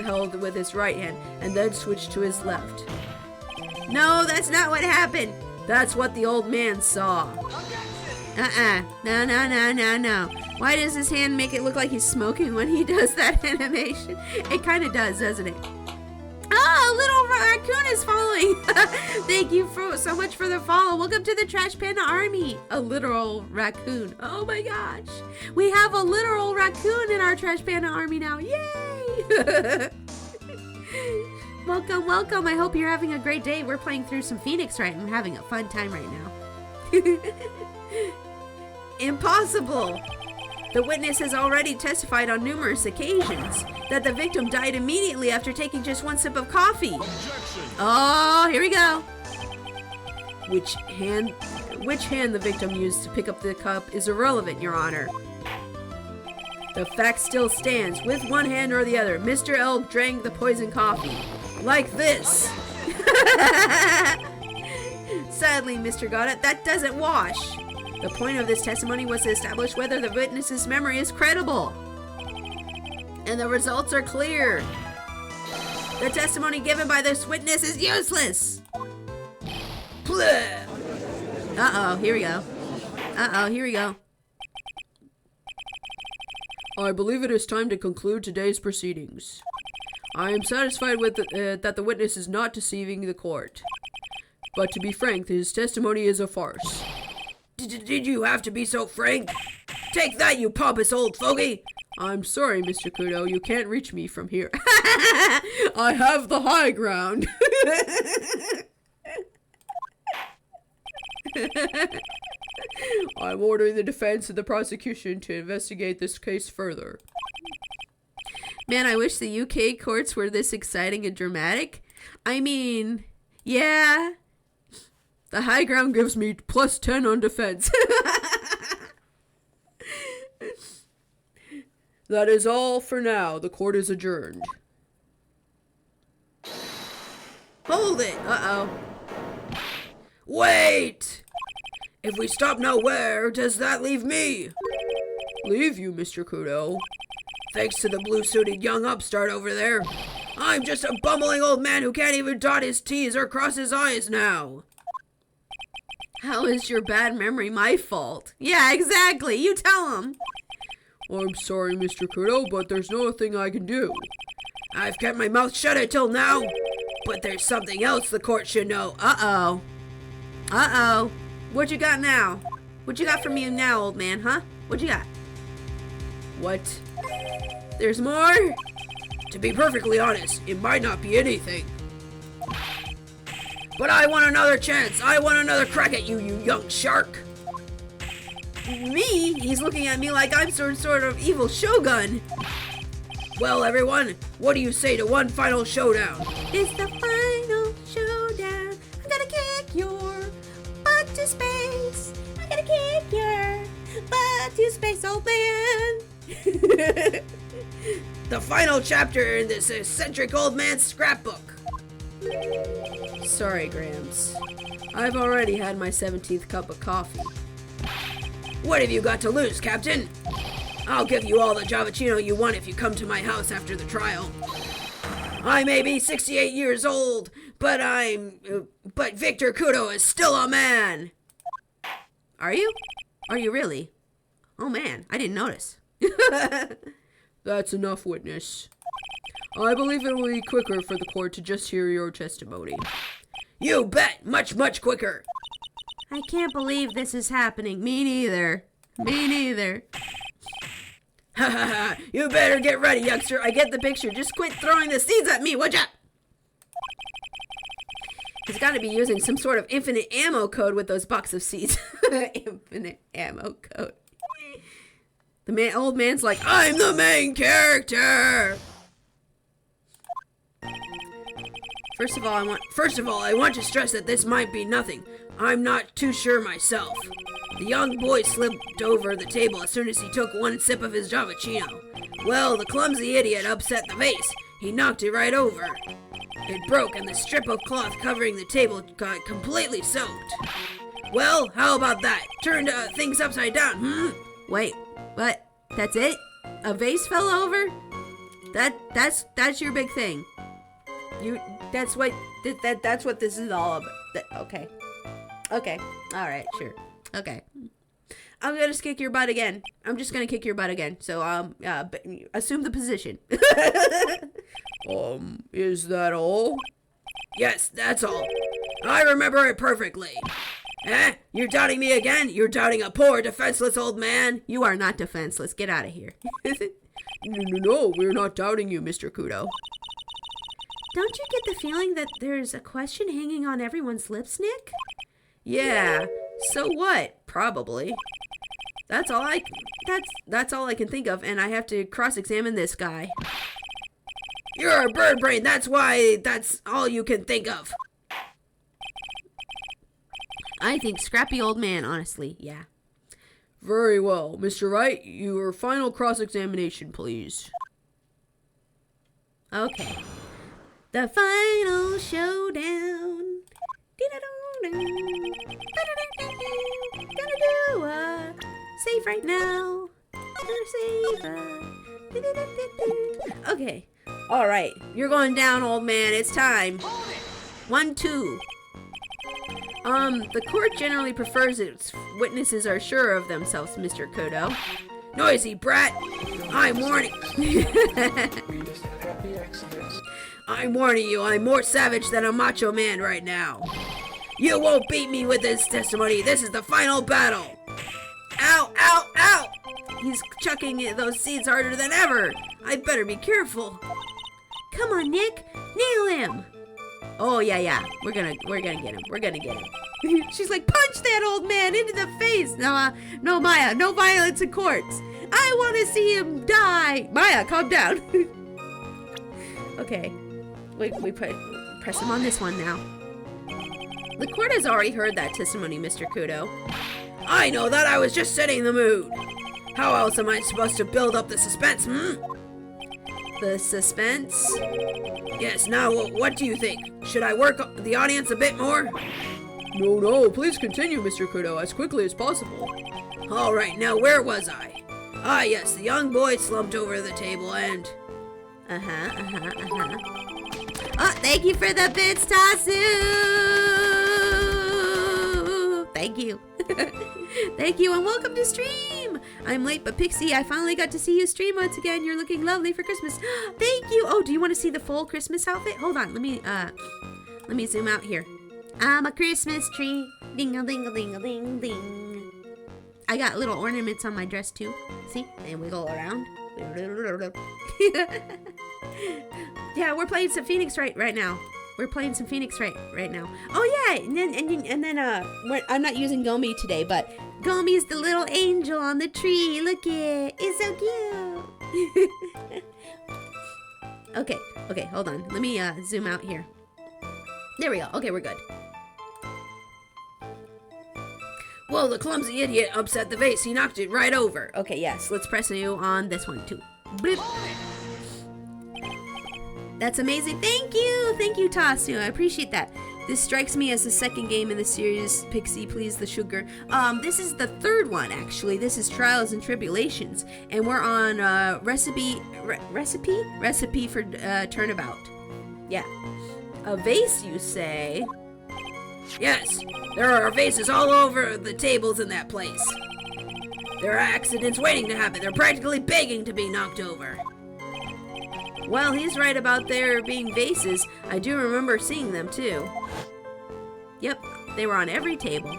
held with his right hand and then switched to his left. No, that's not what happened. That's what the old man saw. No. Why does his hand make it look like he's smoking when he does that animation? It kind of does, doesn't it? Oh, little raccoon is following. Thank you so much for the follow. Welcome to the Trash Panda Army. A literal raccoon. Oh my gosh. We have a literal raccoon in our Trash Panda Army now. Yay! Welcome, welcome. I hope you're having a great day. We're playing through some Phoenix Wright and we're having a fun time right now. Impossible. The witness has already testified on numerous occasions that the victim died immediately after taking just one sip of coffee. Objection. Oh, here we go. Which hand the victim used to pick up the cup is irrelevant, Your Honor. The fact still stands. With one hand or the other, Mr. Elk drank the poison coffee. Like this. Sadly, Mr. Goddard, that doesn't wash. The point of this testimony was to establish whether the witness's memory is credible. And the results are clear. The testimony given by this witness is useless. Uh-oh, here we go. I believe it is time to conclude today's proceedings. I am satisfied with that the witness is not deceiving the court. But to be frank, his testimony is a farce. Did you have to be so frank? Take that, you pompous old fogey! I'm sorry, Mr. Kudo, you can't reach me from here. I have the high ground. I'm ordering the defense and the prosecution to investigate this case further. Man, I wish the UK courts were this exciting and dramatic. I mean, yeah. The high ground gives me +10 on defense. That is all for now. The court is adjourned. Hold it. Uh-oh. Wait! If we stop now, where does that leave me? Leave you, Mr. Kudo. Thanks to the blue-suited young upstart over there. I'm just a bumbling old man who can't even dot his T's or cross his I's now. How is your bad memory my fault? Yeah, exactly. You tell him. I'm sorry, Mr. Kudo, but there's nothing I can do. I've kept my mouth shut until now, but there's something else the court should know. Uh-oh. What you got now? What you got for me now, old man, huh? What you got? What? There's more? To be perfectly honest, it might not be anything. But I want another chance. I want another crack at you, you young shark. Me? He's looking at me like I'm some sort of evil shogun. Well, everyone, what do you say to one final showdown? It's the final showdown. I'm gonna kick your butt to space. I'm gonna kick your butt to space, old man. The final chapter in this eccentric old man's scrapbook. Sorry, Grams. I've already had my 17th cup of coffee. What have you got to lose, Captain? I'll give you all the Javachino you want if you come to my house after the trial. I may be 68 years old, But Victor Kudo is still a man. Are you? Are you really? Oh man, I didn't notice. That's enough, witness. I believe it will be quicker for the court to just hear your testimony. You bet, much quicker. I can't believe this is happening. Me neither. Me neither. Ha ha ha, you better get ready, youngster. I get the picture. Just quit throwing the seeds at me, would ya? He's got to be using some sort of infinite ammo code with those box of seeds. Infinite ammo code. The old man's like, I'm the main character. First of all, I want to stress that this might be nothing. I'm not too sure myself. The young boy slipped over the table as soon as he took one sip of his Javachino. Well, the clumsy idiot upset the vase. He knocked it right over. It broke and the strip of cloth covering the table got completely soaked. Well, how about that? Turned things upside down, Wait, what? That's it? A vase fell over? That's your big thing. That's what this is all about. Okay. Okay. All right, sure. Okay. I'm gonna kick your butt again. I'm just gonna kick your butt again. So, assume the position. Is that all? Yes, that's all. I remember it perfectly. Eh? You're doubting me again? You're doubting a poor, defenseless old man? You are not defenseless. Get out of here. No, we're not doubting you, Mr. Kudo. Don't you get the feeling that there's a question hanging on everyone's lips, Nick? Yeah. So what? Probably. That's all I can think of, and I have to cross-examine this guy. You're a bird brain. That's why that's all you can think of. I think scrappy old man, honestly. Yeah. Very well. Mr. Wright, your final cross-examination, please. Okay. The final showdown. Gonna do a save right now. Okay. All right. You're going down, old man. It's time. 1, 2. The court generally prefers its witnesses are sure of themselves, Mr. Kudo. Noisy brat. I'm warning. I'm warning you, I'm more savage than a macho man right now. You won't beat me with this testimony. This is the final battle. Ow, ow, ow! He's chucking those seeds harder than ever. I better be careful. Come on, Nick. Nail him. Oh, yeah. We're gonna get him. We're gonna get him. She's like, punch that old man into the face. No, Maya, no violence in courts. I want to see him die. Maya, calm down. Okay. We press him on this one now. The court has already heard that testimony, Mr. Kudo. I know that. I was just setting the mood. How else am I supposed to build up the suspense, The suspense? Yes, now what do you think? Should I work the audience a bit more? No, please continue, Mr. Kudo, as quickly as possible. All right, now where was I? Ah, yes, the young boy slumped over the table and... Oh, thank you for the bits, Tasu! Thank you. Thank you, and welcome to stream! I'm late, but Pixie, I finally got to see you stream once again. You're looking lovely for Christmas. Thank you! Oh, do you want to see the full Christmas outfit? Hold on, let me zoom out here. I'm a Christmas tree. Ding-a-ding-a-ding-a-ding-ding. I got little ornaments on my dress, too. See? And wiggle around. Yeah, we're playing some Phoenix right now. We're playing some Phoenix right now. Oh yeah, and then I'm not using Gomi today, but Gomi's the little angel on the tree. Look it, it's so cute. Okay, hold on. Let me zoom out here. There we go. Okay, we're good. Well, the clumsy idiot upset the vase. He knocked it right over. Okay, yes. Let's press you on this one too. Blip. That's amazing. Thank you, Tasu. I appreciate that. This strikes me as the second game in the series. Pixie, please, the sugar. This is the third one, actually. This is Trials and Tribulations, and we're on recipe for turnabout. Yeah. A vase, you say? Yes, there are vases all over the tables in that place. There are accidents waiting to happen. They're practically begging to be knocked over. Well, he's right about there being vases. I do remember seeing them too. Yep, they were on every table.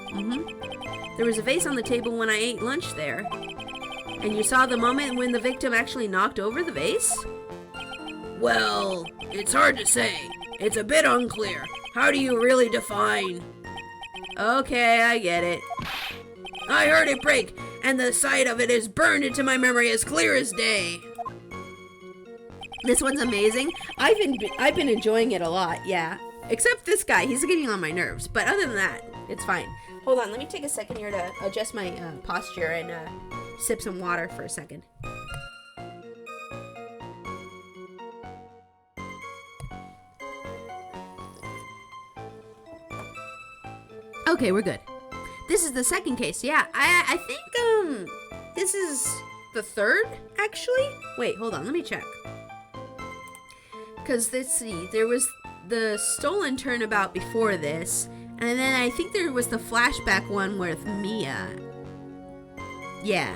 There was a vase on the table when I ate lunch there. And you saw the moment when the victim actually knocked over the vase? Well, it's hard to say. It's a bit unclear. How do you really define? Okay, I get it. I heard it break, and the sight of it is burned into my memory as clear as day. This one's amazing. I've been enjoying it a lot, yeah. Except this guy, he's getting on my nerves. But other than that, it's fine. Hold on, let me take a second here to adjust my posture and sip some water for a second. Okay, we're good. This is the second case. Yeah, I think this is the third, actually. Wait, hold on, let me check. Because let's see, there was the stolen turnabout before this, and then I think there was the flashback one with Mia. Yeah.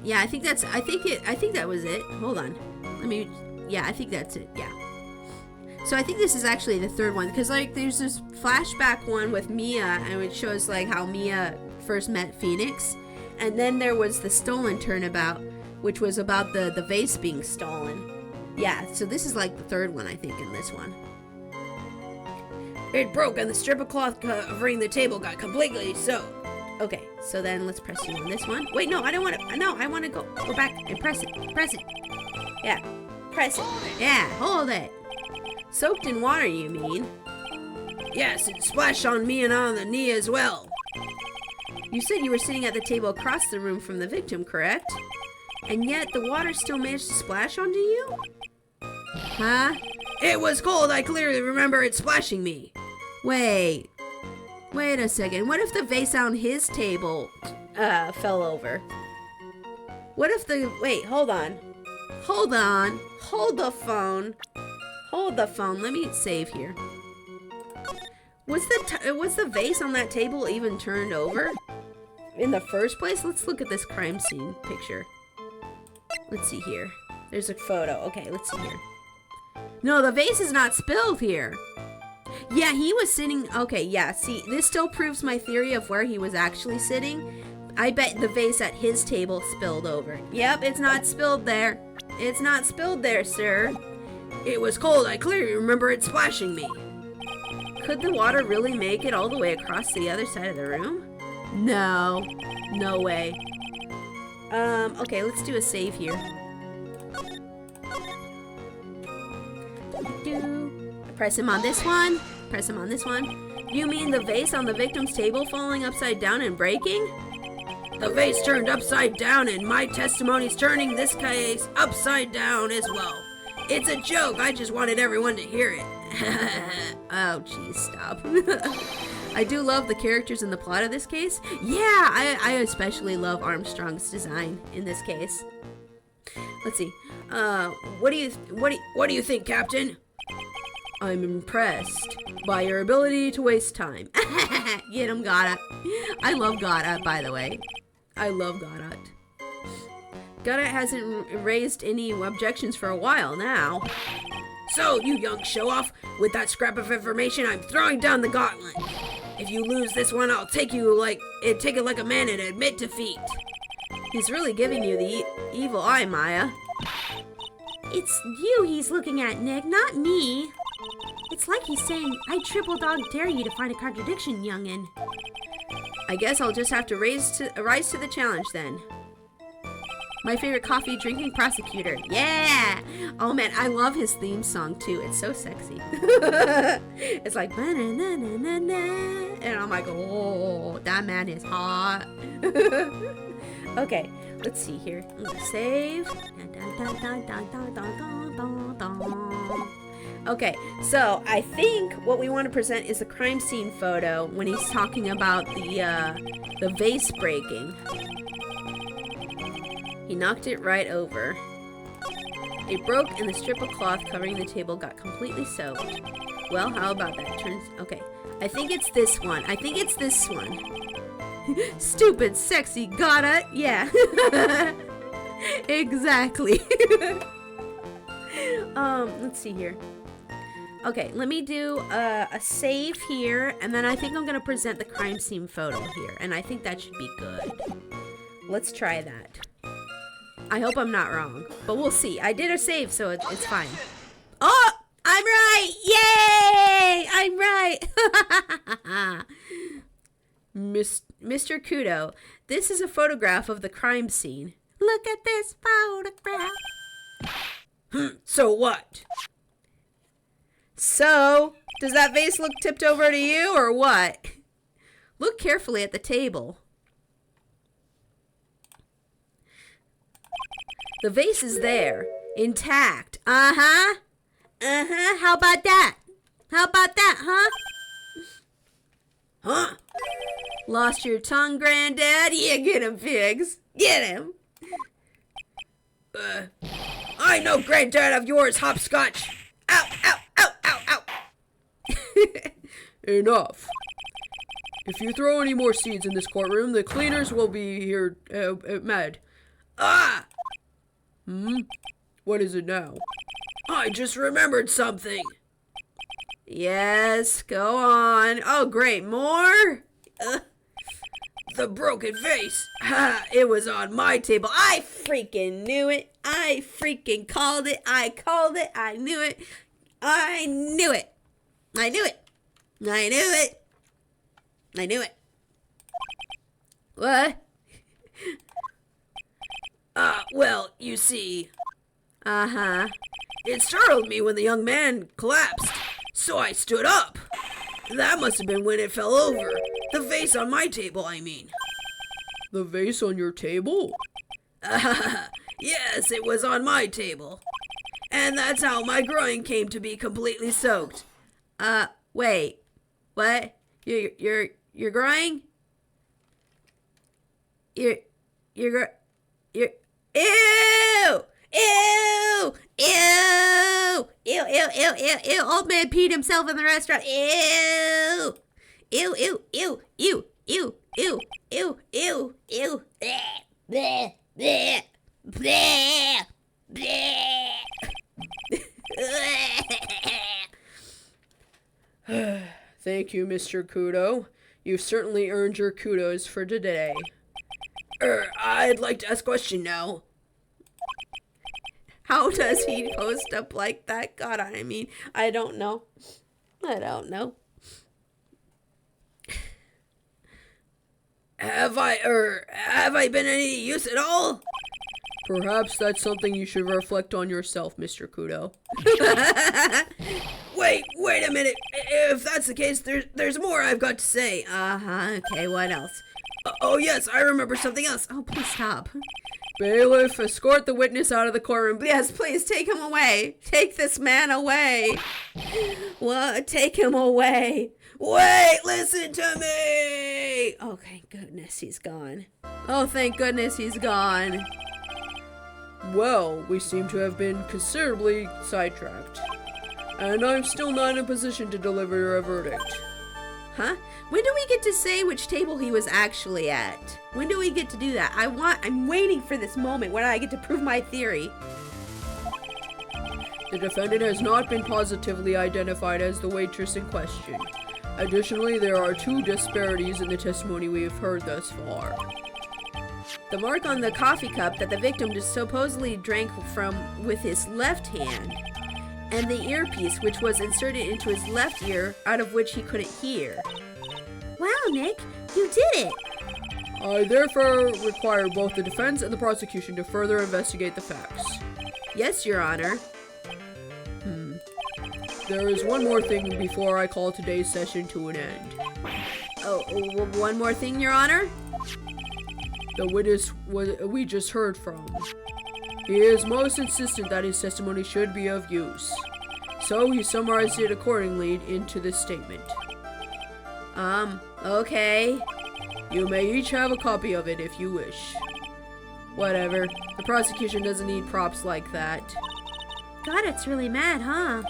Yeah, I think that was it. Hold on. I think that's it. Yeah. So I think this is actually the third one, because like there's this flashback one with Mia, and it shows like how Mia first met Phoenix, and then there was the stolen turnabout, which was about the vase being stolen. Yeah, so this is like the third one, I think, in this one. It broke, and the strip of cloth covering the table got completely soaked. Okay, so then let's press you on this one. Wait, no, I don't want to. No, I want to go back and press it. Press it. Yeah, press it. Yeah, hold it. Soaked in water, you mean? Yes, it splashed on me and on the knee as well. You said you were sitting at the table across the room from the victim, correct? And yet the water still managed to splash onto you? Huh? It was cold. I clearly remember it splashing me. Wait a second. What if the vase on his table fell over? What if wait, hold on. Hold the phone. Hold the phone. Let me save here. Was the vase on that table even turned over in the first place? Let's look at this crime scene picture. Let's see here. There's a photo. Okay, let's see here. No, the vase is not spilled here. Yeah, he was sitting. Okay, yeah, see, this still proves my theory of where he was actually sitting. I bet the vase at his table spilled over. Yep, it's not spilled there. It's not spilled there, sir. It was cold. I clearly remember it splashing me. Could the water really make it all the way across the other side of the room? No. No way. Okay, let's do a save here. Press him on this one. Press him on this one. You mean the vase on the victim's table falling upside down and breaking? The vase turned upside down, and my testimony's turning this case upside down as well. It's a joke. I just wanted everyone to hear it. Oh, geez, stop. I do love the characters in the plot of this case. Yeah, I especially love Armstrong's design in this case. Let's see. What do you think, Captain? I'm impressed by your ability to waste time. Get him, Goddard. I love Goddard, by the way. I love Goddard. Goddard hasn't raised any objections for a while now. So, you young show-off, with that scrap of information, I'm throwing down the gauntlet. If you lose this one, I'll take it like a man and admit defeat. He's really giving you the evil eye, Maya. It's you he's looking at, Nick, not me. It's like he's saying, I triple dog dare you to find a contradiction, youngin'. I guess I'll just have to rise to the challenge then. My favorite coffee drinking prosecutor. Yeah! Oh man, I love his theme song too. It's so sexy. It's like, and I'm like, oh, that man is hot. Okay, let's see here. I'm gonna save. Okay, so I think what we want to present is a crime scene photo when he's talking about the vase breaking. He knocked it right over. It broke and the strip of cloth covering the table got completely soaked. Well, how about that? Okay. I think it's this one. Stupid, sexy, gotta, yeah. Exactly. Let's see here. Okay, let me do a save here, and then I think I'm gonna present the crime scene photo here, and I think that should be good. Let's try that. I hope I'm not wrong, but we'll see. I did a save, so it's fine. Oh, I'm right! Yay! I'm right! Mr. Kudo, this is a photograph of the crime scene. Look at this photograph. So what? So, does that vase look tipped over to you, or what? Look carefully at the table. The vase is there, intact. Uh-huh. How about that? Huh? Lost your tongue, Granddad? Yeah, get him, Figs. Get him. I know granddad of yours, hopscotch. Ow, ow, ow, ow, ow. Enough. If you throw any more seeds in this courtroom, the cleaners will be here mad. Ah! What is it now? I just remembered something. Yes, go on. Oh, great, more? The broken vase. Ha! It was on my table. I freaking knew it. I freaking called it. I called it. I knew it. I knew it. I knew it. I knew it. I knew it. What? Well, you see, Uh-huh. it startled me when the young man collapsed, so I stood up. That must have been when it fell over. The vase on my table, I mean. The vase on your table? Yes, it was on my table. And that's how my groin came to be completely soaked. Wait. What? You're growing? You're ew! Ew! Ew! Ew! Ew, ew, ew, ew, ew. Old man peed himself in the restaurant. Ew! Ew, ew, ew, ew, ew, ew, ew, ew, ew. Bleh, bleh, bleh, bleh, bleh. Thank you, Mr. Kudo. You've certainly earned your kudos for today. I'd like to ask a question now. How does he post up like that? God, I mean, I don't know. I don't know. Have I been any use at all? Perhaps that's something you should reflect on yourself, Mr. Kudo. Wait a minute. If that's the case, there's more I've got to say. Uh-huh, okay, what else? Oh yes, I remember something else. Oh, please stop. Bailiff, escort the witness out of the courtroom. Yes, please, take him away. Take this man away. What? Take him away. Wait, listen to me! Oh, thank goodness he's gone. Oh, thank goodness he's gone. Well, we seem to have been considerably sidetracked. And I'm still not in a position to deliver a verdict. Huh? When do we get to say which table he was actually at? When do we get to do that? I'm waiting for this moment when I get to prove my theory. The defendant has not been positively identified as the waitress in question. Additionally, there are two disparities in the testimony we have heard thus far. The mark on the coffee cup that the victim supposedly drank from with his left hand, and the earpiece which was inserted into his left ear, out of which he couldn't hear. Wow, Nick, you did it! I therefore require both the defense and the prosecution to further investigate the facts. Yes, Your Honor. There is one more thing before I call today's session to an end. Oh, one more thing, Your Honor? The witness we just heard from. He is most insistent that his testimony should be of use. So he summarized it accordingly into this statement. Okay. You may each have a copy of it if you wish. Whatever. The prosecution doesn't need props like that. Godet's really mad, huh?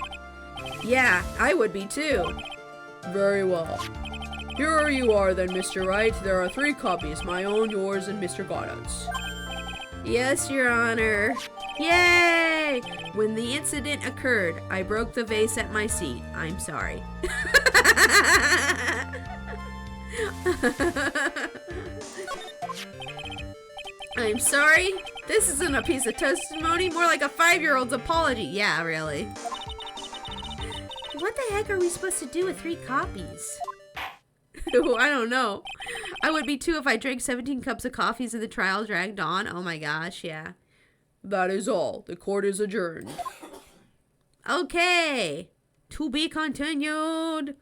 Yeah, I would be too. Very well. Here you are then, Mr. Wright. There are 3 copies, my own, yours, and Mr. Goddard's. Yes, Your Honor. Yay! When the incident occurred, I broke the vase at my seat. I'm sorry. I'm sorry? This isn't a piece of testimony, more like a 5-year-old's apology. Yeah, really. What the heck are we supposed to do with 3 copies? I don't know. I would be too if I drank 17 cups of coffees and the trial dragged on. Oh my gosh, yeah. That is all. The court is adjourned. Okay. To be continued.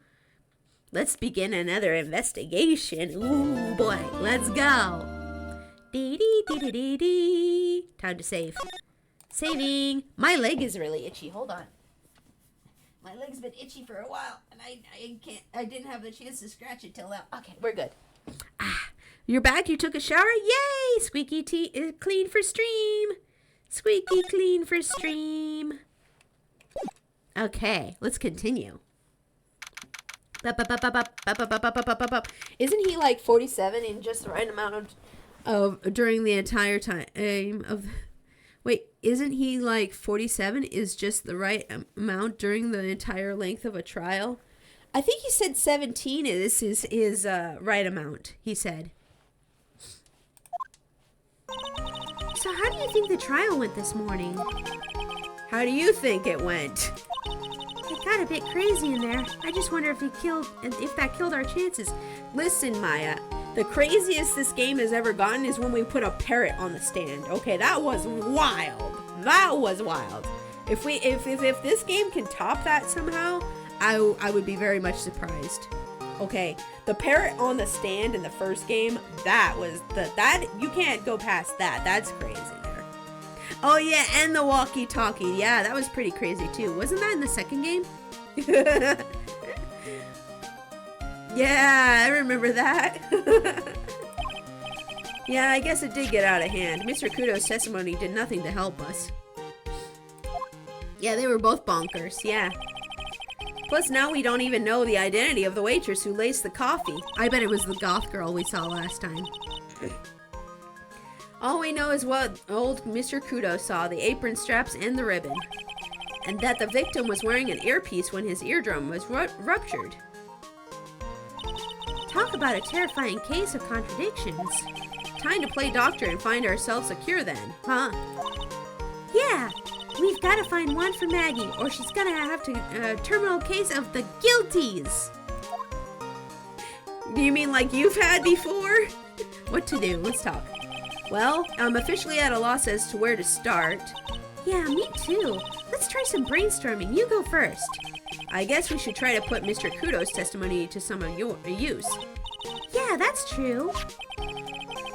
Let's begin another investigation. Ooh, boy. Let's go. Dee-dee-dee-dee-dee-dee. Time to save. Saving. My leg is really itchy. Hold on. My leg's been itchy for a while, and I didn't have the chance to scratch it till now. Okay, we're good. You're back? You took a shower? Yay! Squeaky clean for stream. Squeaky clean for stream. Okay, let's continue. Isn't he like 47 in just the right amount of during the entire time of... Wait, isn't he like 47 is just the right amount during the entire length of a trial? I think he said 17 is his right amount, he said. So how do you think the trial went this morning? How do you think it went? It got a bit crazy in there. I just wonder if that killed our chances. Listen, Maya, the craziest this game has ever gotten is when we put a parrot on the stand. Okay, that was wild. That was wild. If this game can top that somehow, I would be very much surprised. Okay, the parrot on the stand in the first game, that you can't go past that. That's crazy there. Oh yeah, and the walkie-talkie. Yeah, that was pretty crazy too. Wasn't that in the second game? Yeah, I remember that. Yeah, I guess it did get out of hand. Mr. Kudo's testimony did nothing to help us. Yeah, they were both bonkers, yeah. Plus, now we don't even know the identity of the waitress who laced the coffee. I bet it was the goth girl we saw last time. All we know is what old Mr. Kudo saw, the apron straps and the ribbon. And that the victim was wearing an earpiece when his eardrum was ruptured. Talk about a terrifying case of contradictions. Time to play doctor and find ourselves a cure then, huh? Yeah, we've got to find one for Maggie, or she's gonna have to terminal case of the guilties. You mean like you've had before? What to do? Let's talk. Well, I'm officially at a loss as to where to start. Yeah, me too. Let's try some brainstorming. You go first. I guess we should try to put Mr. Kudo's testimony to some of your use. Yeah, that's true.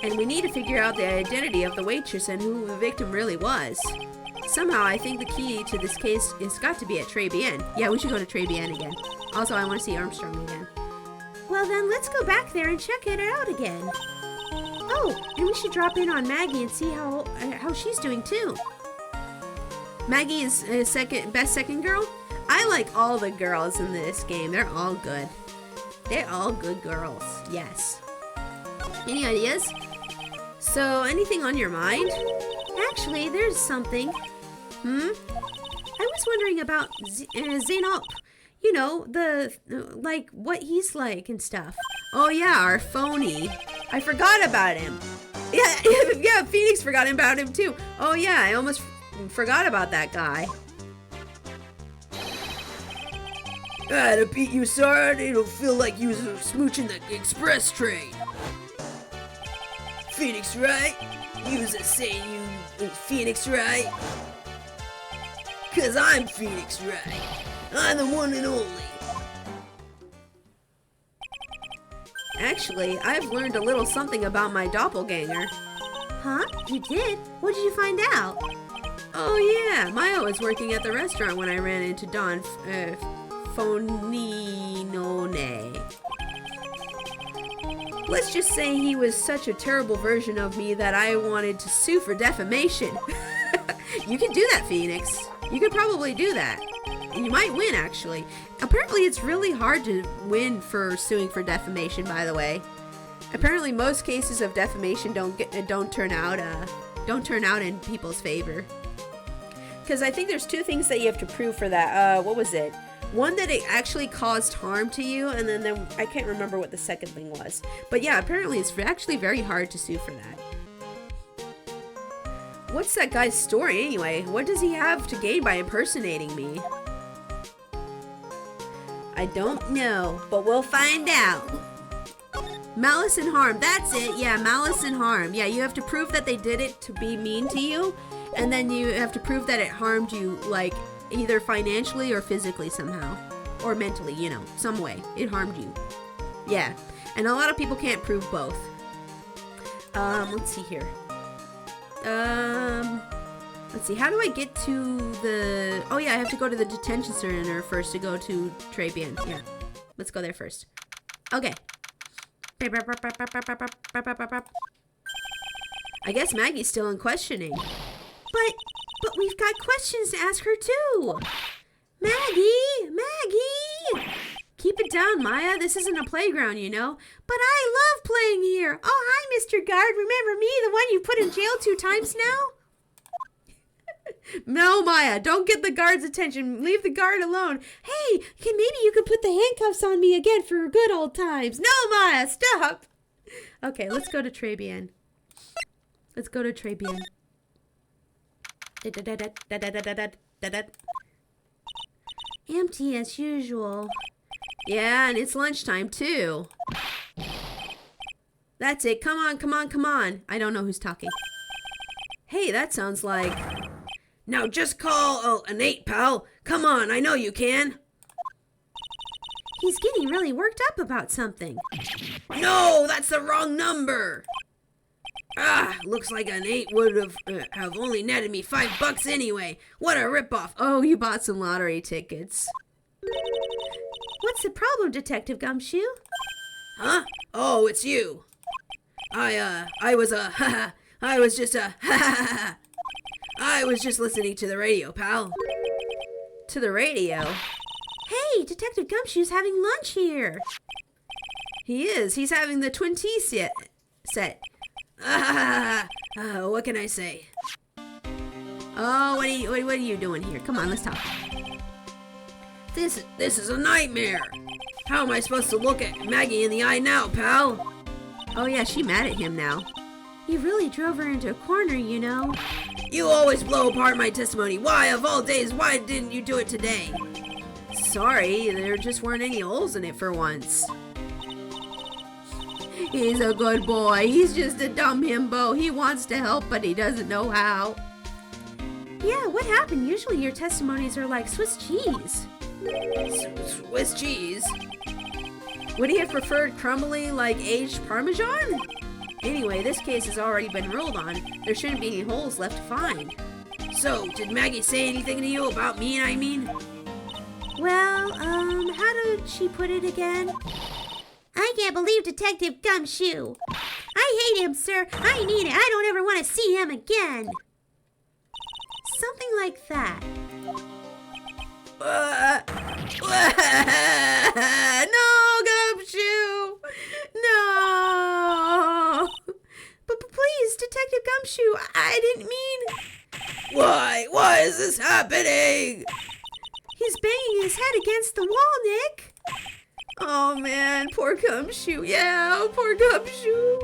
And we need to figure out the identity of the waitress and who the victim really was. Somehow, I think the key to this case has got to be at Très Bien. Yeah, we should go to Très Bien again. Also, I want to see Armstrong again. Well then, let's go back there and check it out again. Oh, and we should drop in on Maggie and see how she's doing too. Maggie is best second girl? I like all the girls in this game. They're all good. They're all good girls. Yes. Any ideas? So, anything on your mind? Actually, there's something. I was wondering about Zenop. You know, like, what he's like and stuff. Oh yeah, our phony. I forgot about him. Yeah, Phoenix forgot about him too. Oh yeah, I almost forgot about that guy. To beat you, son, it'll feel like you was smooching the express train. Phoenix, right? You was saying you Phoenix, right? 'Cause I'm Phoenix, right? I'm the one and only. Actually, I've learned a little something about my doppelganger. Huh? You did? What did you find out? Oh yeah, Maya was working at the restaurant when I ran into Don Foninone. Let's just say he was such a terrible version of me that I wanted to sue for defamation. You can do that, Phoenix. You could probably do that. You might win, actually. Apparently, it's really hard to win for suing for defamation, by the way. Apparently, most cases of defamation don't turn out in people's favor. Because I think there's two things that you have to prove for that. What was it? One, that it actually caused harm to you, and then I can't remember what the second thing was. But yeah, apparently it's actually very hard to sue for that. What's that guy's story anyway? What does he have to gain by impersonating me? I don't know, but we'll find out. Malice and harm, that's it. Yeah, malice and harm. Yeah, you have to prove that they did it to be mean to you, and then you have to prove that it harmed you, like, either financially or physically somehow. Or mentally, you know, some way. It harmed you. Yeah, and a lot of people can't prove both. Let's see here. Let's see, how do I get to the... Oh yeah, I have to go to the detention center first to go to Trabian. Yeah, let's go there first. Okay. I guess Maggie's still in questioning. But we've got questions to ask her too. Maggie! Keep it down, Maya. This isn't a playground, you know. But I love playing here. Oh, hi, Mr. Guard. Remember me, the one you put in jail 2 times now? No, Maya, don't get the guard's attention. Leave the guard alone. Hey, maybe you could put the handcuffs on me again for good old times. No, Maya, stop. Okay, let's go to Trabian. Empty as usual. Yeah, and it's lunchtime too. That's it. Come on. I don't know who's talking. Hey, that sounds like... Now just call an 8, pal. Come on, I know you can. He's getting really worked up about something. No, that's the wrong number. Looks like an 8 would have only netted me $5 anyway. What a ripoff. Oh, you bought some lottery tickets. What's the problem, Detective Gumshoe? Huh? Oh, it's you. I was just listening to the radio, pal. To the radio? Hey, Detective Gumshoe's having lunch here. He is. He's having the Twin Tea set. What can I say? Oh, what are you doing here? Come on, let's talk. This is a nightmare. How am I supposed to look at Maggie in the eye now, pal? Oh yeah, she's mad at him now. You really drove her into a corner, you know. You always blow apart my testimony. Why, of all days, why didn't you do it today? Sorry, there just weren't any holes in it for once. He's a good boy. He's just a dumb himbo. He wants to help, but he doesn't know how. Yeah, what happened? Usually your testimonies are like Swiss cheese. Swiss cheese? Would he have preferred crumbly, like aged Parmesan? Anyway, this case has already been ruled on. There shouldn't be any holes left to find. So, did Maggie say anything to you about me, I mean? Well, how did she put it again? I can't believe Detective Gumshoe. I hate him, sir. I mean it. I don't ever want to see him again. Something like that. No, Gumshoe! No! But please, Detective Gumshoe, I didn't mean... Why is this happening? He's banging his head against the wall, Nick. Oh man, poor Gumshoe. Yeah, poor Gumshoe.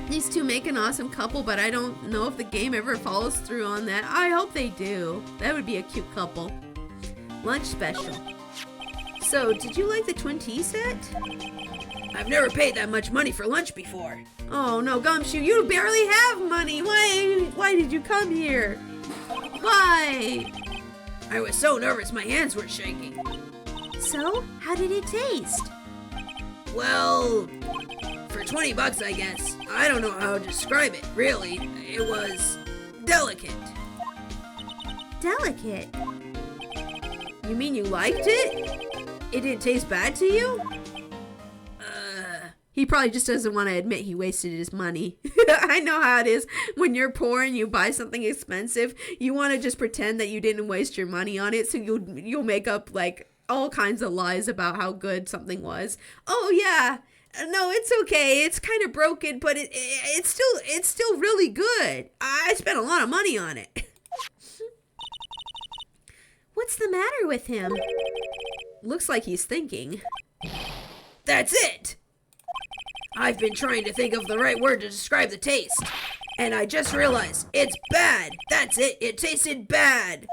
These two make an awesome couple, but I don't know if the game ever follows through on that. I hope they do. That would be a cute couple. Lunch special. So, did you like the Twin Tea set? I've never paid that much money for lunch before. Oh no, Gumshoe, you barely have money. Why did you come here? Why? I was so nervous my hands were shaking. So, how did it taste? Well, for $20, I guess. I don't know how to describe it, really. It was delicate. Delicate? You mean you liked it? It didn't taste bad to you? He probably just doesn't want to admit he wasted his money. I know how it is. When you're poor and you buy something expensive, you want to just pretend that you didn't waste your money on it. So you'll make up like all kinds of lies about how good something was. Oh yeah, no, it's okay. It's kind of broken, but it's still really good. I spent a lot of money on it. What's the matter with him? Looks like he's thinking. That's it! I've been trying to think of the right word to describe the taste, and I just realized it's bad. That's it. It tasted bad.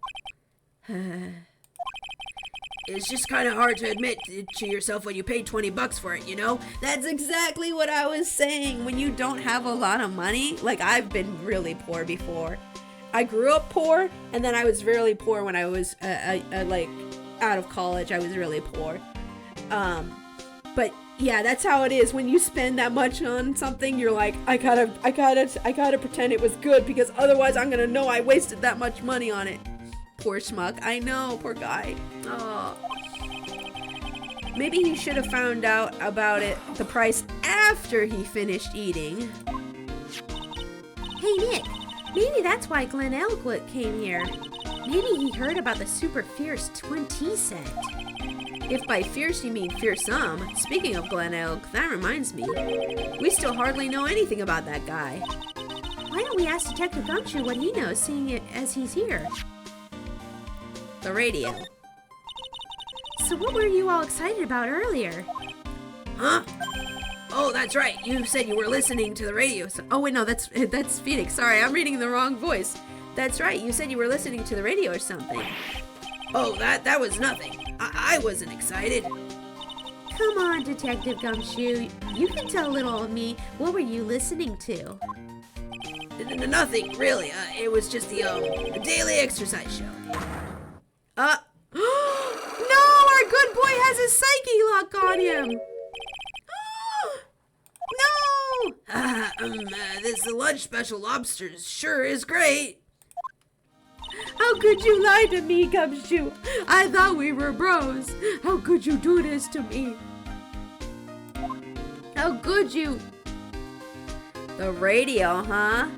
It's just kind of hard to admit to yourself when you paid $20 for it, you know? That's exactly what I was saying. When you don't have a lot of money, like I've been really poor before. I grew up poor, and then I was really poor when I was like out of college. I was really poor. But yeah, that's how it is. When you spend that much on something, you're like, I gotta pretend it was good because otherwise I'm gonna know I wasted that much money on it. Poor schmuck. I know, poor guy. Oh. Maybe he should have found out about the price after he finished eating. Hey Nick, maybe that's why Glen Elk came here. Maybe he heard about the super fierce twin tea set. If by fierce you mean fearsome, speaking of Glen Elk, that reminds me. We still hardly know anything about that guy. Why don't we ask Detective Gumshoe what he knows, seeing it as he's here? The radio. So what were you all excited about earlier? Huh? Oh, that's right. You said you were listening to the radio. Oh wait, no, that's Phoenix. Sorry, I'm reading the wrong voice. That's right. You said you were listening to the radio or something. Oh, that was nothing. I wasn't excited. Come on, Detective Gumshoe. You can tell little old me. What were you listening to? Nothing, really. It was just the daily exercise show. No, our good boy has a psyche lock on him. No! This lunch special lobsters sure is great. How could you lie to me, Gumshoe? I thought we were bros. How could you do this to me? How could you? The radio, huh?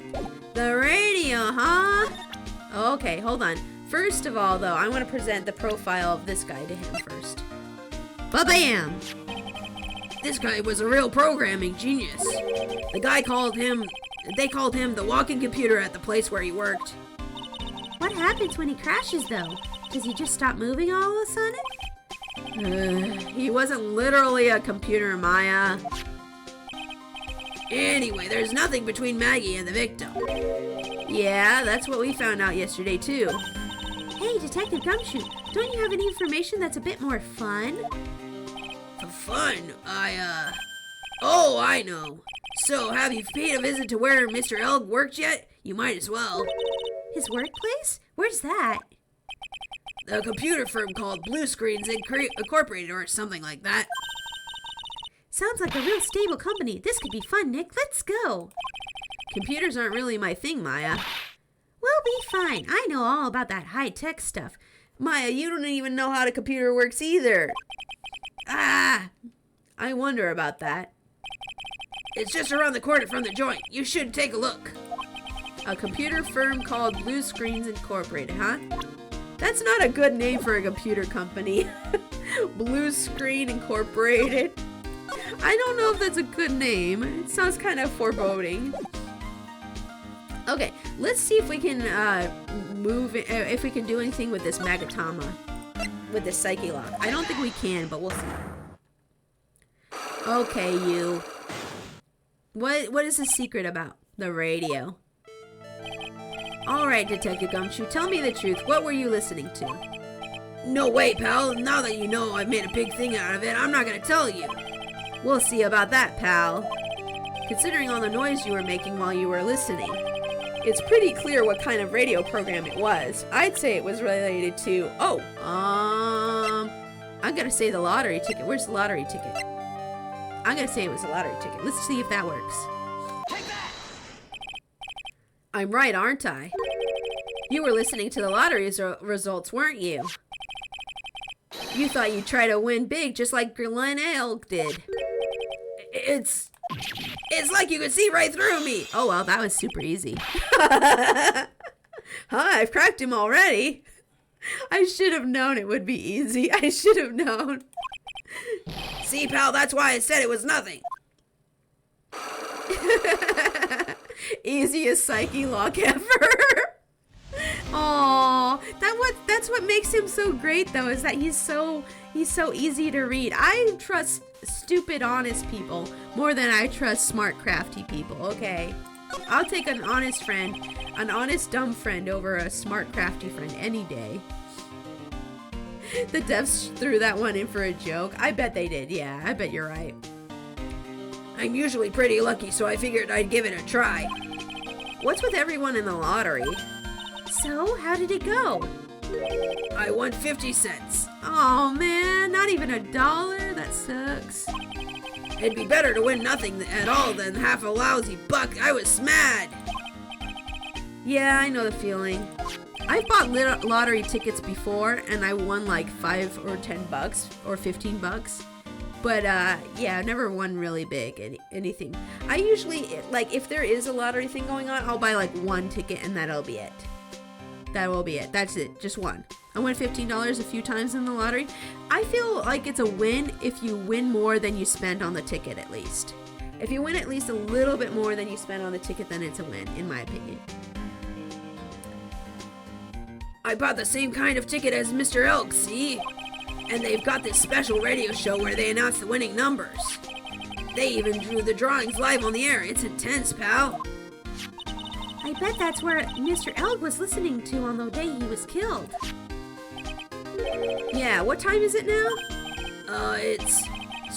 The radio, huh? Okay, hold on. First of all, though, I want to present the profile of this guy to him first. Ba-bam! This guy was a real programming genius. They called him the walking computer at the place where he worked. What happens when he crashes, though? Does he just stop moving all of a sudden? He wasn't literally a computer, Maya. Anyway, there's nothing between Maggie and the victim. Yeah, that's what we found out yesterday, too. Hey, Detective Gumshoe, don't you have any information that's a bit more fun? Fun? Oh, I know. So, have you paid a visit to where Mr. Elg worked yet? You might as well. His workplace? Where's that? The computer firm called Blue Screens Incorporated or something like that. Sounds like a real stable company. This could be fun, Nick. Let's go. Computers aren't really my thing, Maya. We'll be fine. I know all about that high-tech stuff. Maya, you don't even know how the computer works either. I wonder about that. It's just around the corner from the joint. You should take a look. A computer firm called Blue Screens Incorporated, huh? That's not a good name for a computer company. Blue Screen Incorporated. I don't know if that's a good name. It sounds kind of foreboding. Okay, let's see if we can if we can do anything with this Magatama. With this psyche lock. I don't think we can, but we'll see. Okay, you. What is the secret about the radio? Alright, Detective Gumshoe, tell me the truth. What were you listening to? No way, pal. Now that you know I made a big thing out of it, I'm not gonna tell you. We'll see about that, pal. Considering all the noise you were making while you were listening, it's pretty clear what kind of radio program it was. I'd say it was related to, I'm gonna say the lottery ticket. Where's the lottery ticket? I'm gonna say it was a lottery ticket. Let's see if that works. Take that! I'm right, aren't I? You were listening to the lottery results, weren't you? You thought you'd try to win big just like Glen Elk did. It's like you could see right through me. Oh, well, that was super easy. Huh, I've cracked him already. I should have known it would be easy. I should have known. See, pal, that's why I said it was nothing. Easiest psyche lock ever. Oh, that's what makes him so great, though, is that he's so easy to read. I trust stupid, honest people more than I trust smart, crafty people. Okay, I'll take an honest friend, an honest, dumb friend over a smart, crafty friend any day. The devs threw that one in for a joke. I bet they did. Yeah, I bet you're right. I'm usually pretty lucky, so I figured I'd give it a try. What's with everyone in the lottery? So, how did it go? I won 50 cents. Oh man, not even $1? That sucks. It'd be better to win nothing at all than half a lousy buck. I was mad. Yeah, I know the feeling. I've bought lottery tickets before and I won like $5 or $10 or $15. But yeah, I've never won really big anything. I usually, like, if there is a lottery thing going on, I'll buy like one ticket and that'll be it. That will be it. That's it. Just one. I won $15 a few times in the lottery. I feel like it's a win if you win more than you spend on the ticket, at least. If you win at least a little bit more than you spend on the ticket, then it's a win, in my opinion. I bought the same kind of ticket as Mr. Elk, see? And they've got this special radio show where they announce the winning numbers. They even drew the drawings live on the air. It's intense, pal. I bet that's where Mr. Elk was listening to on the day he was killed. Yeah, what time is it now? It's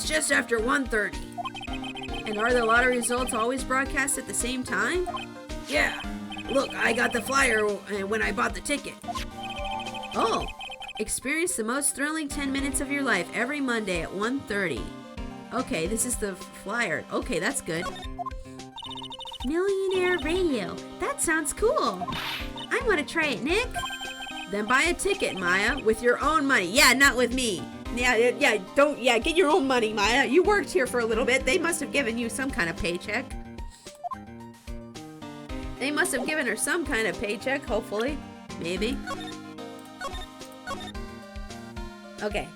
just after 1:30. And are the lottery results always broadcast at the same time? Yeah. Look, I got the flyer when I bought the ticket. Oh, experience the most thrilling 10 minutes of your life every Monday at 1:30. Okay, this is the flyer. Okay, that's good. Millionaire Radio. That sounds cool. I want to try it, Nick. Then buy a ticket, Maya, with your own money. Yeah, not with me. Yeah, get your own money, Maya. You worked here for a little bit. They must have given you some kind of paycheck. They must have given her some kind of paycheck, hopefully. Maybe. Okay.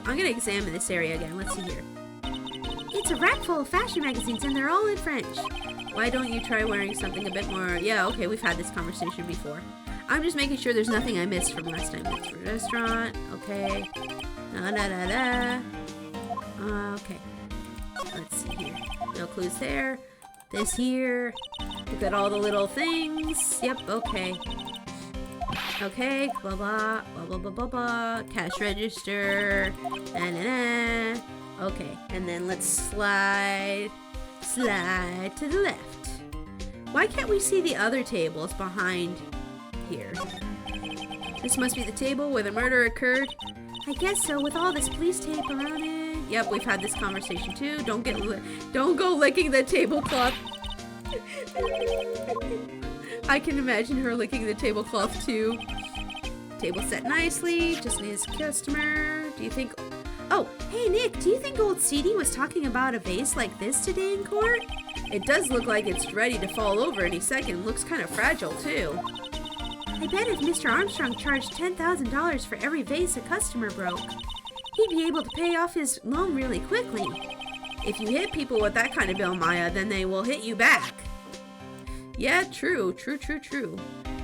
I'm gonna examine this area again. Let's see here. It's a rack full of fashion magazines and they're all in French. Why don't you try wearing something a bit more... Yeah, okay, we've had this conversation before. I'm just making sure there's nothing I missed from last time. It's a restaurant. Okay. Okay. Let's see here. No clues there. This here. Look at all the little things. Yep, okay. Okay, blah blah, blah blah blah blah blah. Cash register. Na. Okay, and then let's slide to the left. Why can't we see the other tables behind here? This must be the table where the murder occurred. I guess so, with all this police tape around it. Yep, we've had this conversation too. Don't go licking the tablecloth. I can imagine her licking the tablecloth too. Table set nicely. Just needs customer. Do you think? Oh, hey Nick, do you think old CD was talking about a vase like this today in court? It does look like it's ready to fall over any second. Looks kind of fragile too. I bet if Mr. Armstrong charged $10,000 for every vase a customer broke, he'd be able to pay off his loan really quickly. If you hit people with that kind of bill, Maya, then they will hit you back. Yeah, true.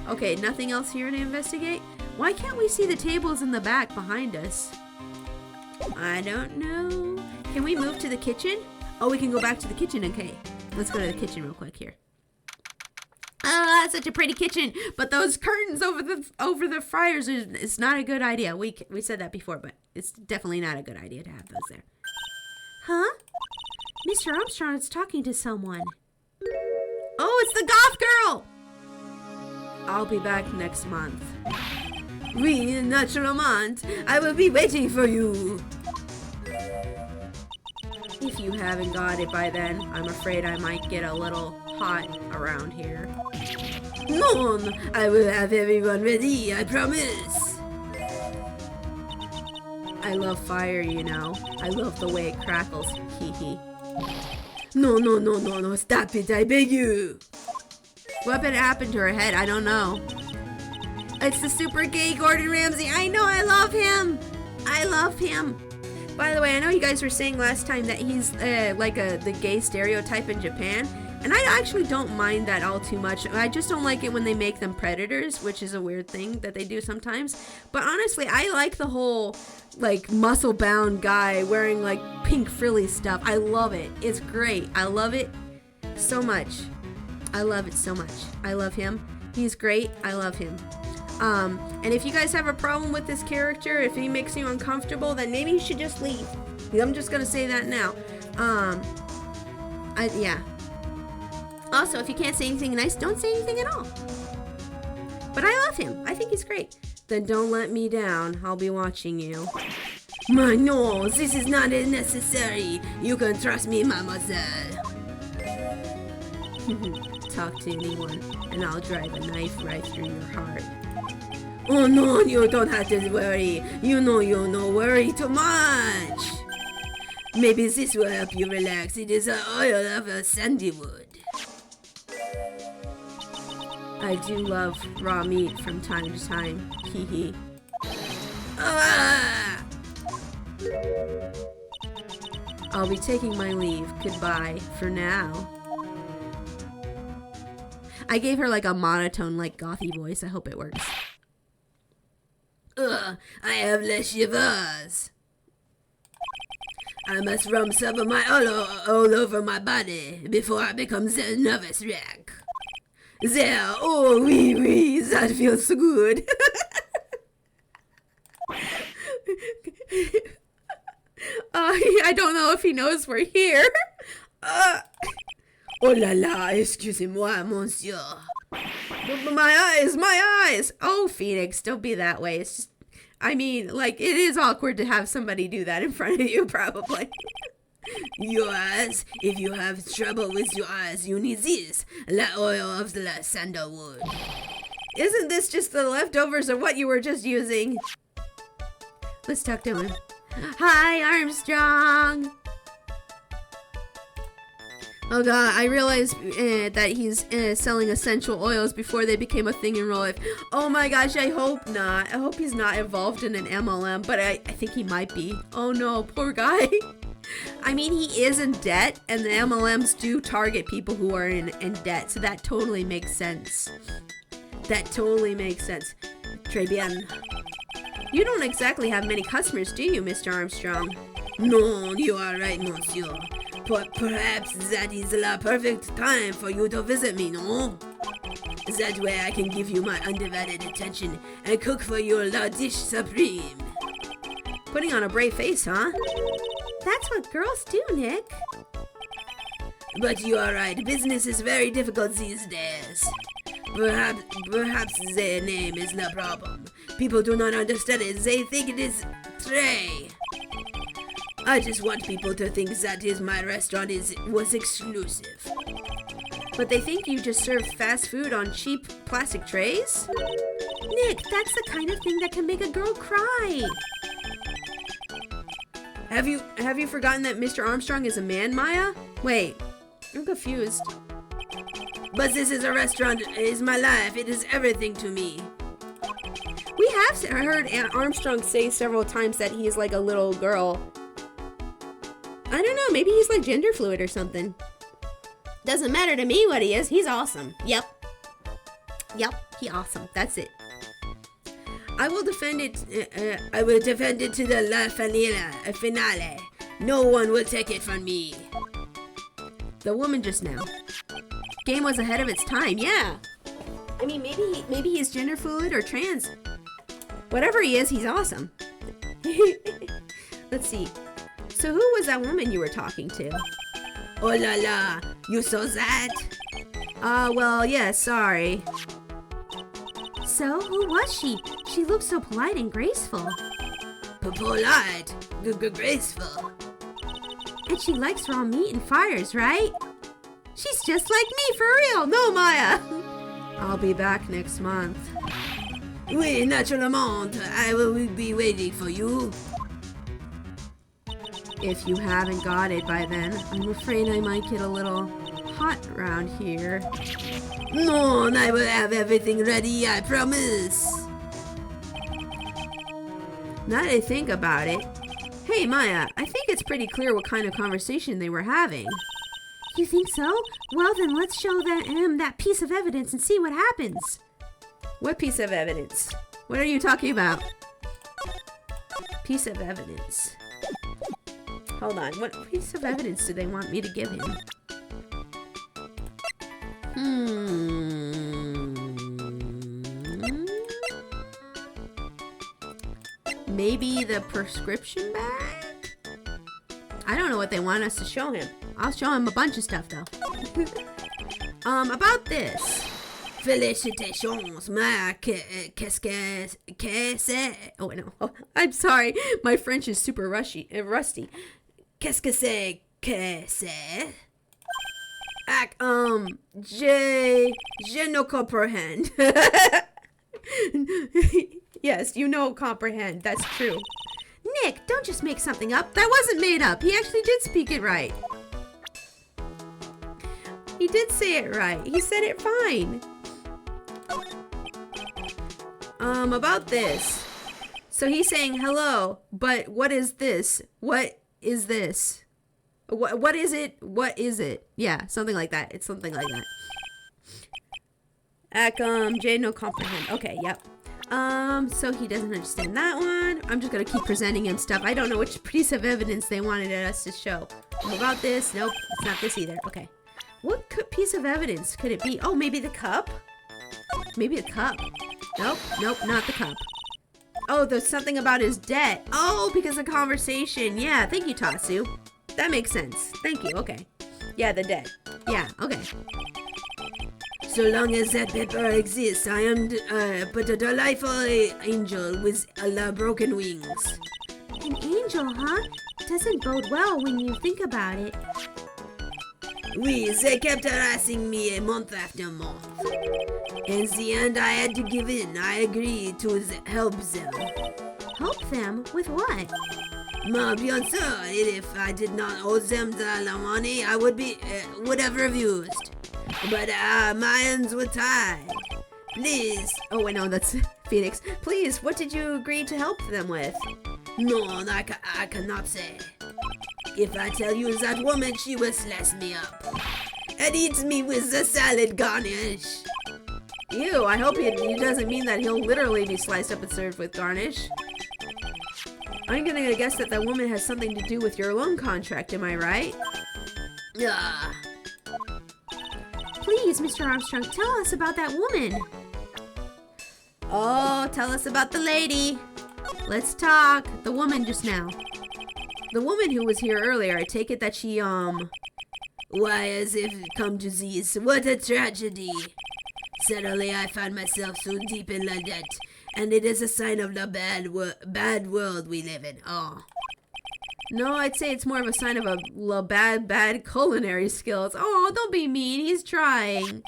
Okay, nothing else here to investigate? Why can't we see the tables in the back behind us? I don't know. Can we move to the kitchen? Oh, we can go back to the kitchen. Okay, let's go to the kitchen real quick here. Ah, such a pretty kitchen, but those curtains over the fryers is not a good idea. We said that before, but it's definitely not a good idea to have those there. Huh? Mr. Armstrong is talking to someone. Oh, it's the goth girl! I'll be back next month. Oui, naturellement. I will be waiting for you. If you haven't got it by then, I'm afraid I might get a little hot around here. Non, I will have everyone ready, I promise. I love fire, you know. I love the way it crackles. Hee hee. No, stop it, I beg you. What happened to her head? I don't know. It's the super gay Gordon Ramsay. I know, I love him. I love him. By the way, I know you guys were saying last time that he's like the gay stereotype in Japan. And I actually don't mind that all too much. I just don't like it when they make them predators, which is a weird thing that they do sometimes. But honestly, I like the whole like muscle-bound guy wearing like pink frilly stuff. I love it. It's great. I love it so much. I love it so much. I love him. He's great. I love him. And if you guys have a problem with this character, if he makes you uncomfortable, then maybe you should just leave. I'm just gonna say that now. Yeah. Also, if you can't say anything nice, don't say anything at all. But I love him. I think he's great. Then don't let me down. I'll be watching you. No, this is not necessary. You can trust me, mademoiselle. Talk to anyone, and I'll drive a knife right through your heart. Oh no, you don't have to worry. You know worry too much. Maybe this will help you relax. It is the oil of a sandywood. I do love raw meat from time to time. Hee hee. Ah! I'll be taking my leave. Goodbye for now. I gave her like a monotone, like gothy voice. I hope it works. I have les cheveux. I must rub some of my all over my body before I become the nervous wreck. There, oh oui, that feels so good. I don't know if he knows we're here. Oh la la, excusez-moi, monsieur. My eyes. Oh, Phoenix, don't be that way. It's just, I mean, like, it is awkward to have somebody do that in front of you, probably. Your eyes, if you have trouble with your eyes, you need this, the oil of the sandalwood. Isn't this just the leftovers of what you were just using? Let's talk to him. Hi, Armstrong. Oh god, I realized that he's selling essential oils before they became a thing in real life. Oh my gosh, I hope not. I hope he's not involved in an MLM, but I think he might be. Oh no, poor guy. I mean, he is in debt, and the MLMs do target people who are in debt, so that totally makes sense. That totally makes sense. Très bien. You don't exactly have many customers, do you, Mr. Armstrong? No, you are right, monsieur. But perhaps that is the perfect time for you to visit me, no? That way I can give you my undivided attention and cook for you la dish supreme. Putting on a brave face, huh? That's what girls do, Nick. But you are right, business is very difficult these days. Perhaps their name is the problem. People do not understand it, they think it is Trey. I just want people to think that my restaurant was exclusive. But they think you just serve fast food on cheap plastic trays? Nick, that's the kind of thing that can make a girl cry. Have you forgotten that Mr. Armstrong is a man, Maya? Wait, I'm confused. But this is a restaurant, it is my life, it is everything to me. We have heard Armstrong say several times that he's like a little girl. I don't know, maybe he's like gender fluid or something. Doesn't matter to me what he is, he's awesome. Yep, he awesome, that's it. I will defend it to the la finale. No one will take it from me. The woman just now. Game was ahead of its time, yeah. I mean, maybe he's gender fluid or trans. Whatever he is, he's awesome. Let's see. So who was that woman you were talking to? Oh la la, you saw that? Well, yeah, sorry. So, who was she? She looked so polite and graceful. Polite? Graceful. And she likes raw meat and fires, right? She's just like me, for real. No, Maya. I'll be back next month. Oui, naturellement. I will be waiting for you. If you haven't got it by then, I'm afraid I might get a little hot around here. No, I will have everything ready, I promise. Now that I think about it, hey Maya, I think it's pretty clear what kind of conversation they were having. You think so? Well, then let's show him that piece of evidence and see what happens. What piece of evidence? What are you talking about? Piece of evidence. Hold on, what piece of evidence do they want me to give him? Maybe the prescription bag? I don't know what they want us to show him. I'll show him a bunch of stuff though. About this. Félicitations, ma, qu'est-ce que c'est? Oh, no. Oh, I'm sorry. My French is super rusty. Qu'est-ce que c'est que c'est? Je no comprehend. Yes, you know comprehend. That's true. Nick, don't just make something up. That wasn't made up. He actually did speak it right. He did say it right. He said it fine. About this. So he's saying hello, but what is this? What is this? What is it? What is it? Yeah, something like that. It's something like that. J no comprehend. Okay, yep. So he doesn't understand that one. I'm just gonna keep presenting him stuff. I don't know which piece of evidence they wanted us to show. About this. Nope, it's not this either. Okay. What piece of evidence could it be? Oh, maybe the cup? Maybe the cup. Nope, not the cup. Oh, there's something about his debt. Oh, because of conversation. Yeah, thank you, Tatsu. That makes sense. Thank you, okay. Yeah, the debt. Yeah, okay. So long as that paper exists, I am but a delightful angel with broken wings. An angel, huh? Doesn't bode well when you think about it. Oui, they kept harassing me month after month. In the end, I had to give in. I agreed to help them. Help them? With what? Bien sûr, if I did not owe them the money, I would have refused. But my hands were tied. Please. Oh, wait, no, that's Phoenix. Please, what did you agree to help them with? No, I cannot say. If I tell you that woman, she will slice me up and eat me with the salad garnish. Ew, I hope he doesn't mean that he'll literally be sliced up and served with garnish. I'm gonna guess that woman has something to do with your loan contract, am I right? Yeah. Please, Mr. Armstrong, tell us about that woman. Oh, tell us about the lady. Let's talk. The woman just now. The woman who was here earlier, I take it that she, Why, as if it come to this, what a tragedy. Suddenly I find myself so deep in the debt, and it is a sign of the bad world we live in. Oh. No, I'd say it's more of a sign of bad culinary skills. Oh, don't be mean. He's trying.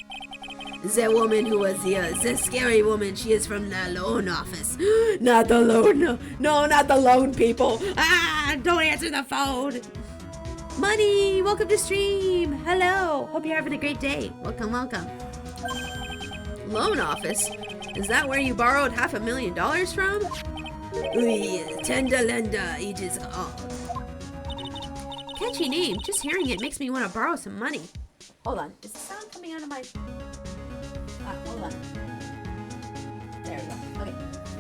The woman who was here, the scary woman, she is from the loan office. Not the loan. No, not the loan people. Ah, don't answer the phone. Money, welcome to stream. Hello. Hope you're having a great day. Welcome. Loan office? Is that where you borrowed $500,000 from? Oui, tender lender, it is called. Catchy name. Just hearing it makes me want to borrow some money. Hold on. Is the sound coming out of my... hold on. There we go. Okay.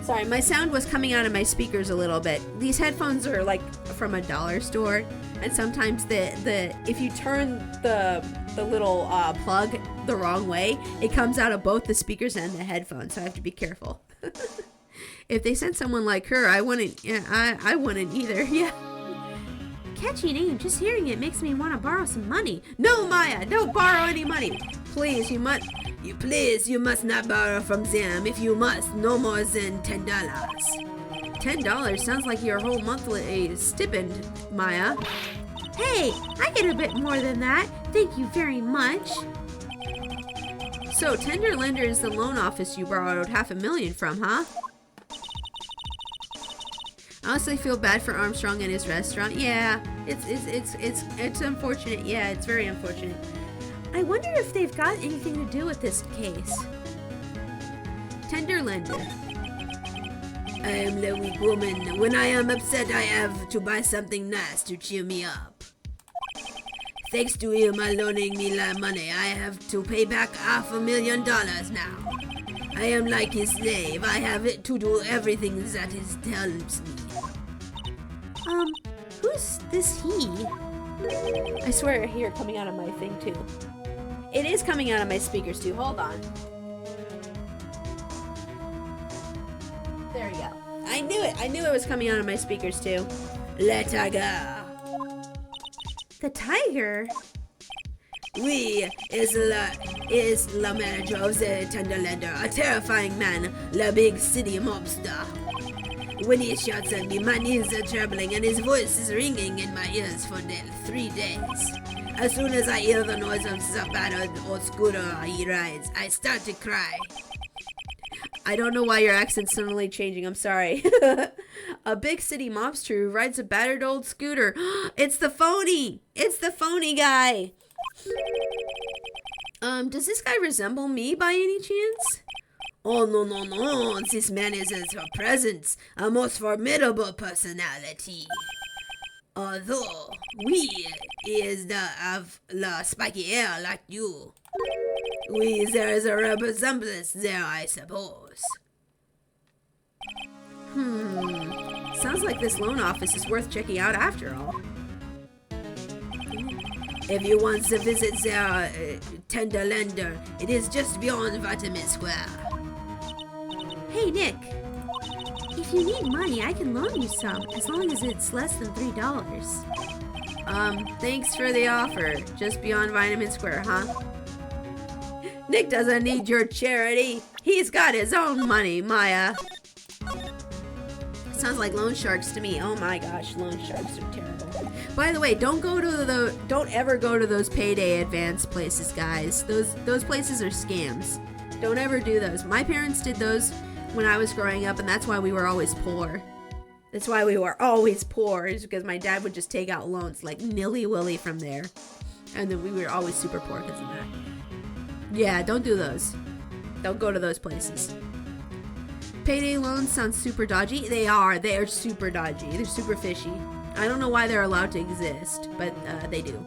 Sorry, my sound was coming out of my speakers a little bit. These headphones are like from a dollar store, and sometimes if you turn the little plug the wrong way, it comes out of both the speakers and the headphones. So I have to be careful. If they sent someone like her, I wouldn't. Yeah, I wouldn't either. Yeah. Catchy name. Just hearing it makes me want to borrow some money. No, Maya, don't borrow any money. Please, you must. You must not borrow from them. If you must, no more than $10. $10 sounds like your whole monthly stipend, Maya. Hey, I get a bit more than that. Thank you very much. So, Tender Lender is the loan office you borrowed $500,000 from, huh? I honestly feel bad for Armstrong and his restaurant. Yeah, it's unfortunate. Yeah, it's very unfortunate. I wonder if they've got anything to do with this case. Tender lender. I am the weak woman. When I am upset, I have to buy something nice to cheer me up. Thanks to him loaning me money, I have to pay back $500,000 now. I am like his slave. I have to do everything that he tells me. Who's this he? I swear I hear it coming out of my thing too. It is coming out of my speakers too. Hold on. There we go. I knew it. I knew it was coming out of my speakers too. Let her go. The tiger? We is the manager of the Tenderlander, a terrifying man, the big city mobster. When he shouts at me, my knees are trembling and his voice is ringing in my ears for 3 days. As soon as I hear the noise of the battered old scooter he rides, I start to cry. I don't know why your accent's suddenly changing. I'm sorry. A big city mobster who rides a battered old scooter. It's the phony. It's the phony guy. Does this guy resemble me by any chance? Oh, no. This man is a presence, a most formidable personality. Although we is have the spiky hair like you. There is a resemblance there, I suppose. Sounds like this loan office is worth checking out after all. If you want to visit their tender lender, it is just beyond Vitamin Square. Hey, Nick. If you need money, I can loan you some, as long as it's less than $3. Thanks for the offer. Just beyond Vitamin Square, huh? Nick doesn't need your charity. He's got his own money, Maya. Sounds like loan sharks to me. Oh my gosh, loan sharks are terrible. By the way, don't ever go to those payday advance places, guys. Those places are scams. Don't ever do those. My parents did those when I was growing up, and that's why we were always poor. That's why we were always poor, is because my dad would just take out loans like nilly-willy from there. And then we were always super poor because of that. Yeah, don't do those. Don't go to those places. Payday loans sound super dodgy. They are. They are super dodgy. They're super fishy. I don't know why they're allowed to exist, but they do.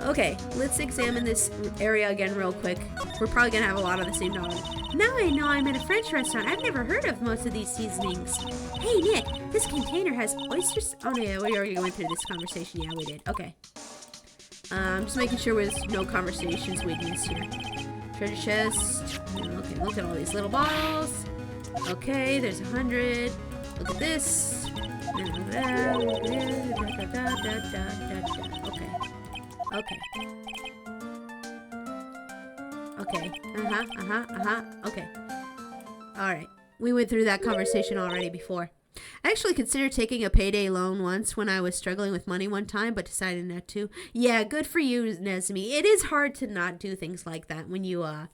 Okay, let's examine this area again real quick. We're probably gonna have a lot of the same knowledge. Now I know I'm at a French restaurant. I've never heard of most of these seasonings. Hey, Nick, this container has oysters. Oh, no, yeah, we already went through this conversation. Yeah, we did. Okay. I'm just making sure there's no conversations we missed here. Treasure chest. Okay, look at all these little bottles. Okay, there's 100. Look at this. Okay. Okay. Alright. We went through that conversation already before. I actually considered taking a payday loan once when I was struggling with money one time, but decided not to. Yeah, good for you, Nesmi. It is hard to not do things like that when you're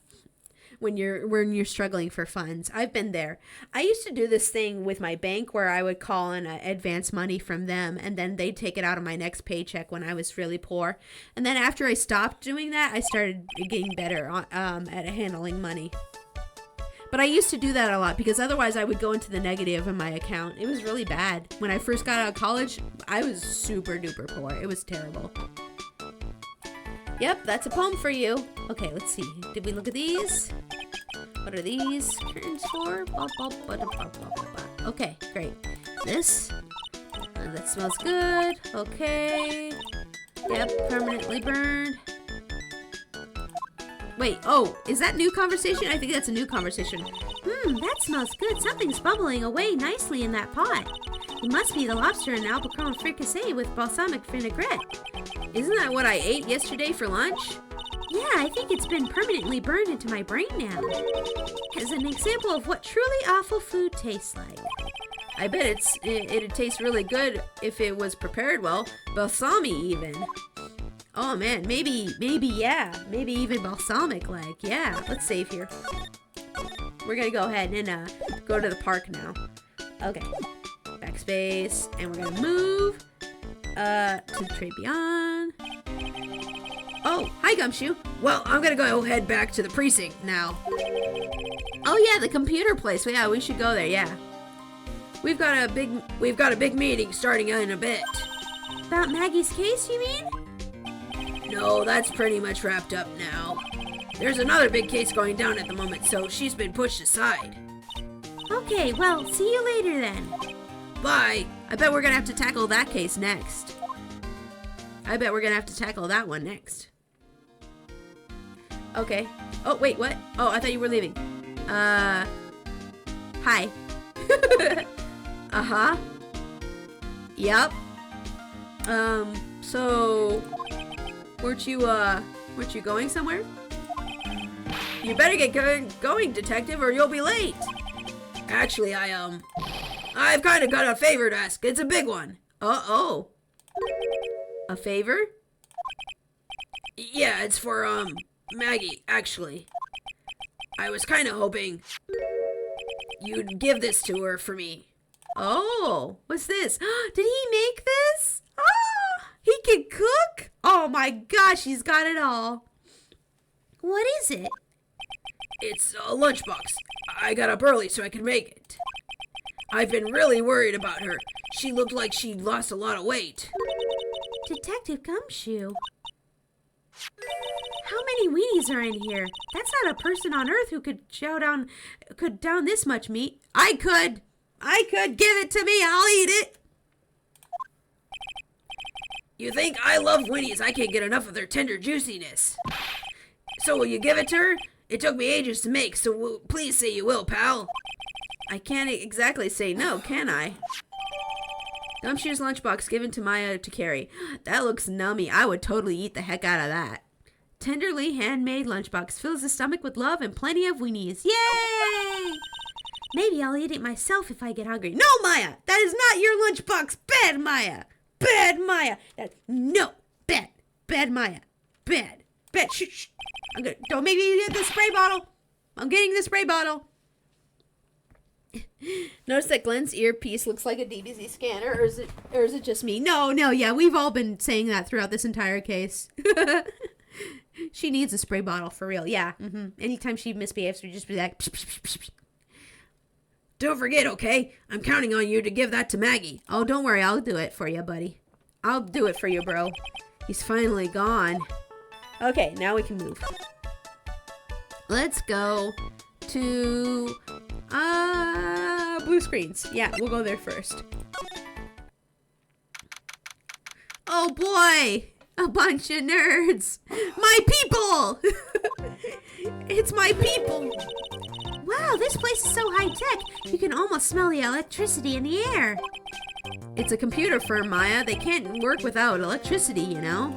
struggling for funds. I've been there. I used to do this thing with my bank where I would call and advance money from them, and then they'd take it out of my next paycheck when I was really poor. And then after I stopped doing that, I started getting better at handling money. But I used to do that a lot because otherwise I would go into the negative in my account. It was really bad. When I first got out of college, I was super duper poor. It was terrible. Yep, that's a poem for you. Okay, let's see. Did we look at these? What are these curtains for? Okay, great. This? That smells good. Okay. Yep, permanently burned. Wait, oh, is that new conversation? I think that's a new conversation. That smells good. Something's bubbling away nicely in that pot. It must be the lobster and albacron fricassee with balsamic vinaigrette. Isn't that what I ate yesterday for lunch? Yeah, I think it's been permanently burned into my brain now. As an example of what truly awful food tastes like. I bet it'd taste really good if it was prepared well. Balsamic even. Oh man, maybe yeah. Maybe even balsamic like. Yeah, let's save here. We're gonna go ahead and go to the park now. Okay. Backspace, and we're gonna move to the trade beyond. Oh, hi Gumshoe. Well, I'm gonna go head back to the precinct now. Oh yeah, the computer place. Yeah, we should go there. Yeah. We've got a big meeting starting in a bit. About Maggie's case, you mean? No, that's pretty much wrapped up now. There's another big case going down at the moment, so she's been pushed aside. Okay, well, see you later then. Bye. I bet we're gonna have to tackle that case next. I bet we're gonna have to tackle that one next. Okay. Oh, wait, what? Oh, I thought you were leaving. Hi. Uh-huh. Yep. So, weren't you going somewhere? You better get going, detective, or you'll be late. Actually, I've kind of got a favor to ask. It's a big one. Uh-oh. A favor? Yeah, it's for, Maggie, actually. I was kind of hoping you'd give this to her for me. Oh, what's this? Did he make this? Oh, he can cook? Oh my gosh, he's got it all. What is it? It's a lunchbox. I got up early so I could make it. I've been really worried about her. She looked like she'd lost a lot of weight. Detective Gumshoe. How many weenies are in here? That's not a person on Earth who could down this much meat. I could. Give it to me. I'll eat it. You think I love Winnie's? I can't get enough of their tender juiciness. So will you give it to her? It took me ages to make, so please say you will, pal. I can't exactly say no, can I? Gumshoe's lunchbox given to Maya to carry. That looks nummy. I would totally eat the heck out of that. Tenderly handmade lunchbox fills the stomach with love and plenty of weenies. Yay! Maybe I'll eat it myself if I get hungry. No, Maya! That is not your lunchbox! Bad Maya! Bad Maya! No! Bad! Bad Maya! Bad! Bad! Shh! Don't make me get the spray bottle! I'm getting the spray bottle! Notice that Glenn's earpiece looks like a DBZ scanner, or is it just me? No, yeah, we've all been saying that throughout this entire case. She needs a spray bottle, for real, yeah. Anytime she misbehaves, we just be like, psh, psh, psh, psh. Don't forget, okay? I'm counting on you to give that to Maggie. Oh, don't worry, I'll do it for you, buddy. I'll do it for you, bro. He's finally gone. Okay, now we can move. Let's go to blue screens. Yeah, we'll go there first. Oh boy, a bunch of nerds. My people. It's my people. Wow, this place is so high-tech. You can almost smell the electricity in the air. It's a computer firm, Maya. They can't work without electricity, you know.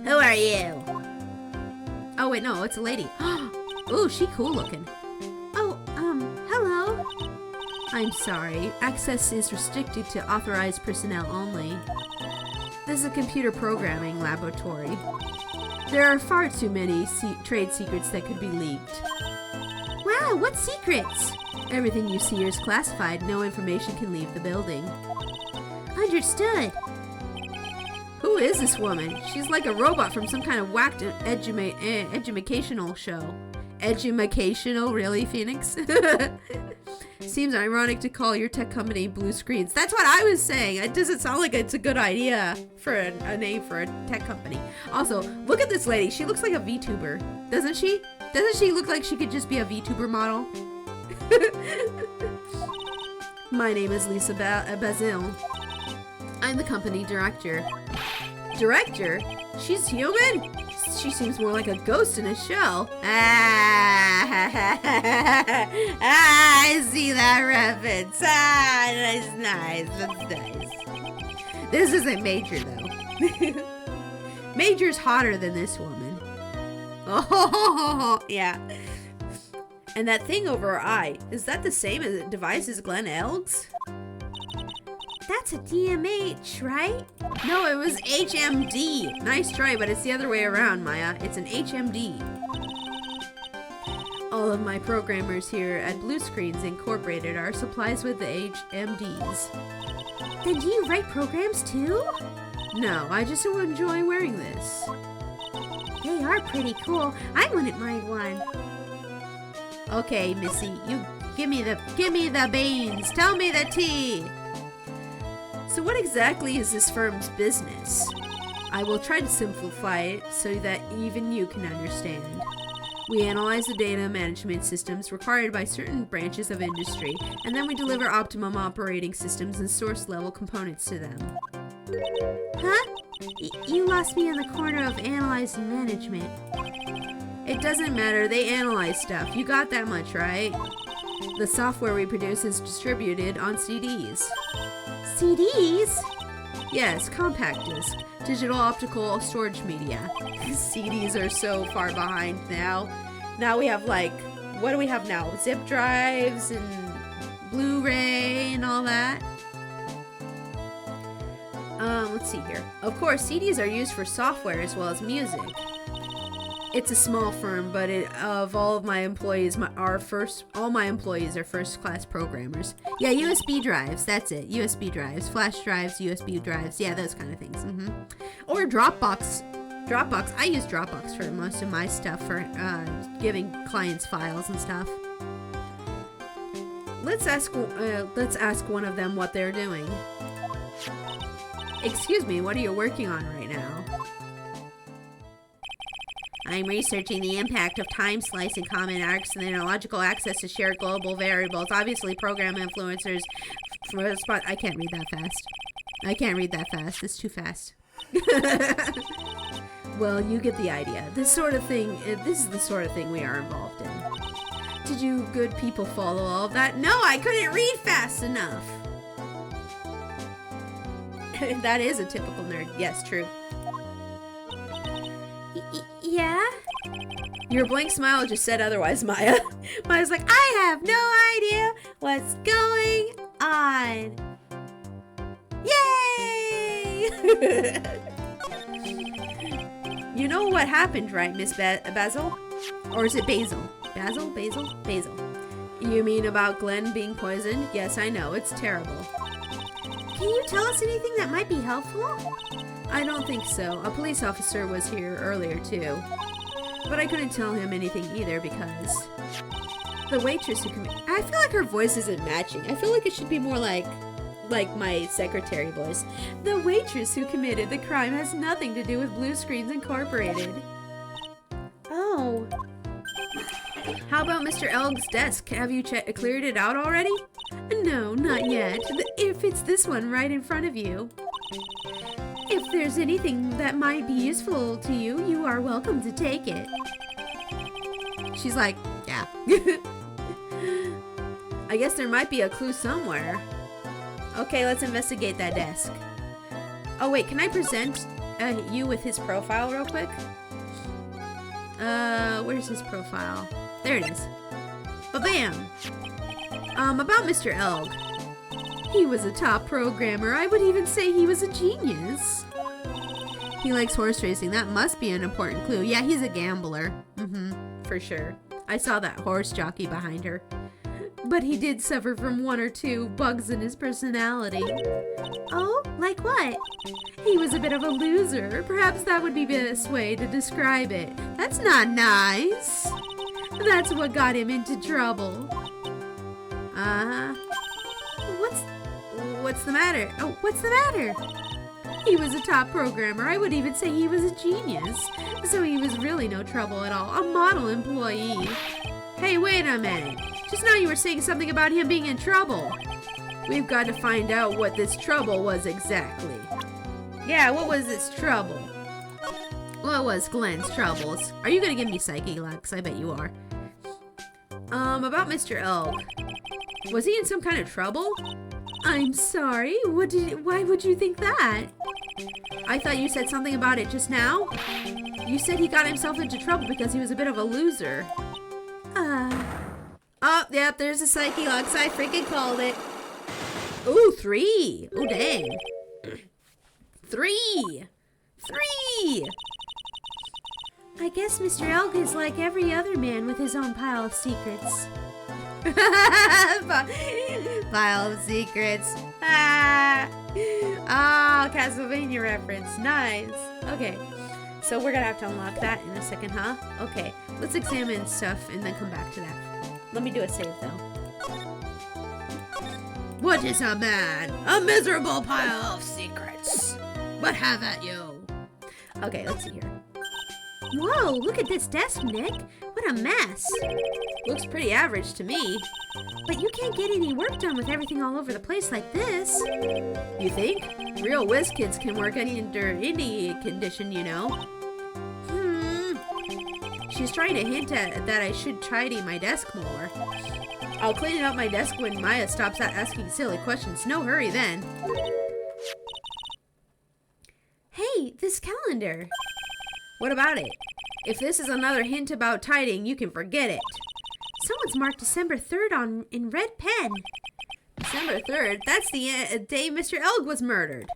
Who are you? Oh wait, no, it's a lady. Ooh, she cool looking. Oh, hello. I'm sorry. Access is restricted to authorized personnel only. This is a computer programming laboratory. There are far too many trade secrets that could be leaked. Wow, what secrets? Everything you see here is classified. No information can leave the building. Understood. Who is this woman? She's like a robot from some kind of whacked educational show. Educational, really, Phoenix? Seems ironic to call your tech company Blue Screens. That's what I was saying. It doesn't sound like it's a good idea for a name for a tech company. Also, look at this lady. She looks like a VTuber. Doesn't she? Doesn't she look like she could just be a VTuber model? My name is Lisa Bazil. I'm the company director. Director? She's human? She seems more like a ghost in a shell. I see that reference. That's nice. That's nice. This isn't Major, though. Major's hotter than this woman. Oh, yeah. And that thing over her eye, is that the same as device as Glenn Elg's? That's a DMH, right? No, it was HMD. Nice try, but it's the other way around, Maya. It's an HMD. All of my programmers here at Blue Screens Incorporated are supplies with the HMDs. Then do you write programs too? No, I just enjoy wearing this. They are pretty cool. I wouldn't mind one. Okay, Missy, you give me the beans. Tell me the tea. So what exactly is this firm's business? I will try to simplify it so that even you can understand. We analyze the data management systems required by certain branches of industry, and then we deliver optimum operating systems and source level components to them. Huh? You lost me in the corner of analyzing management. It doesn't matter, they analyze stuff. You got that much, right? The software we produce is distributed on CDs. CDs? Yes, compact disc, digital optical storage media. CDs are so far behind now. Now we have what do we have now? Zip drives and Blu-ray and all that. Let's see here. Of course, CDs are used for software as well as music. It's a small firm, but of all of my employees, all my employees are first-class programmers. Yeah, USB drives. That's it. USB drives, flash drives, USB drives. Yeah, those kind of things. Or Dropbox. Dropbox. I use Dropbox for most of my stuff for giving clients files and stuff. Let's ask one of them what they're doing. Excuse me, what are you working on right now? I'm researching the impact of time slicing common arcs and their logical access to shared global variables. Obviously, program influencers. I can't read that fast. It's too fast. Well, you get the idea. This is the sort of thing we are involved in. Did you good people follow all of that? No, I couldn't read fast enough. That is a typical nerd. Yes, true. Yeah? Your blank smile just said otherwise, Maya. Maya's like, I have no idea what's going on. Yay! You know what happened, right, Miss Basil? Or is it Basil? Basil. You mean about Glenn being poisoned? Yes, I know. It's terrible. Can you tell us anything that might be helpful? I don't think so. A police officer was here earlier, too. But I couldn't tell him anything either because the waitress who I feel like her voice isn't matching. I feel like it should be more like my secretary voice. The waitress who committed the crime has nothing to do with Blue Screens Incorporated. Oh. How about Mr. Elg's desk? Have you cleared it out already? No, not yet. If it's this one right in front of you. If there's anything that might be useful to you, you are welcome to take it. She's like, yeah. I guess there might be a clue somewhere. Okay, let's investigate that desk. Oh wait, can I present you with his profile real quick? Where's his profile? There it is. Ba-bam! About Mr. Elg. He was a top programmer. I would even say he was a genius. He likes horse racing. That must be an important clue. Yeah, he's a gambler. For sure. I saw that horse jockey behind her. But he did suffer from one or two bugs in his personality. Oh, like what? He was a bit of a loser. Perhaps that would be the best way to describe it. That's not nice. That's what got him into trouble. What's the matter? Oh, what's the matter? He was a top programmer. I would even say he was a genius. So he was really no trouble at all. A model employee. Hey, wait a minute. Just now you were saying something about him being in trouble. We've got to find out what this trouble was exactly. Yeah, what was this trouble? What was Glenn's troubles? Are you gonna give me psychic luck? I bet you are. About Mr. Elg. Was he in some kind of trouble? I'm sorry. Why would you think that? I thought you said something about it just now. You said he got himself into trouble because he was a bit of a loser. Oh, yep, there's a psyche lux. I freaking called it. Ooh, 3. Oh, dang. 3. I guess Mr. Elk is like every other man with his own pile of secrets. Pile of secrets. Ah. Oh, Castlevania reference. Nice. Okay. So we're gonna have to unlock that in a second, huh? Okay. Let's examine stuff and then come back to that. Let me do a save though. What is a man? A miserable pile of secrets. But have at you. Okay, let's see here. Whoa, look at this desk, Nick. What a mess. Looks pretty average to me. But you can't get any work done with everything all over the place like this. You think? Real whiz kids can work under any condition, you know. She's trying to hint at that I should tidy my desk more. I'll clean up my desk when Maya stops asking silly questions. No hurry then. Hey, this calendar. What about it? If this is another hint about tidying, you can forget it. Someone's marked December 3rd in red pen. December 3rd? That's the day Mr. Elg was murdered.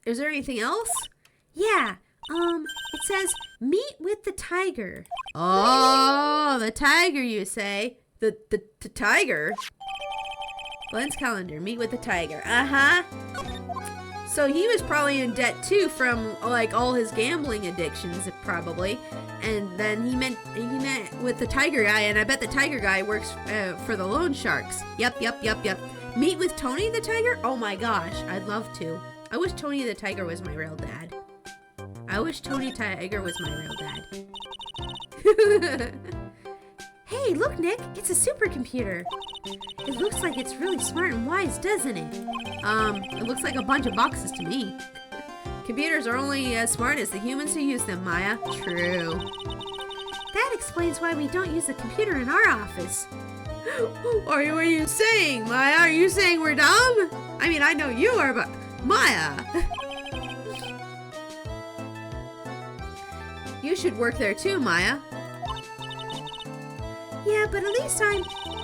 Is there anything else? Yeah, it says, meet with the tiger. Oh, the tiger, you say? The tiger? Glenn's calendar, meet with the tiger. Uh-huh. So he was probably in debt too from like all his gambling addictions, probably. And then he met with the tiger guy, and I bet the tiger guy works for the loan sharks. Yep. Meet with Tony the tiger? Oh my gosh, I'd love to. I wish Tony the tiger was my real dad. I wish Tony Tiger was my real dad. Hey, look, Nick, it's a supercomputer. It looks like it's really smart and wise, doesn't it? It looks like a bunch of boxes to me. Computers are only as smart as the humans who use them, Maya. True. That explains why we don't use a computer in our office. What are you saying, Maya? Are you saying we're dumb? I mean, I know you are, but Maya. You should work there too, Maya. Yeah, but at least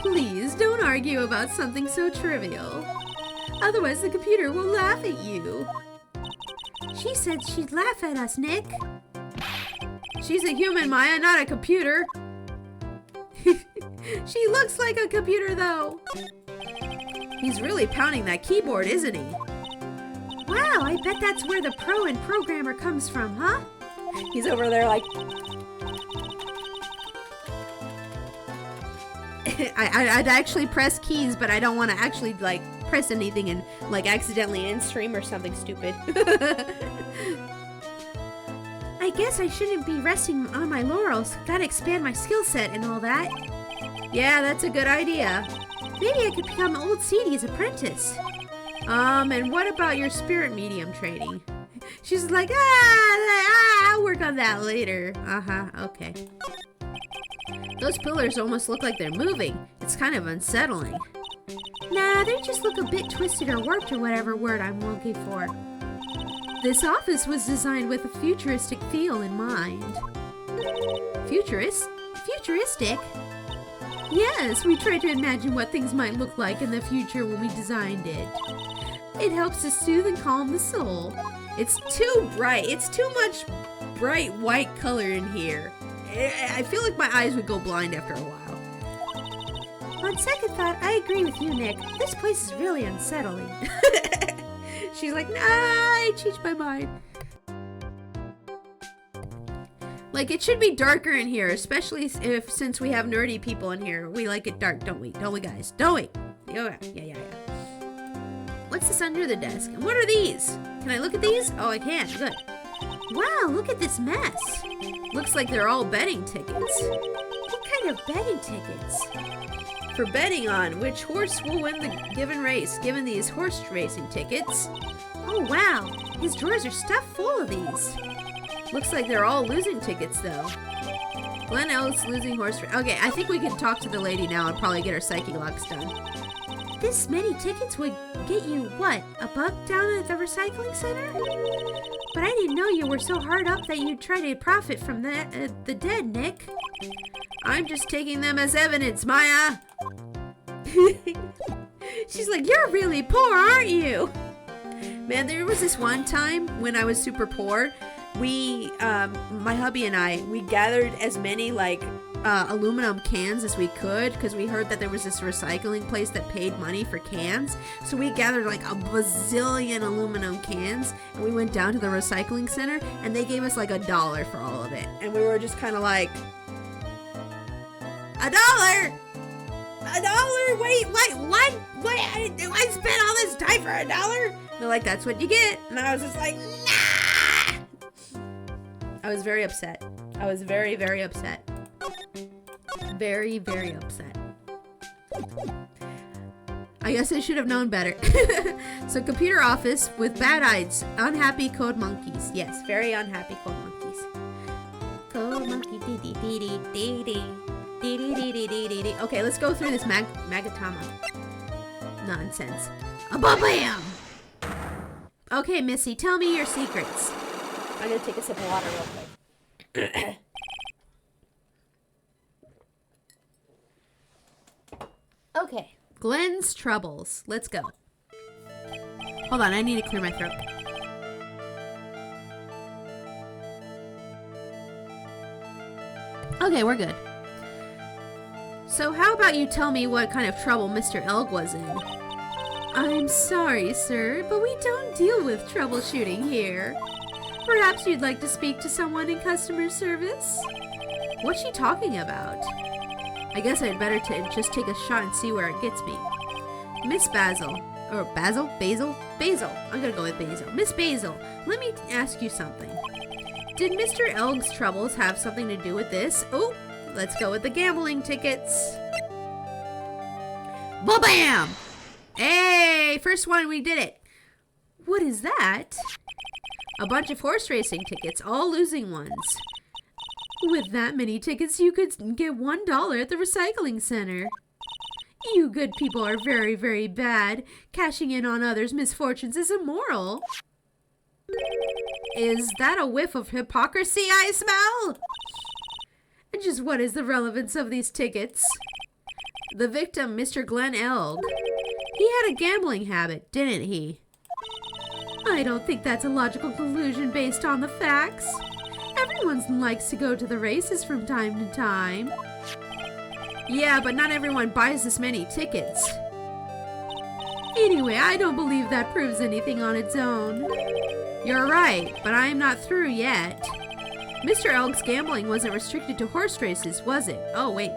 Please, don't argue about something so trivial. Otherwise, the computer will laugh at you. She said she'd laugh at us, Nick. She's a human, Maya, not a computer. She looks like a computer, though. He's really pounding that keyboard, isn't he? Wow, I bet that's where the pro and programmer comes from, huh? He's over there like... I'd actually press keys, but I don't want to actually, like, press anything and, like, accidentally end stream or something stupid. I guess I shouldn't be resting on my laurels. Gotta expand my skill set and all that. Yeah, that's a good idea. Maybe I could become Old Sadie's apprentice. And what about your spirit medium training? She's like, I'll work on that later. Uh-huh, okay. Those pillars almost look like they're moving. It's kind of unsettling. Nah, they just look a bit twisted or warped or whatever word I'm looking for. This office was designed with a futuristic feel in mind. Futuristic? Yes, we tried to imagine what things might look like in the future when we designed it. It helps to soothe and calm the soul. It's too bright. It's too much bright white color in here. I feel like my eyes would go blind after a while. On second thought, I agree with you, Nick. This place is really unsettling. She's like, nah, I changed my mind. Like, it should be darker in here, especially since we have nerdy people in here. We like it dark, don't we? Don't we, guys? Don't we? Yeah. What's this under the desk? And what are these? Can I look at these? Oh, I can. Good. Wow, look at this mess. Looks like they're all betting tickets. What kind of betting tickets? For betting on which horse will win the given race, given these horse racing tickets. Oh, wow. His drawers are stuffed full of these. Looks like they're all losing tickets, though. Glenn Ellis losing horse... Okay, I think we can talk to the lady now and probably get our psychic locks done. This many tickets would get you, what, a buck down at the recycling center? But I didn't know you were so hard up that you'd try to profit from the dead, Nick. I'm just taking them as evidence, Maya. She's like, you're really poor, aren't you? Man, there was this one time when I was super poor my hubby and I, we gathered as many like aluminum cans as we could because we heard that there was this recycling place that paid money for cans. So we gathered like a bazillion aluminum cans and we went down to the recycling center and they gave us like $1 for all of it. And we were just kind of like, $1? $1? Wait, what? I spent all this time for $1? They're like, that's what you get. And I was just like, nah! I was very upset. I was very, very upset. Very, very upset. I guess I should have known better. So computer office with bad eyes. Unhappy code monkeys. Yes, very unhappy code monkeys. Code monkey dee dee dee dee dee dee. Dee dee dee dee dee dee dee. Okay, let's go through this Magatama nonsense. Bam! Okay, Missy, tell me your secrets. I'm gonna take a sip of water real quick. Okay, Glenn's troubles. Let's go. Hold on, I need to clear my throat. Okay, we're good. So how about you tell me what kind of trouble Mr. Elg was in? I'm sorry, sir, but we don't deal with troubleshooting here. Perhaps you'd like to speak to someone in customer service? What's she talking about? I guess I'd better just take a shot and see where it gets me. Miss Basil. Or Basil? Basil? Basil. I'm gonna go with Basil. Miss Basil, let me ask you something. Did Mr. Elg's troubles have something to do with this? Oh, let's go with the gambling tickets. Bam! Hey, first one, we did it. What is that? A bunch of horse racing tickets, all losing ones. With that many tickets, you could get $1 at the recycling center. You good people are very, very bad. Cashing in on others' misfortunes is immoral. Is that a whiff of hypocrisy I smell? And just what is the relevance of these tickets? The victim, Mr. Glenn Elg. He had a gambling habit, didn't he? I don't think that's a logical conclusion based on the facts. Everyone likes to go to the races from time to time. Yeah, but not everyone buys this many tickets. Anyway, I don't believe that proves anything on its own. You're right, but I am not through yet. Mr. Elg's gambling wasn't restricted to horse races, was it? Oh, wait.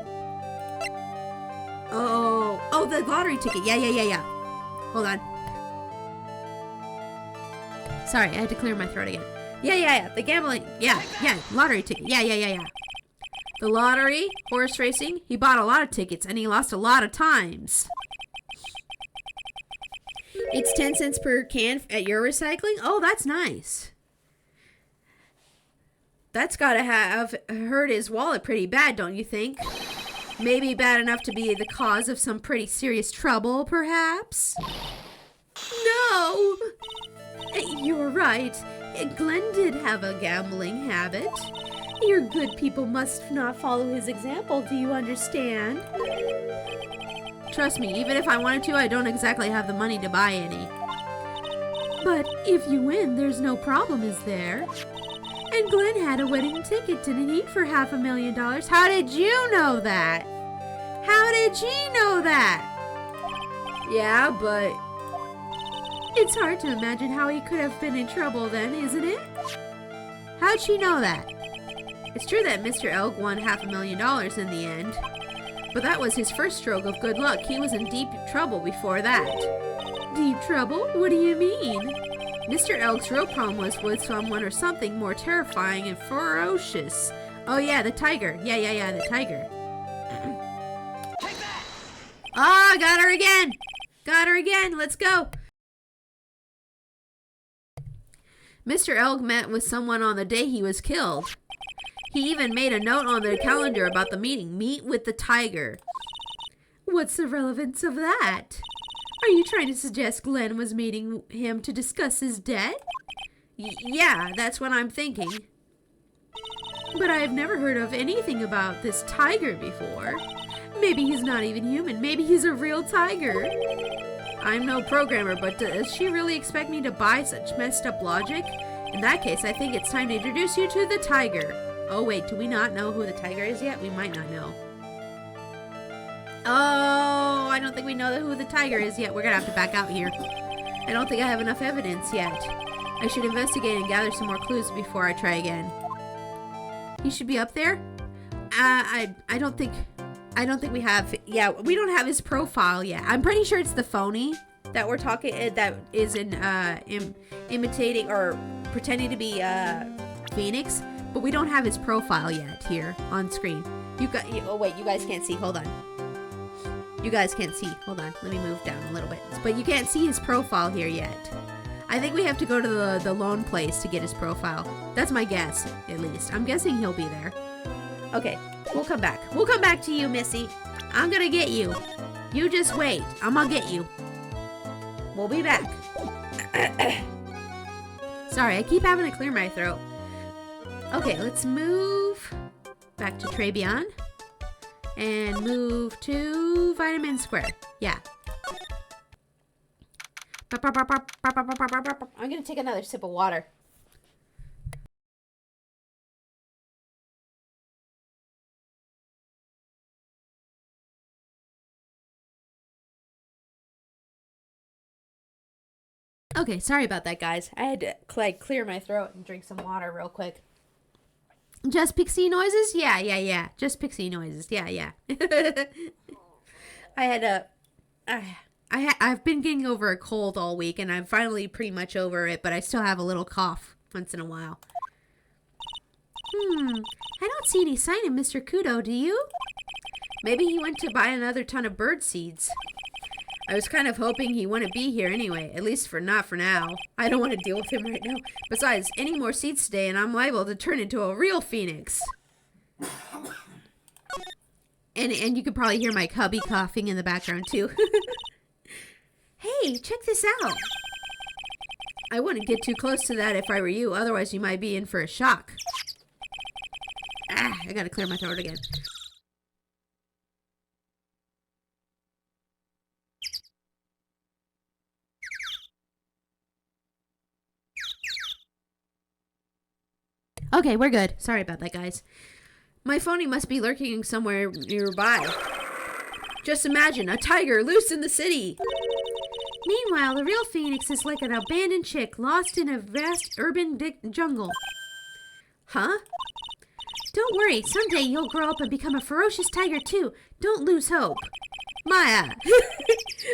Oh, the lottery ticket. Yeah. Hold on. Sorry, I had to clear my throat again. Yeah. The gambling. Yeah. Lottery ticket. Yeah. The lottery, horse racing. He bought a lot of tickets and he lost a lot of times. It's 10 cents per can at your recycling? Oh, that's nice. That's gotta have hurt his wallet pretty bad, don't you think? Maybe bad enough to be the cause of some pretty serious trouble, perhaps? No! You're right. Glenn did have a gambling habit. Your good people must not follow his example, do you understand? Trust me, even if I wanted to, I don't exactly have the money to buy any. But if you win, there's no problem, is there? And Glenn had a wedding ticket, didn't he, for $500,000? How did you know that? How did she know that? Yeah, but it's hard to imagine how he could have been in trouble then, isn't it? How'd she know that? It's true that Mr. Elg won $500,000 in the end, but that was his first stroke of good luck. He was in deep trouble before that. Deep trouble? What do you mean? Mr. Elg's real problem was with someone or something more terrifying and ferocious. Oh yeah, the tiger. Yeah, the tiger. Ah, got her again! Got her again! Let's go! Mr. Elg met with someone on the day he was killed. He even made a note on the calendar about the meeting. Meet with the tiger. What's the relevance of that? Are you trying to suggest Glenn was meeting him to discuss his debt? Yeah, that's what I'm thinking. But I've never heard of anything about this tiger before. Maybe he's not even human. Maybe he's a real tiger. I'm no programmer, but does she really expect me to buy such messed up logic? In that case, I think it's time to introduce you to the tiger. Oh, wait, do we not know who the tiger is yet? We might not know. Oh, I don't think we know who the tiger is yet. We're gonna have to back out here. I don't think I have enough evidence yet. I should investigate and gather some more clues before I try again. He should be up there? I don't think we have, yeah, we don't have his profile yet. I'm pretty sure it's the phony that we're talking, that is imitating or pretending to be Phoenix, but we don't have his profile yet here on screen. Oh wait, you guys can't see, hold on. You guys can't see, hold on, let me move down a little bit. But you can't see his profile here yet. I think we have to go to the lone place to get his profile. That's my guess, at least. I'm guessing he'll be there. Okay, we'll come back. We'll come back to you, Missy. I'm gonna get you. You just wait. I'm gonna get you. We'll be back. Sorry, I keep having to clear my throat. Okay, let's move back to Trabian. And move to Vitamin Square. Yeah. I'm gonna take another sip of water. Okay, sorry about that, guys. I had to clear my throat and drink some water real quick. Just pixie noises? Yeah. Just pixie noises. Yeah. I've been getting over a cold all week, and I'm finally pretty much over it, but I still have a little cough once in a while. I don't see any sign of Mr. Kudo, do you? Maybe he went to buy another ton of bird seeds. I was kind of hoping he wouldn't be here anyway, at least not for now. I don't want to deal with him right now. Besides, any more seeds today and I'm liable to turn into a real phoenix. And you could probably hear my hubby coughing in the background too. Hey, check this out. I wouldn't get too close to that if I were you, otherwise you might be in for a shock. I gotta clear my throat again. Okay, we're good. Sorry about that, guys. My phony must be lurking somewhere nearby. Just imagine, a tiger loose in the city. Meanwhile, the real phoenix is like an abandoned chick lost in a vast urban jungle. Huh? Don't worry, someday you'll grow up and become a ferocious tiger too. Don't lose hope. Maya!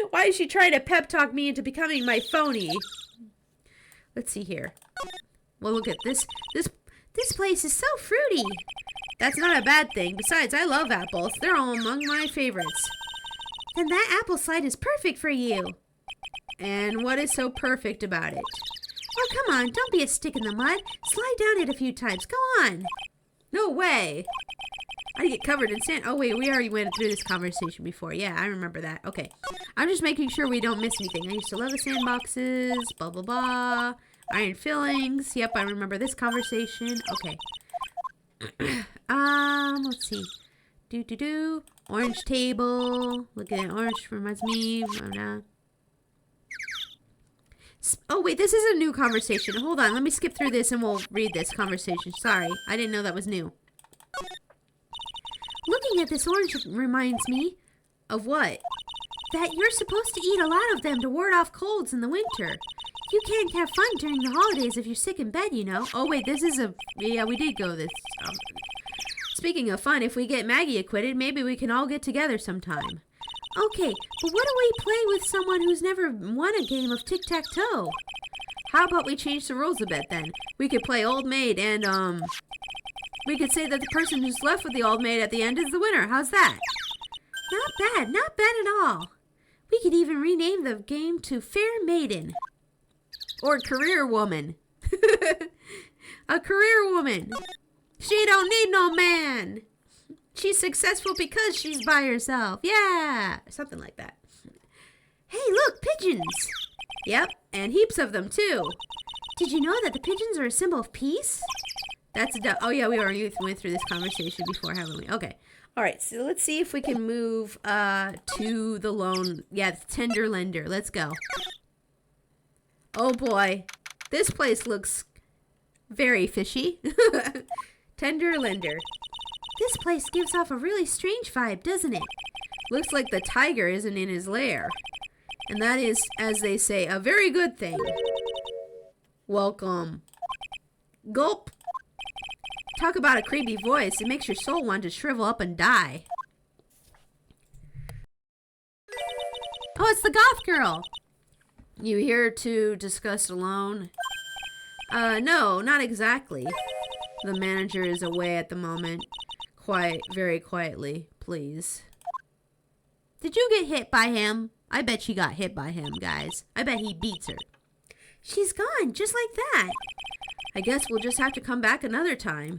Why is she trying to pep talk me into becoming my phony? Let's see here. Well, look at this. This place is so fruity. That's not a bad thing. Besides, I love apples. They're all among my favorites. Then that apple slide is perfect for you. And what is so perfect about it? Oh, come on. Don't be a stick in the mud. Slide down it a few times. Go on. No way. I get covered in sand. Oh, wait. We already went through this conversation before. Yeah, I remember that. Okay. I'm just making sure we don't miss anything. I used to love the sandboxes. Blah, blah, blah. Iron fillings. Yep, I remember this conversation. Okay. Let's see. Orange table. Look at that. Orange reminds me. Oh, wait, this is a new conversation. Hold on, let me skip through this and we'll read this conversation. Sorry, I didn't know that was new. Looking at this orange reminds me of what? That you're supposed to eat a lot of them to ward off colds in the winter. You can't have fun during the holidays if you're sick in bed, you know. Oh, wait, this is yeah, we did go this. Speaking of fun, if we get Maggie acquitted, maybe we can all get together sometime. Okay, but what do we play with someone who's never won a game of tic-tac-toe? How about we change the rules a bit then? We could play Old Maid and, we could say that the person who's left with the Old Maid at the end is the winner. How's that? Not bad at all. We could even rename the game to Fair Maiden. Or Career Woman. A career woman. She don't need no man. She's successful because she's by herself. Yeah. Something like that. Hey, look, pigeons. Yep, and heaps of them, too. Did you know that the pigeons are a symbol of peace? That's a... Oh, yeah, we already went through this conversation before, haven't we? Okay. All right, so let's see if we can move to the lone... Yeah, the tender lender. Let's go. Oh, boy. This place looks Very fishy. Tender lender. This place gives off a really strange vibe, doesn't it? Looks like the tiger isn't in his lair. And that is, as they say, a very good thing. Welcome. Gulp. Talk about a creepy voice. It makes your soul want to shrivel up and die. Oh, it's the goth girl. You here to discuss alone? No, not exactly. The manager is away at the moment. Very quietly, please. Did you get hit by him? I bet she got hit by him, guys. I bet he beats her. She's gone, just like that. I guess we'll just have to come back another time.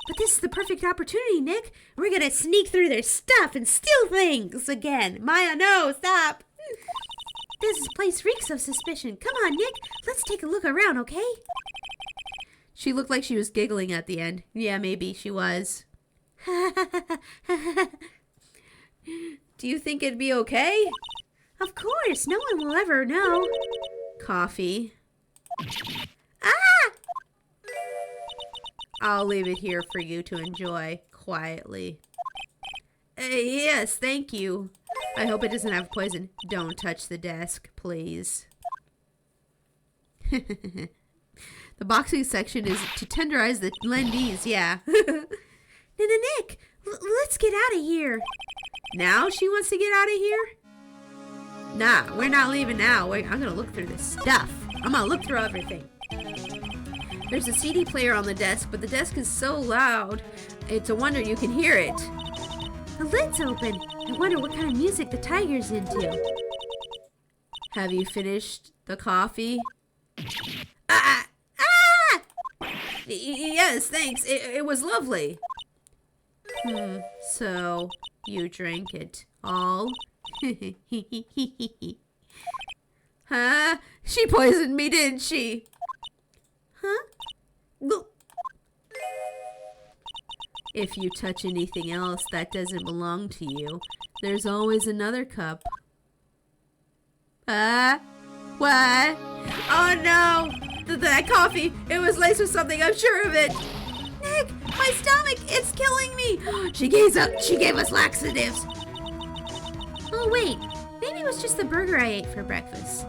But this is the perfect opportunity, Nick. We're gonna sneak through their stuff and steal things again. Maya, no, stop. This place reeks of suspicion. Come on, Nick. Let's take a look around, okay? She looked like she was giggling at the end. Yeah, maybe she was. Do you think it'd be okay? Of course. No one will ever know. Coffee. Ah! I'll leave it here for you to enjoy quietly. Yes, thank you. I hope it doesn't have poison. Don't touch the desk, please. The boxing section is to tenderize the lendees, yeah. Nick, let's get out of here. Now she wants to get out of here? Nah, we're not leaving now. I'm gonna look through this stuff. I'm gonna look through everything. There's a CD player on the desk, but the desk is so loud. It's a wonder you can hear it. The lid's open. I wonder what kind of music the tiger's into. Have you finished the coffee? Yes, thanks. It was lovely. So you drank it all? Huh? She poisoned me, didn't she? Huh? If you touch anything else that doesn't belong to you, there's always another cup. What? Oh no! That coffee, it was laced with something, I'm sure of it. Nick, my stomach, it's killing me. She gave us laxatives. Oh wait, maybe it was just the burger I ate for breakfast.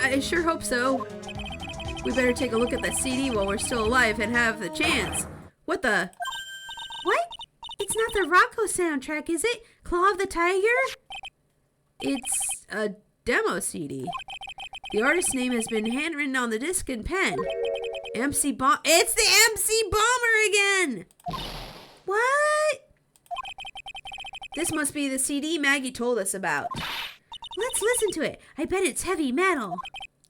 I sure hope so. We better take a look at the CD while we're still alive and have the chance. What the? What? It's not the Rocco soundtrack, is it? Claw of the Tiger? It's a demo CD. The artist's name has been handwritten on the disc in pen. It's the MC Bomber again! What? This must be the CD Maggie told us about. Let's listen to it. I bet it's heavy metal.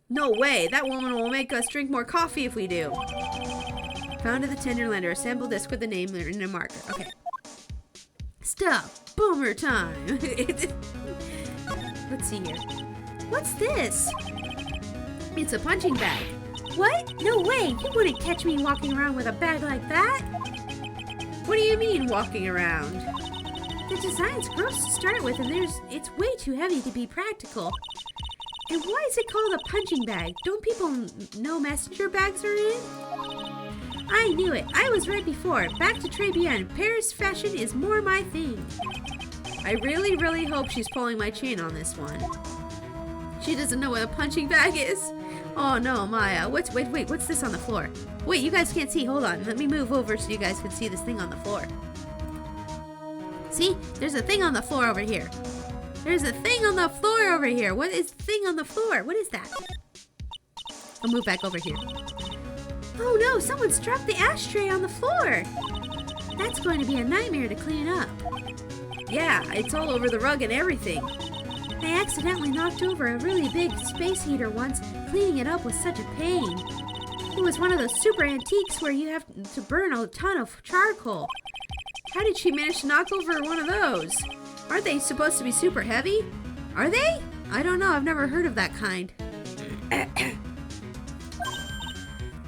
No way. That woman will make us drink more coffee if we do. Found at the tender lender, a sample disc with the name written in a marker. Okay. Stop. Boomer time. Let's see here. What's this? It's a punching bag. What? No way. You wouldn't catch me walking around with a bag like that. What do you mean walking around? The design's gross to start with, and it's way too heavy to be practical. And why is it called a punching bag? Don't people know messenger bags are in? I knew it. I was right before. Back to Très Bien. Paris fashion is more my thing. I really, really hope she's pulling my chain on this one. She doesn't know what a punching bag is. Oh no, Maya. Wait, what's this on the floor? Wait, you guys can't see. Hold on. Let me move over so you guys can see this thing on the floor. See? There's a thing on the floor over here. There's a thing on the floor over here. What is the thing on the floor? What is that? I'll move back over here. Oh no, someone's dropped the ashtray on the floor. That's going to be a nightmare to clean up. Yeah, it's all over the rug and everything. I accidentally knocked over a really big space heater once. Cleaning it up was such a pain. It was one of those super antiques where you have to burn a ton of charcoal. How did she manage to knock over one of those? Aren't they supposed to be super heavy? Are they? I don't know. I've never heard of that kind.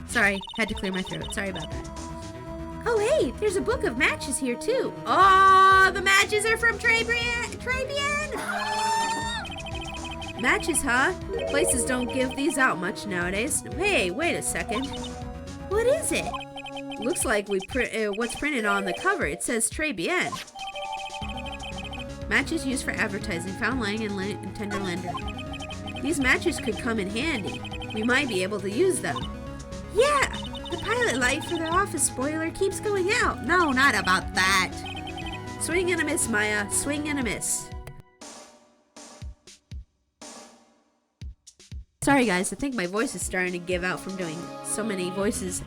Sorry, had to clear my throat. Sorry about that. Oh, hey, there's a book of matches here, too. Oh, the matches are from Très Bien. Matches, huh? Places don't give these out much nowadays. Hey, wait a second. What is it? Looks like what's printed on the cover. It says Très bien. Matches used for advertising, found lying in tender lender. These matches could come in handy. We might be able to use them. Yeah! The pilot light for the office spoiler keeps going out. No, not about that. Swing and a miss, Maya. Swing and a miss. Sorry guys, I think my voice is starting to give out from doing so many voices.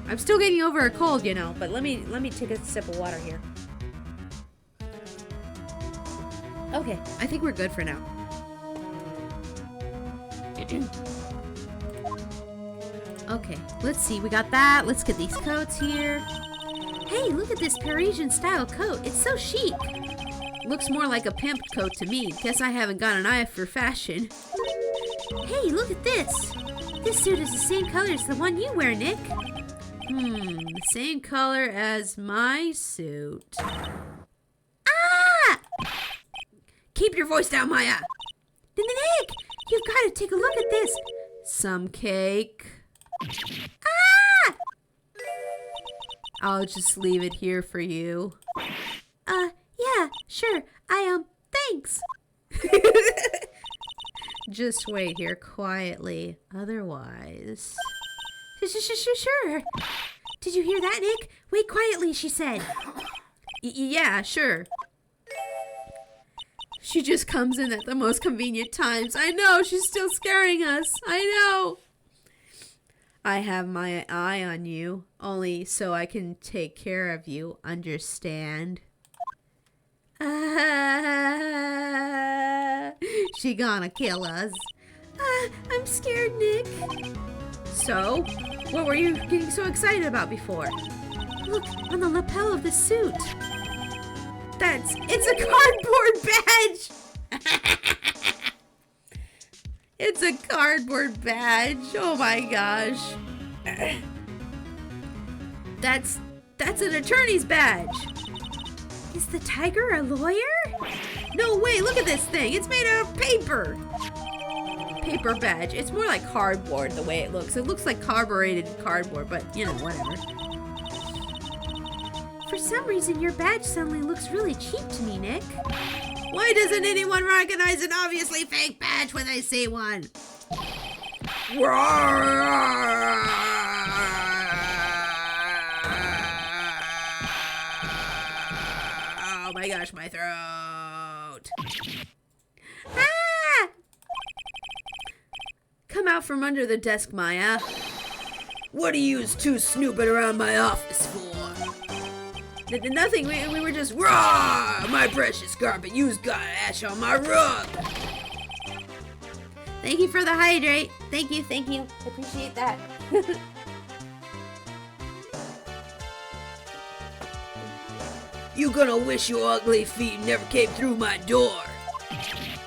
I'm still getting over a cold, you know, but let me take a sip of water here. Okay, I think we're good for now. Okay, let's see, we got that. Let's get these coats here. Hey, look at this Parisian style coat. It's so chic. Looks more like a pimp coat to me. Guess I haven't got an eye for fashion. Hey, look at this. This suit is the same color as the one you wear, Nick. The same color as my suit. Ah! Keep your voice down, Maya. Nick, you've got to take a look at this. Some cake. Ah! I'll just leave it here for you. Yeah, sure. Thanks. Just wait here quietly. Otherwise... Sure. Did you hear that, Nick? Wait quietly, she said. Yeah, sure. She just comes in at the most convenient times. I know, she's still scaring us. I know. I have my eye on you, only so I can take care of you, understand? She gonna kill us. I'm scared, Nick. So, what were you getting so excited about before? Look, on the lapel of the suit. It's a cardboard badge! It's a cardboard badge. Oh my gosh. That's an attorney's badge. Is the tiger a lawyer? No way, look at this thing. It's made out of paper. Paper badge. It's more like cardboard the way it looks. It looks like carbureted cardboard, but you know, whatever. For some reason, your badge suddenly looks really cheap to me, Nick. Why doesn't anyone recognize an obviously fake badge when they see one? Oh my gosh, my throat. Ah! Come out from under the desk, Maya. What are you two snooping around my office for? Nothing, we were just... Raw! My precious carpet, you's got ash on my rug. Thank you for the hydrate. Thank you. I appreciate that. You gonna wish your ugly feet never came through my door.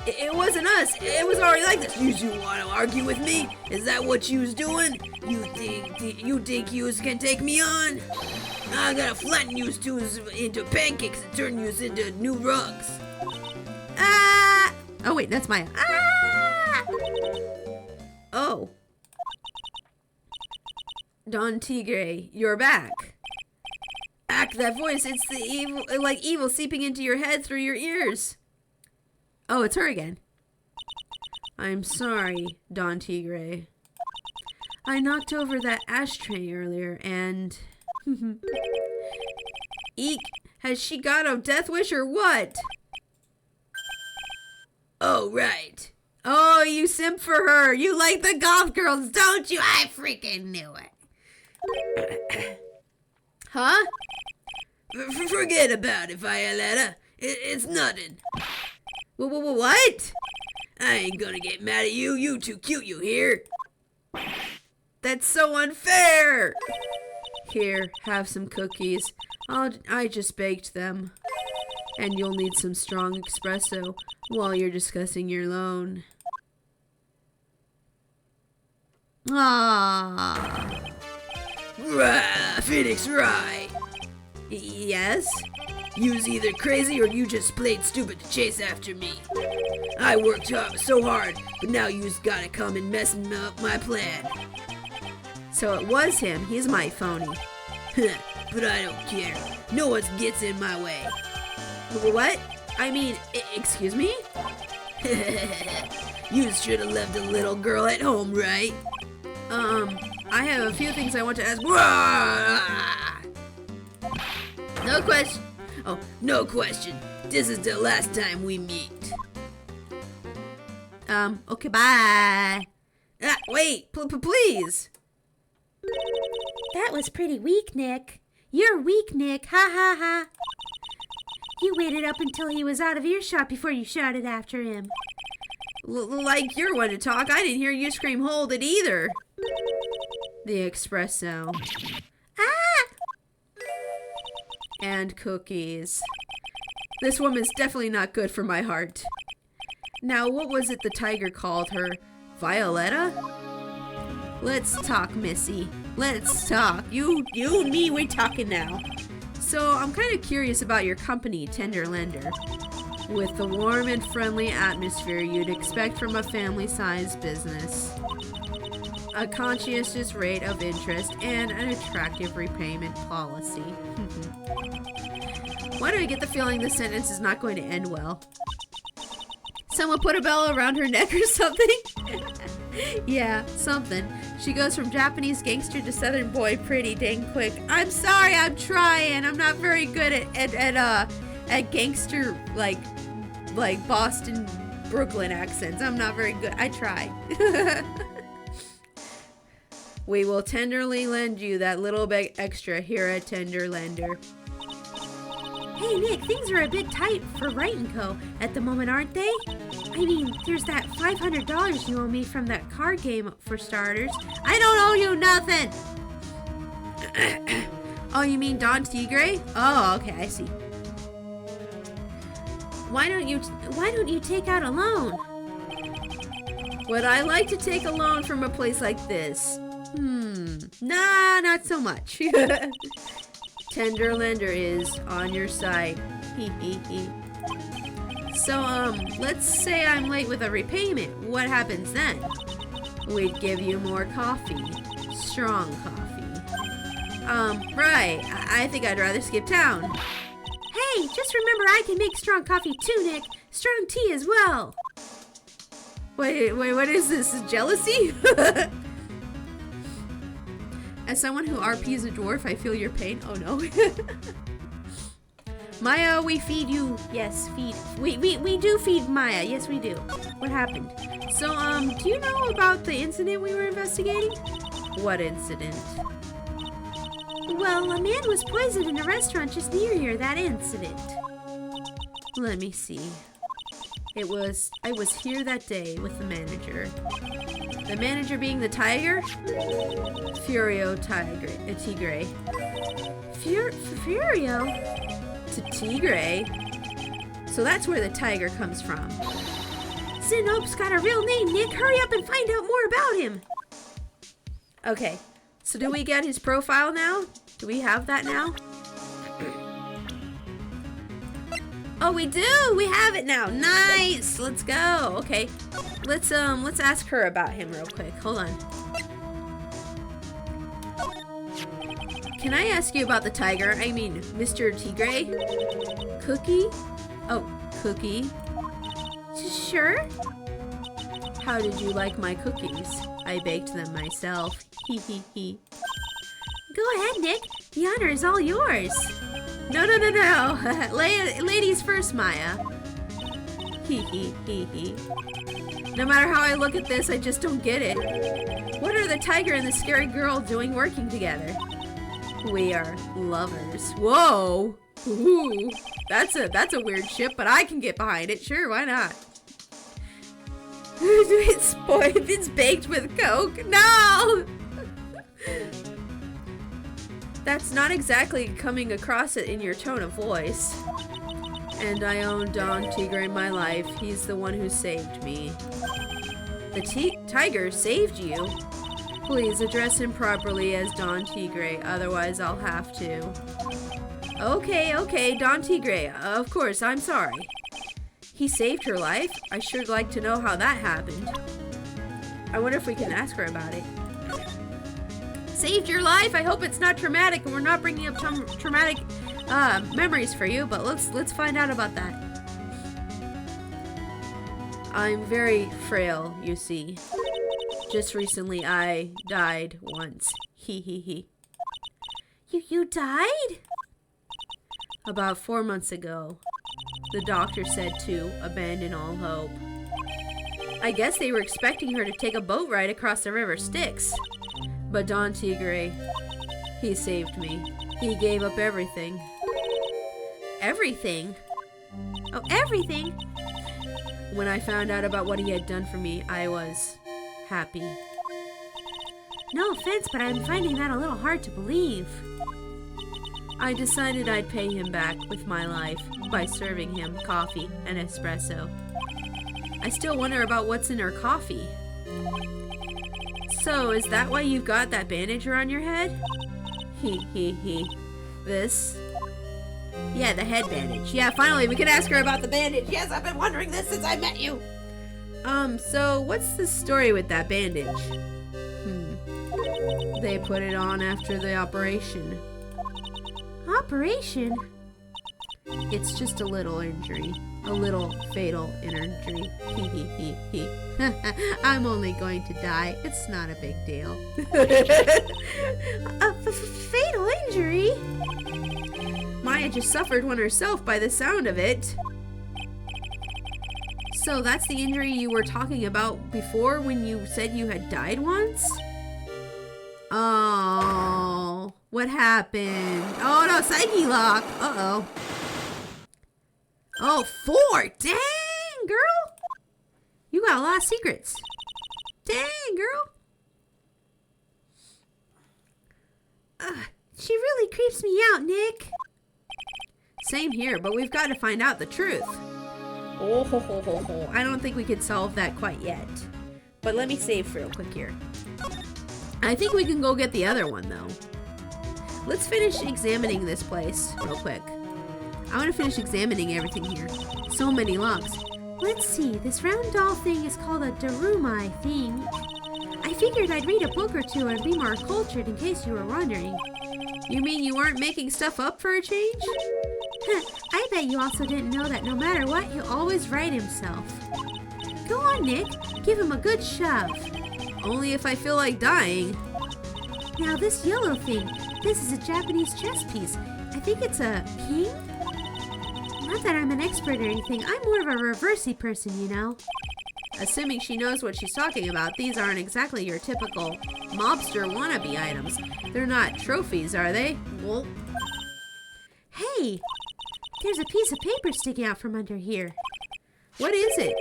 It wasn't us. It was already like this. You wanna argue with me? Is that what you's doing? You think yous can take me on? I gotta flatten yous twos into pancakes and turn yous into new rugs. Ah! Oh wait, that's Maya. Ah! Oh. Don Tigre, you're back. Act that voice. It's the evil seeping into your head through your ears. Oh, it's her again. I'm sorry, Don Tigre. I knocked over that ashtray earlier and... Eek, has she got a death wish or what? Oh, right. Oh, you simp for her. You like the goth girls, don't you? I freaking knew it. Huh? Forget about it, Violetta. It's nothing. What? I ain't gonna get mad at you. You too cute, you hear? That's so unfair. Here, have some cookies. I just baked them. And you'll need some strong espresso while you're discussing your loan. Ah. Right, Phoenix, right. Yes? You's either crazy or you just played stupid to chase after me. I worked so hard, but now you's gotta come and messing up my plan. So it was him. He's my phony. But I don't care. No one gets in my way. What? I mean, excuse me? You should have left the little girl at home, right? I have a few things I want to ask. No question. Oh, no question. This is the last time we meet. Okay, bye. Wait, please. That was pretty weak, Nick. You're weak, Nick. Ha ha ha. You waited up until he was out of earshot before you shouted after him. Like you're one to talk. I didn't hear you scream hold it either. The espresso. Ah! And cookies. This woman's definitely not good for my heart. Now, what was it the tiger called her? Violetta? Let's talk, Missy. Let's talk. You and me, we're talking now. So, I'm kind of curious about your company, Tender Lender. With the warm and friendly atmosphere you'd expect from a family-sized business. A conscientious rate of interest and an attractive repayment policy. Why do I get the feeling this sentence is not going to end well? Someone put a bell around her neck or something? Yeah, something. She goes from Japanese gangster to Southern boy pretty dang quick. I'm sorry, I'm trying. I'm not very good at gangster like Boston, Brooklyn accents. I'm not very good. I tried. We will tenderly lend you that little bit extra here at Tender Lender. Hey, Nick, things are a bit tight for Wright & Co. at the moment, aren't they? I mean, there's that $500 you owe me from that card game, for starters. I don't owe you nothing! Oh, you mean Don Tigre? Oh, okay, I see. Why don't you take out a loan? Would I like to take a loan from a place like this? Nah, not so much. Tender Lender is on your side. So, let's say I'm late with a repayment. What happens then? We'd give you more coffee. Strong coffee. Right. I think I'd rather skip town. Hey, just remember I can make strong coffee too, Nick. Strong tea as well. Wait, what is this? Jealousy? As someone who RPs a dwarf, I feel your pain. Oh no. Maya, we feed you. Yes, feed. We do feed Maya. Yes, we do. What happened? So, do you know about the incident we were investigating? What incident? Well, a man was poisoned in a restaurant just near here, that incident. Let me see. I was here that day with the manager. The manager being the tiger? Furio Tigre. Furio? Tigre? So that's where the tiger comes from. Zenope's got a real name, Nick. Hurry up and find out more about him. Okay, so do we get his profile now? Do we have that now? Oh, we do! We have it now! Nice! Let's go! Okay. Let's ask her about him real quick. Hold on. Can I ask you about the tiger? I mean, Mr. Tigre? Cookie? Oh, Cookie. Sure. How did you like my cookies? I baked them myself. Hee hee hee. Go ahead, Nick. The honor is all yours. No. Ladies first, Maya. Hee hee hee hee. No matter how I look at this, I just don't get it. What are the tiger and the scary girl doing working together? We are lovers. Whoa! Ooh, that's a weird ship, but I can get behind it. Sure, why not? It's spoiled. It's baked with Coke. No! That's not exactly coming across it in your tone of voice. And I own Don Tigre in my life. He's the one who saved me. The tiger saved you? Please address him properly as Don Tigre, otherwise I'll have to. Okay, Don Tigre. Of course, I'm sorry. He saved her life? I sure like to know how that happened. I wonder if we can ask her about it. Saved your life? I hope it's not traumatic and we're not bringing up traumatic memories for you, but let's find out about that. I'm very frail, you see. Just recently I died once. He. You died? About 4 months ago. The doctor said to abandon all hope. I guess they were expecting her to take a boat ride across the river Styx. But Don Tigre, he saved me. He gave up everything. Everything? Oh, everything? When I found out about what he had done for me, I was happy. No offense, but I'm finding that a little hard to believe. I decided I'd pay him back with my life by serving him coffee and espresso. I still wonder about what's in her coffee. So, is that why you've got that bandage around your head? He. This? Yeah, the head bandage. Yeah, finally, we can ask her about the bandage. Yes, I've been wondering this since I met you. So what's the story with that bandage? They put it on after the operation. Operation? It's just a little injury. A little fatal injury. He. I'm only going to die. It's not a big deal. A fatal injury? Maya just suffered one herself by the sound of it. So that's the injury you were talking about before when you said you had died once? Oh, what happened? Oh no, psyche lock. Uh-oh. Oh, 4. Dang, girl. You got a lot of secrets. Dang, girl. She really creeps me out, Nick. Same here, but we've got to find out the truth. I don't think we could solve that quite yet. But let me save real quick here. I think we can go get the other one, though. Let's finish examining this place real quick. I want to finish examining everything here. So many locks. Let's see, this round doll thing is called a Daruma, I think. I figured I'd read a book or two and be more cultured in case you were wondering. You mean you weren't making stuff up for a change? I bet you also didn't know that no matter what, he'll always right himself. Go on, Nick. Give him a good shove. Only if I feel like dying. Now this yellow thing, this is a Japanese chess piece. I think it's a king? Not that I'm an expert or anything. I'm more of a reversey person, you know. Assuming she knows what she's talking about, these aren't exactly your typical mobster wannabe items. They're not trophies, are they? Well, hey! There's a piece of paper sticking out from under here. What is it?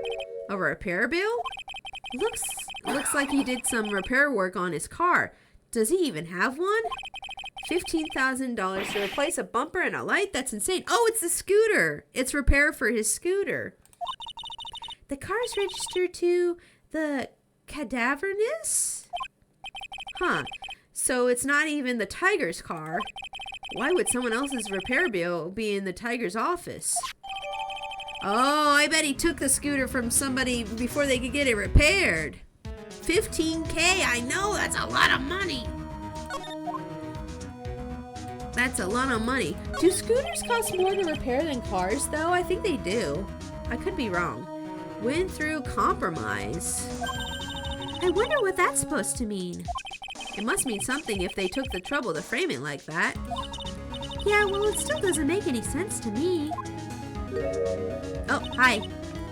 A repair bill? Looks like he did some repair work on his car. Does he even have one? $15,000 to replace a bumper and a light? That's insane. Oh, it's the scooter. It's repair for his scooter. The car's registered to the Cadaverness? Huh. So it's not even the tiger's car. Why would someone else's repair bill be in the tiger's office? Oh, I bet he took the scooter from somebody before they could get it repaired. $15K, I know, that's a lot of money. That's a lot of money. Do scooters cost more to repair than cars, though? I think they do. I could be wrong. Win through compromise. I wonder what that's supposed to mean. It must mean something if they took the trouble to frame it like that. Yeah, well, it still doesn't make any sense to me. Oh, hi.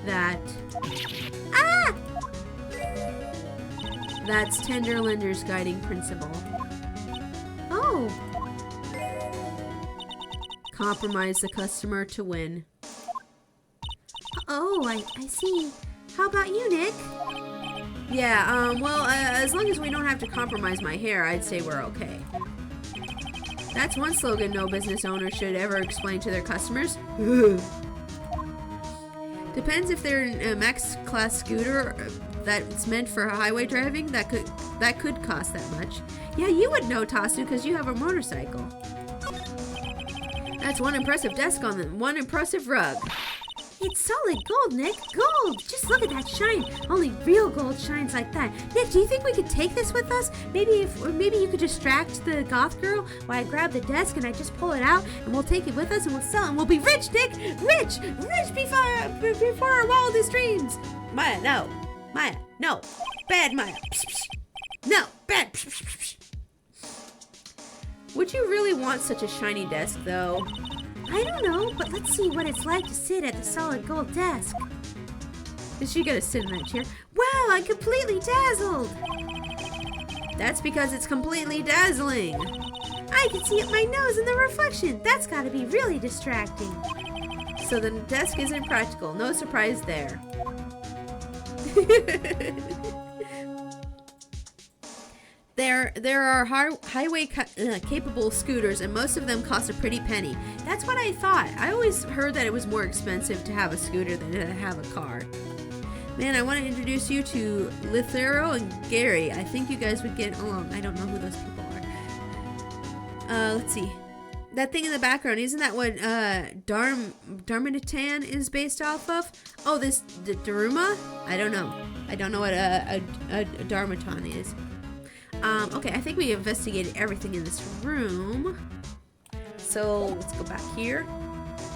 That. Ah! That's Tenderlinder's guiding principle. Oh. Compromise the customer to win. Oh, I see. How about you, Nick? Yeah, well, as long as we don't have to compromise my hair, I'd say we're okay. That's one slogan no business owner should ever explain to their customers. Depends if they're in a max class scooter that's meant for highway driving, that could cost that much. Yeah, you would know, Tasu, because you have a motorcycle. That's one impressive desk on them, one impressive rug. It's solid gold, Nick. Gold! Just look at that shine. Only real gold shines like that. Nick, do you think we could take this with us? Maybe you could distract the goth girl while I grab the desk and I just pull it out and we'll take it with us and we'll sell it and we'll be rich, Nick! Rich! Rich before our wildest dreams! Maya, no. Maya, no. Bad Maya. Psh, psh. No, bad. Psh, psh, psh. Would you really want such a shiny desk, though? I don't know, but let's see what it's like to sit at the solid gold desk. Is she gonna sit in that chair? Wow, I'm completely dazzled! That's because it's completely dazzling. I can see up my nose in the reflection. That's gotta be really distracting. So the desk isn't practical. No surprise there. There are highway capable scooters, and most of them cost a pretty penny. That's what I thought. I always heard that it was more expensive to have a scooter than to have a car. Man, I want to introduce you to Lithero and Gary. I think you guys would get along. I don't know who those people are. Let's see. That thing in the background, isn't that what Darmanitan is based off of? Oh, the Daruma? I don't know. I don't know what a Darmatan is. Okay, I think we investigated everything in this room. So let's go back here.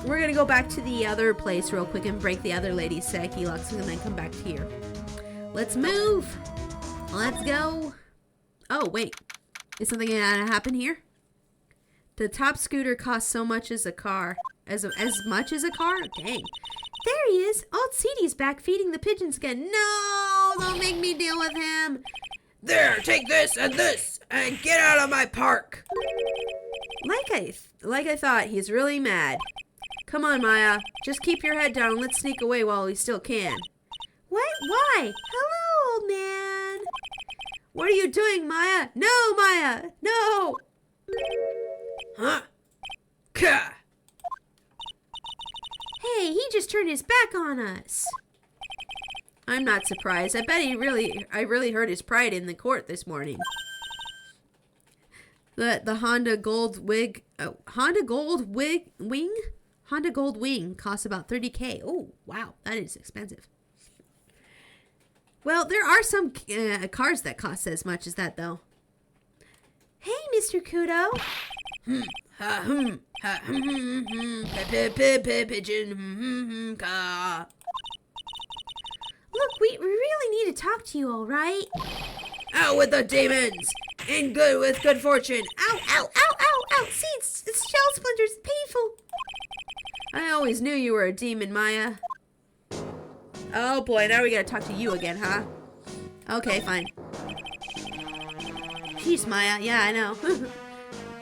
We're gonna go back to the other place real quick and break the other lady's Saki Lux and then come back here. Let's move. Let's go. Oh, wait. Is something gonna happen here? The top scooter costs so much as a car. As much as a car? Dang. There he is. Old Seedy's back feeding the pigeons again. No! Don't make me deal with him. There, take this, and get out of my park. Like I thought, he's really mad. Come on, Maya. Just keep your head down and let's sneak away while we still can. What? Why? Hello, old man. What are you doing, Maya? No, Maya! No! Huh? Ka! Hey, he just turned his back on us. I'm not surprised. I bet I really hurt his pride in the court this morning. The Honda Gold Wing costs about $30,000. Oh, wow, that is expensive. Well, there are some cars that cost as much as that, though. Hey, Mr. Kudo. Pigeon. Ka. Look, we really need to talk to you, all right? Out with the demons! And good with good fortune! Ow, ow, ow, ow, ow! See, it's shell splinters. Painful. I always knew you were a demon, Maya. Oh boy, now we gotta talk to you again, huh? Okay, fine. Jeez, Maya. Yeah, I know.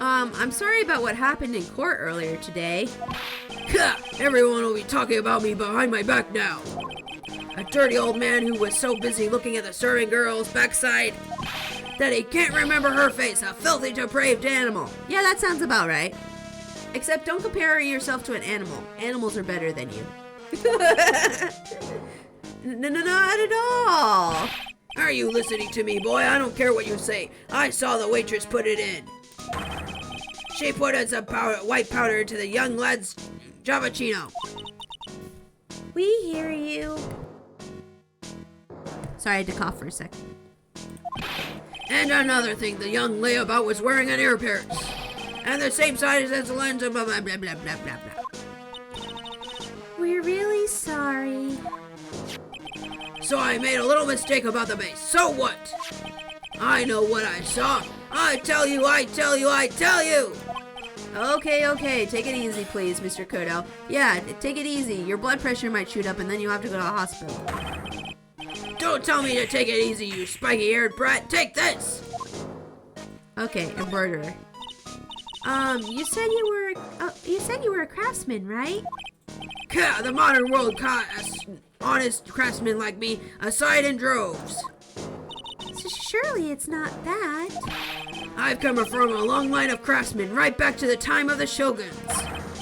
I'm sorry about what happened in court earlier today. Everyone will be talking about me behind my back now. A dirty old man who was so busy looking at the serving girl's backside that he can't remember her face, a filthy, depraved animal. Yeah, that sounds about right. Except don't compare yourself to an animal. Animals are better than you. No, not at all. Are you listening to me, boy? I don't care what you say. I saw the waitress put it in. She put in some white powder into the young lad's Javachino. We hear you. Sorry, I had to cough for a second. And another thing, the young layabout was wearing an ear pierce. And the same size as the lens of blah, blah, blah, blah, blah, blah. We're really sorry. So I made a little mistake about the base. So what? I know what I saw. I tell you. Okay. Take it easy, please, Mr. Kudo. Yeah, take it easy. Your blood pressure might shoot up and then you have to go to the hospital. Don't tell me to take it easy, you spiky-eared brat. Take this! Okay, embroiderer. You said you were a craftsman, right? The modern world casts honest craftsmen like me aside in droves. So surely it's not that. I've come from a long line of craftsmen right back to the time of the shoguns.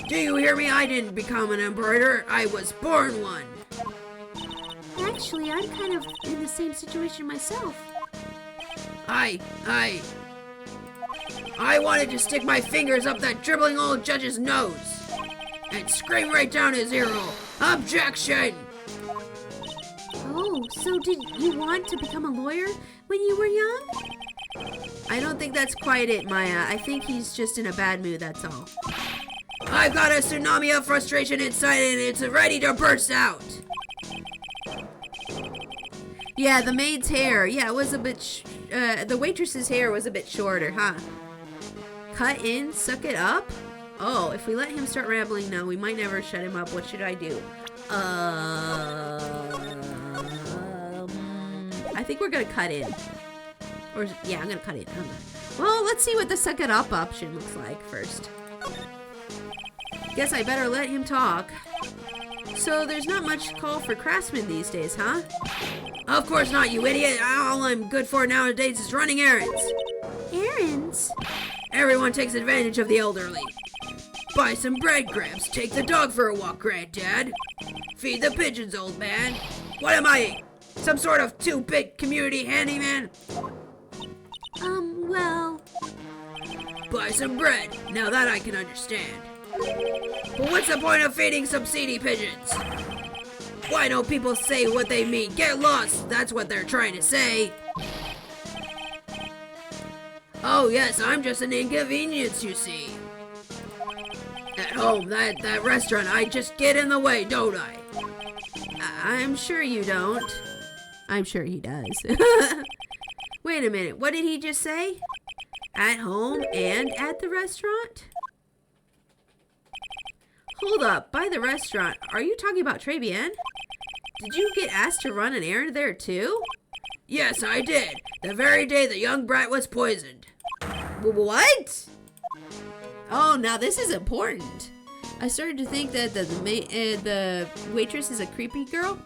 Do you hear me? I didn't become an embroiderer. I was born one. Actually, I'm kind of in the same situation myself. I wanted to stick my fingers up that dribbling old judge's nose. and scream right down his ear hole. Objection! Oh, so did you want to become a lawyer when you were young? I don't think that's quite it, Maya. I think he's just in a bad mood, that's all. I've got a tsunami of frustration inside and it's ready to burst out. Yeah, the maid's hair. Yeah, it was a bit... the waitress's hair was a bit shorter, huh? Cut in, suck it up? Oh, if we let him start rambling now, we might never shut him up. What should I do? I think we're gonna cut in. Or, yeah, I'm gonna cut in. Well, let's see what the suck it up option looks like first. Guess I better let him talk. So there's not much call for craftsmen these days, huh? Of course not, you idiot. All I'm good for nowadays is running errands. Errands? Everyone takes advantage of the elderly. Buy some bread, Gramps. Take the dog for a walk, Granddad. Feed the pigeons, old man. What am I? Some sort of 2-bit community handyman? Well... Buy some bread. Now that I can understand. But what's the point of feeding some seedy pigeons? Why don't people say what they mean? Get lost, that's what they're trying to say. Oh yes, I'm just an inconvenience, you see. At home, that restaurant, I just get in the way, don't I? I'm sure you don't. I'm sure he does. Wait a minute, what did he just say? At home and at the restaurant? Hold up, by the restaurant, are you talking about Trebian? Did you get asked to run an errand there too? Yes, I did. The very day the young brat was poisoned. What? Oh, now this is important. I started to think that the waitress is a creepy girl.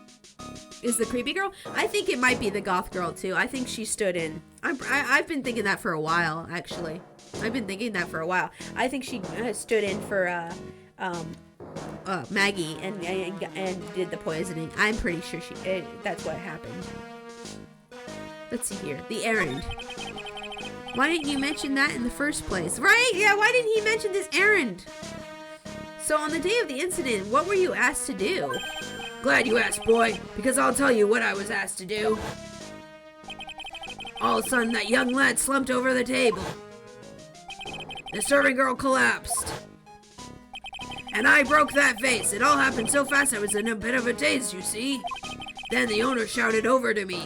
Is the creepy girl? I think it might be the goth girl too. I think she stood in. I've been thinking that for a while, actually. I've been thinking that for a while. I think she stood in for Maggie and did the poisoning. I'm pretty sure that's what happened. Let's see here. The errand. Why didn't you mention that in the first place? Right? Yeah, why didn't he mention this errand? So on the day of the incident, what were you asked to do? Glad you asked, boy, because I'll tell you what I was asked to do. All of a sudden, that young lad slumped over the table. The serving girl collapsed. And I broke that vase. It all happened so fast I was in a bit of a daze, you see. Then the owner shouted over to me.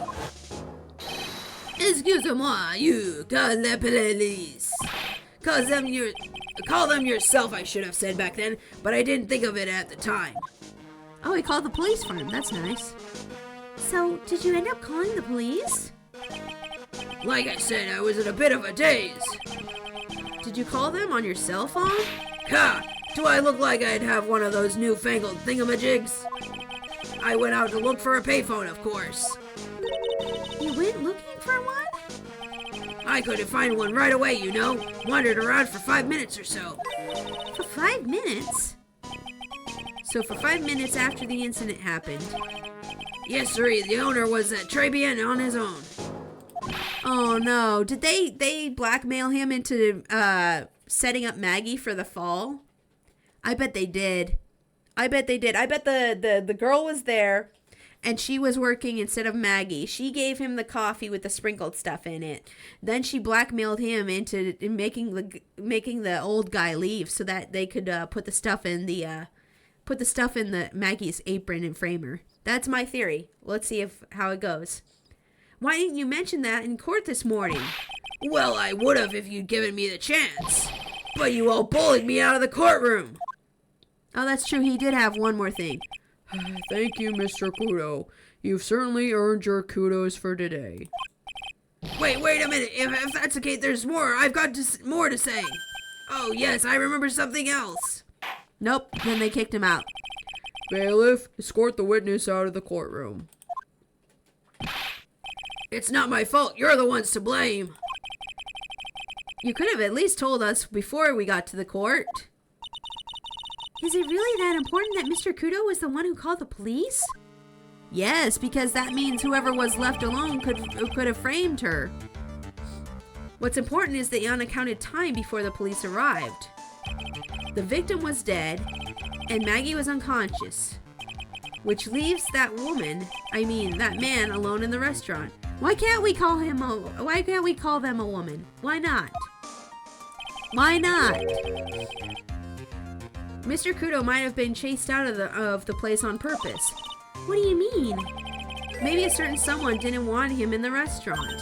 Excusez-moi, you, call the police. Call them yourself, I should have said back then, but I didn't think of it at the time. Oh, he called the police for him. That's nice. So, did you end up calling the police? Like I said, I was in a bit of a daze. Did you call them on your cell phone? Ha! Do I look like I'd have one of those newfangled thingamajigs? I went out to look for a payphone, of course. You went looking for one? I couldn't find one right away, you know. Wandered around for 5 minutes or so. For 5 minutes? So for 5 minutes after the incident happened. Yes, sirree, the owner was at Trebian on his own. Oh no, did they blackmail him into setting up Maggie for the fall? I bet they did. I bet the girl was there and she was working instead of Maggie. She gave him the coffee with the sprinkled stuff in it. Then she blackmailed him into making the old guy leave so that they could put the stuff in the Maggie's apron and frame her. That's my theory. Let's see how it goes. Why didn't you mention that in court this morning? Well, I would have if you'd given me the chance. But you all bullied me out of the courtroom. Oh, that's true. He did have one more thing. Thank you, Mr. Kudo. You've certainly earned your kudos for today. Wait a minute. If that's the case, there's more. I've got more to say. Oh, yes, I remember something else. Nope. Then they kicked him out. Bailiff, escort the witness out of the courtroom. It's not my fault. You're the ones to blame. You could have at least told us before we got to the court. Is it really that important that Mr. Kudo was the one who called the police? Yes, because that means whoever was left alone could have framed her. What's important is the unaccounted time before the police arrived. The victim was dead, and Maggie was unconscious, which leaves that man alone in the restaurant. Why can't we call them a woman? Why not? Why not? Mr. Kudo might have been chased out of the place on purpose. What do you mean? Maybe a certain someone didn't want him in the restaurant.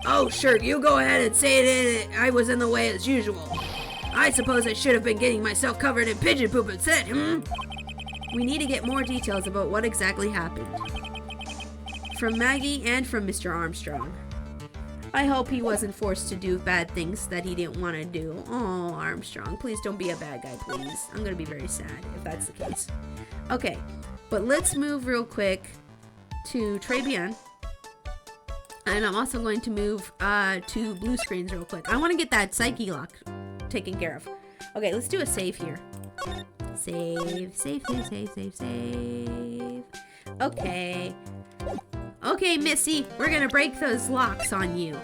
Oh, sure, you go ahead and say it. I was in the way as usual. I suppose I should have been getting myself covered in pigeon poop instead, We need to get more details about what exactly happened. From Maggie and from Mr. Armstrong. I hope he wasn't forced to do bad things that he didn't want to do. Oh, Armstrong, please don't be a bad guy, please. I'm going to be very sad if that's the case. Okay, but let's move real quick to Très Bien. And I'm also going to move to blue screens real quick. I want to get that psyche lock taken care of. Okay, let's do a save here. Save. Okay. Okay, Missy, we're gonna break those locks on you.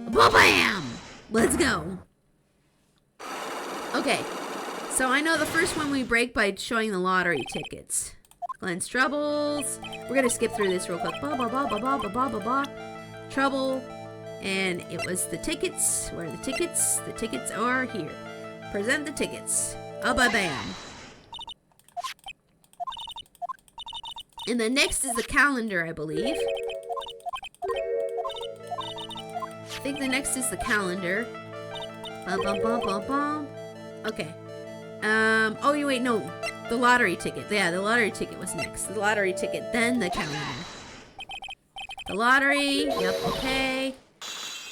Ba-bam! Let's go. Okay, so I know the first one we break by showing the lottery tickets. Glenn's Troubles. We're gonna skip through this real quick. Trouble. And it was the tickets. Where are the tickets? The tickets are here. Present the tickets. Ba-bam. And the next is the calendar, I believe. I think the next is the calendar. Okay. Oh, you wait, no. The lottery ticket. Yeah, the lottery ticket was next. The lottery ticket, then the calendar. The lottery. Yep, okay.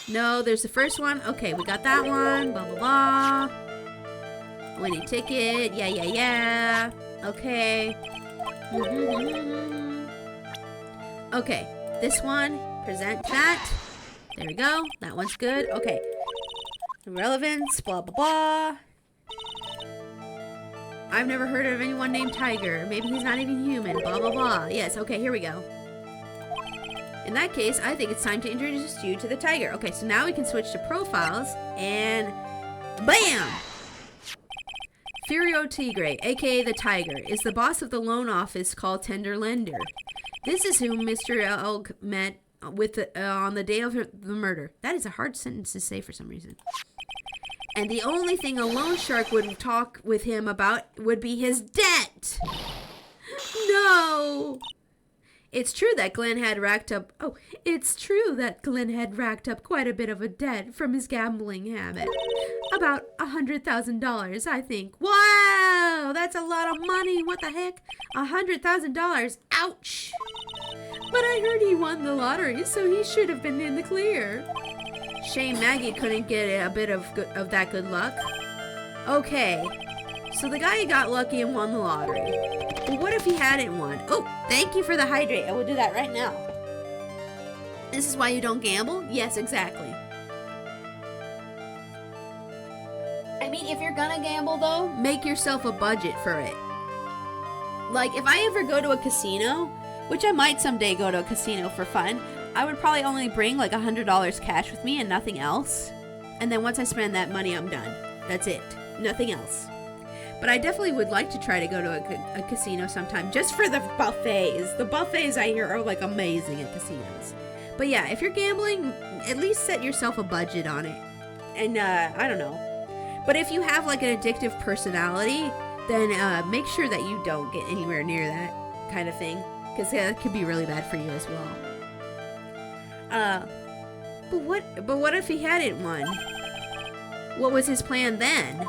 No, there's the first one. Okay, we got that one. Blah, blah, blah. Winning ticket. Yeah. Okay. Okay, this one. Present that. There we go. That one's good. Okay. Relevance. Blah, blah, blah. I've never heard of anyone named Tiger. Maybe he's not even human. Blah, blah, blah. Yes, okay, here we go. In that case, I think it's time to introduce you to the tiger. Okay, so now we can switch to profiles, and BAM! Furio Tigre, aka the Tiger, is the boss of the loan office called Tender Lender. This is whom Mr. Elk met with on the day of the murder. That is a hard sentence to say for some reason. And the only thing a loan shark would talk with him about would be his debt. No! It's true that Glenn had racked up quite a bit of a debt from his gambling habit. About $100,000, I think. Wow, that's a lot of money. What the heck? $100,000. Ouch. But I heard he won the lottery, so he should have been in the clear. Shame Maggie couldn't get a bit of that good luck. Okay, so the guy got lucky and won the lottery. But what if he hadn't won? Oh, thank you for the hydrate. I will do that right now. This is why you don't gamble? Yes, exactly. I mean, if you're gonna gamble though, make yourself a budget for it. Like, if I ever go to a casino, which I might someday go to a casino for fun, I would probably only bring like $100 cash with me and nothing else. And then once I spend that money, I'm done. That's it. Nothing else. But I definitely would like to try to go to a casino sometime, just for the buffets. The buffets, I hear, are like amazing at casinos. But yeah, if you're gambling, at least set yourself a budget on it. And I don't know. But if you have like an addictive personality, then make sure that you don't get anywhere near that kind of thing, because that could be really bad for you as well. But what if he hadn't won? What was his plan then?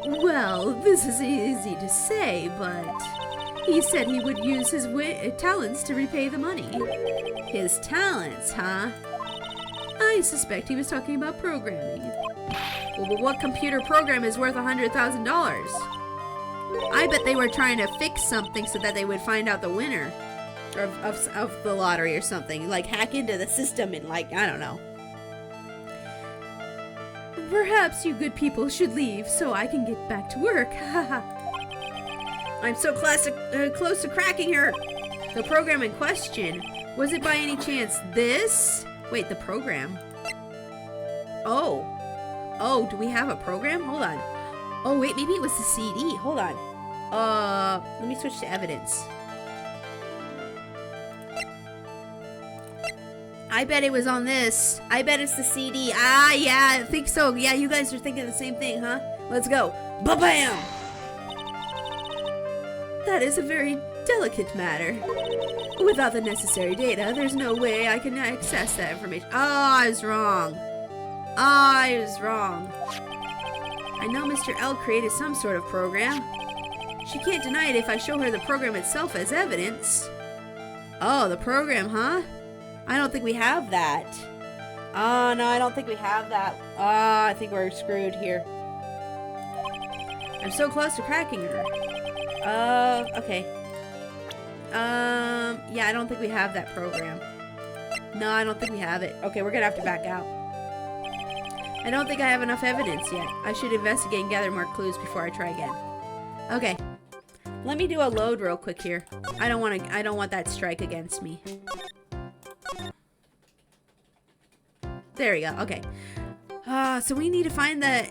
Well, this is easy to say, but he said he would use his talents to repay the money. His talents, huh? I suspect he was talking about programming. Well, but what computer program is worth $100,000? I bet they were trying to fix something so that they would find out the winner of the lottery or something. Like hack into the system and like, I don't know. Perhaps you good people should leave so I can get back to work. I'm so close to cracking her. The program in question, was it by any chance this? Wait, the program? Oh, do we have a program? Hold on. Oh, wait, maybe it was the CD. Hold on. Let me switch to evidence. I bet it was on this. I bet it's the CD. Ah, yeah, I think so. Yeah, you guys are thinking the same thing, huh? Let's go. Ba-bam! That is a very delicate matter. Without the necessary data, there's no way I can access that information. Oh, I was wrong. I was wrong. I know Mr. L created some sort of program. She can't deny it if I show her the program itself as evidence. Oh, the program, huh? I don't think we have that. Oh, no, I don't think we have that. Oh, I think we're screwed here. I'm so close to cracking her. Okay. Yeah, I don't think we have that program. No, I don't think we have it. Okay, we're gonna have to back out. I don't think I have enough evidence yet. I should investigate and gather more clues before I try again. Okay. Let me do a load real quick here. I don't want that strike against me. There we go. Okay. So we need to find that.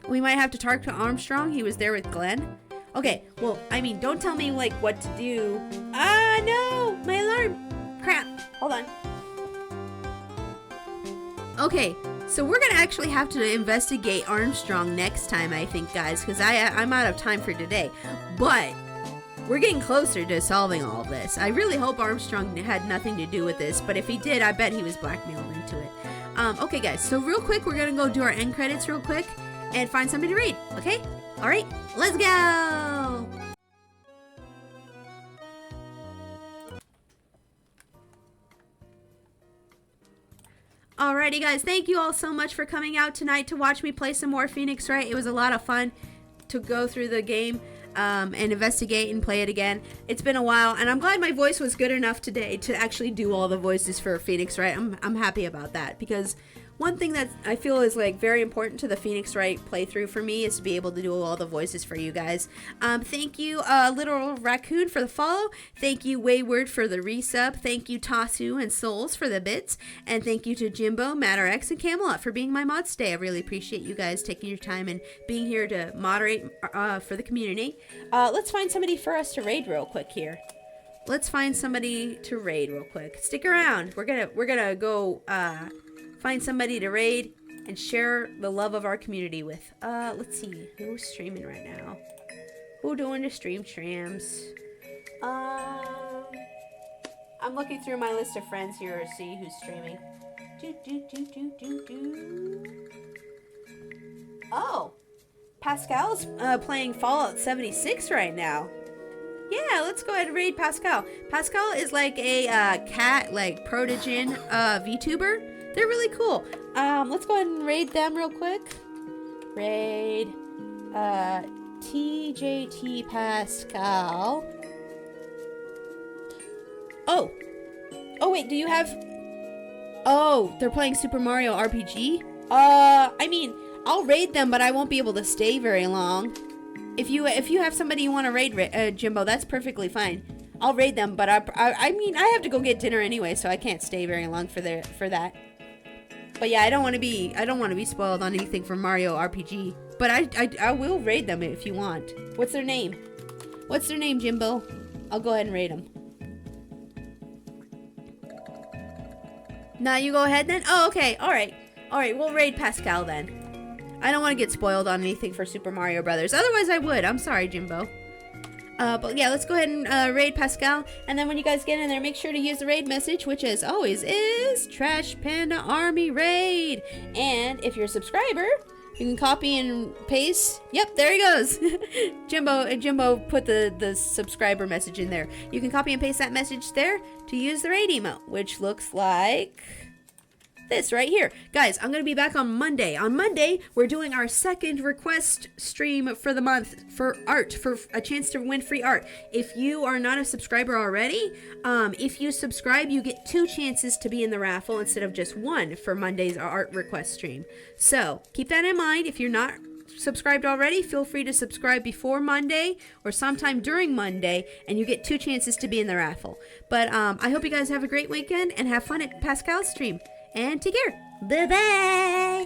We might have to talk to Armstrong. He was there with Glenn. Okay. Well, I mean, don't tell me like what to do. Ah, no! My alarm. Crap. Hold on. Okay, so we're gonna actually have to investigate Armstrong next time, I think, guys, because I'm out of time for today. But we're getting closer to solving all of this. I really hope Armstrong had nothing to do with this, but if he did, I bet he was blackmailed into it. Okay, guys, so real quick, we're gonna go do our end credits real quick and find somebody to raid, okay? All right, let's go! Alrighty, guys, thank you all so much for coming out tonight to watch me play some more Phoenix Wright. It was a lot of fun to go through the game and investigate and play it again. It's been a while, and I'm glad my voice was good enough today to actually do all the voices for Phoenix Wright. I'm happy about that, because one thing that I feel is like very important to the Phoenix Wright playthrough for me is to be able to do all the voices for you guys. Thank you, Little Raccoon, for the follow. Thank you, Wayward, for the resub. Thank you, Tasu and Souls, for the bits. And thank you to Jimbo, MatterX, and Camelot for being my mods today. I really appreciate you guys taking your time and being here to moderate for the community. Let's find somebody for us to raid real quick here. Let's find somebody to raid real quick. Stick around. We're gonna go find somebody to raid and share the love of our community with. Let's see. Who's streaming right now? Who doing the streams? I'm looking through my list of friends here to see who's streaming. Oh! Pascal's playing Fallout 76 right now. Yeah, let's go ahead and raid Pascal. Pascal is like a cat, like protogen VTuber. They're really cool. Let's go ahead and raid them real quick. Raid TJT Pascal. Oh wait, do you have... Oh, they're playing Super Mario RPG? I mean, I'll raid them, but I won't be able to stay very long. If you have somebody you want to raid, Jimbo, that's perfectly fine. I'll raid them, but I mean, I have to go get dinner anyway, so I can't stay very long for that. But yeah, I don't want to be spoiled on anything from Mario RPG. But I will raid them if you want. What's their name? What's their name, Jimbo? I'll go ahead and raid them. Now you go ahead then? Oh, okay. All right, we'll raid Pascal then. I don't want to get spoiled on anything for Super Mario Brothers. Otherwise, I would. I'm sorry, Jimbo. But yeah, let's go ahead and raid Pascal. And then when you guys get in there, make sure to use the raid message, which as always is Trash Panda Army Raid. And if you're a subscriber, you can copy and paste. Yep, there he goes. Jimbo put the subscriber message in there. You can copy and paste that message there to use the raid emote, which looks like this right here. Guys, I'm going to be back on Monday. On Monday, we're doing our second request stream for the month for art, for a chance to win free art. If you are not a subscriber already, if you subscribe, you get 2 chances to be in the raffle instead of just 1 for Monday's art request stream. So keep that in mind. If you're not subscribed already, feel free to subscribe before Monday or sometime during Monday, and you get 2 chances to be in the raffle. But I hope you guys have a great weekend and have fun at Pascal's stream. And take care. Bye-bye.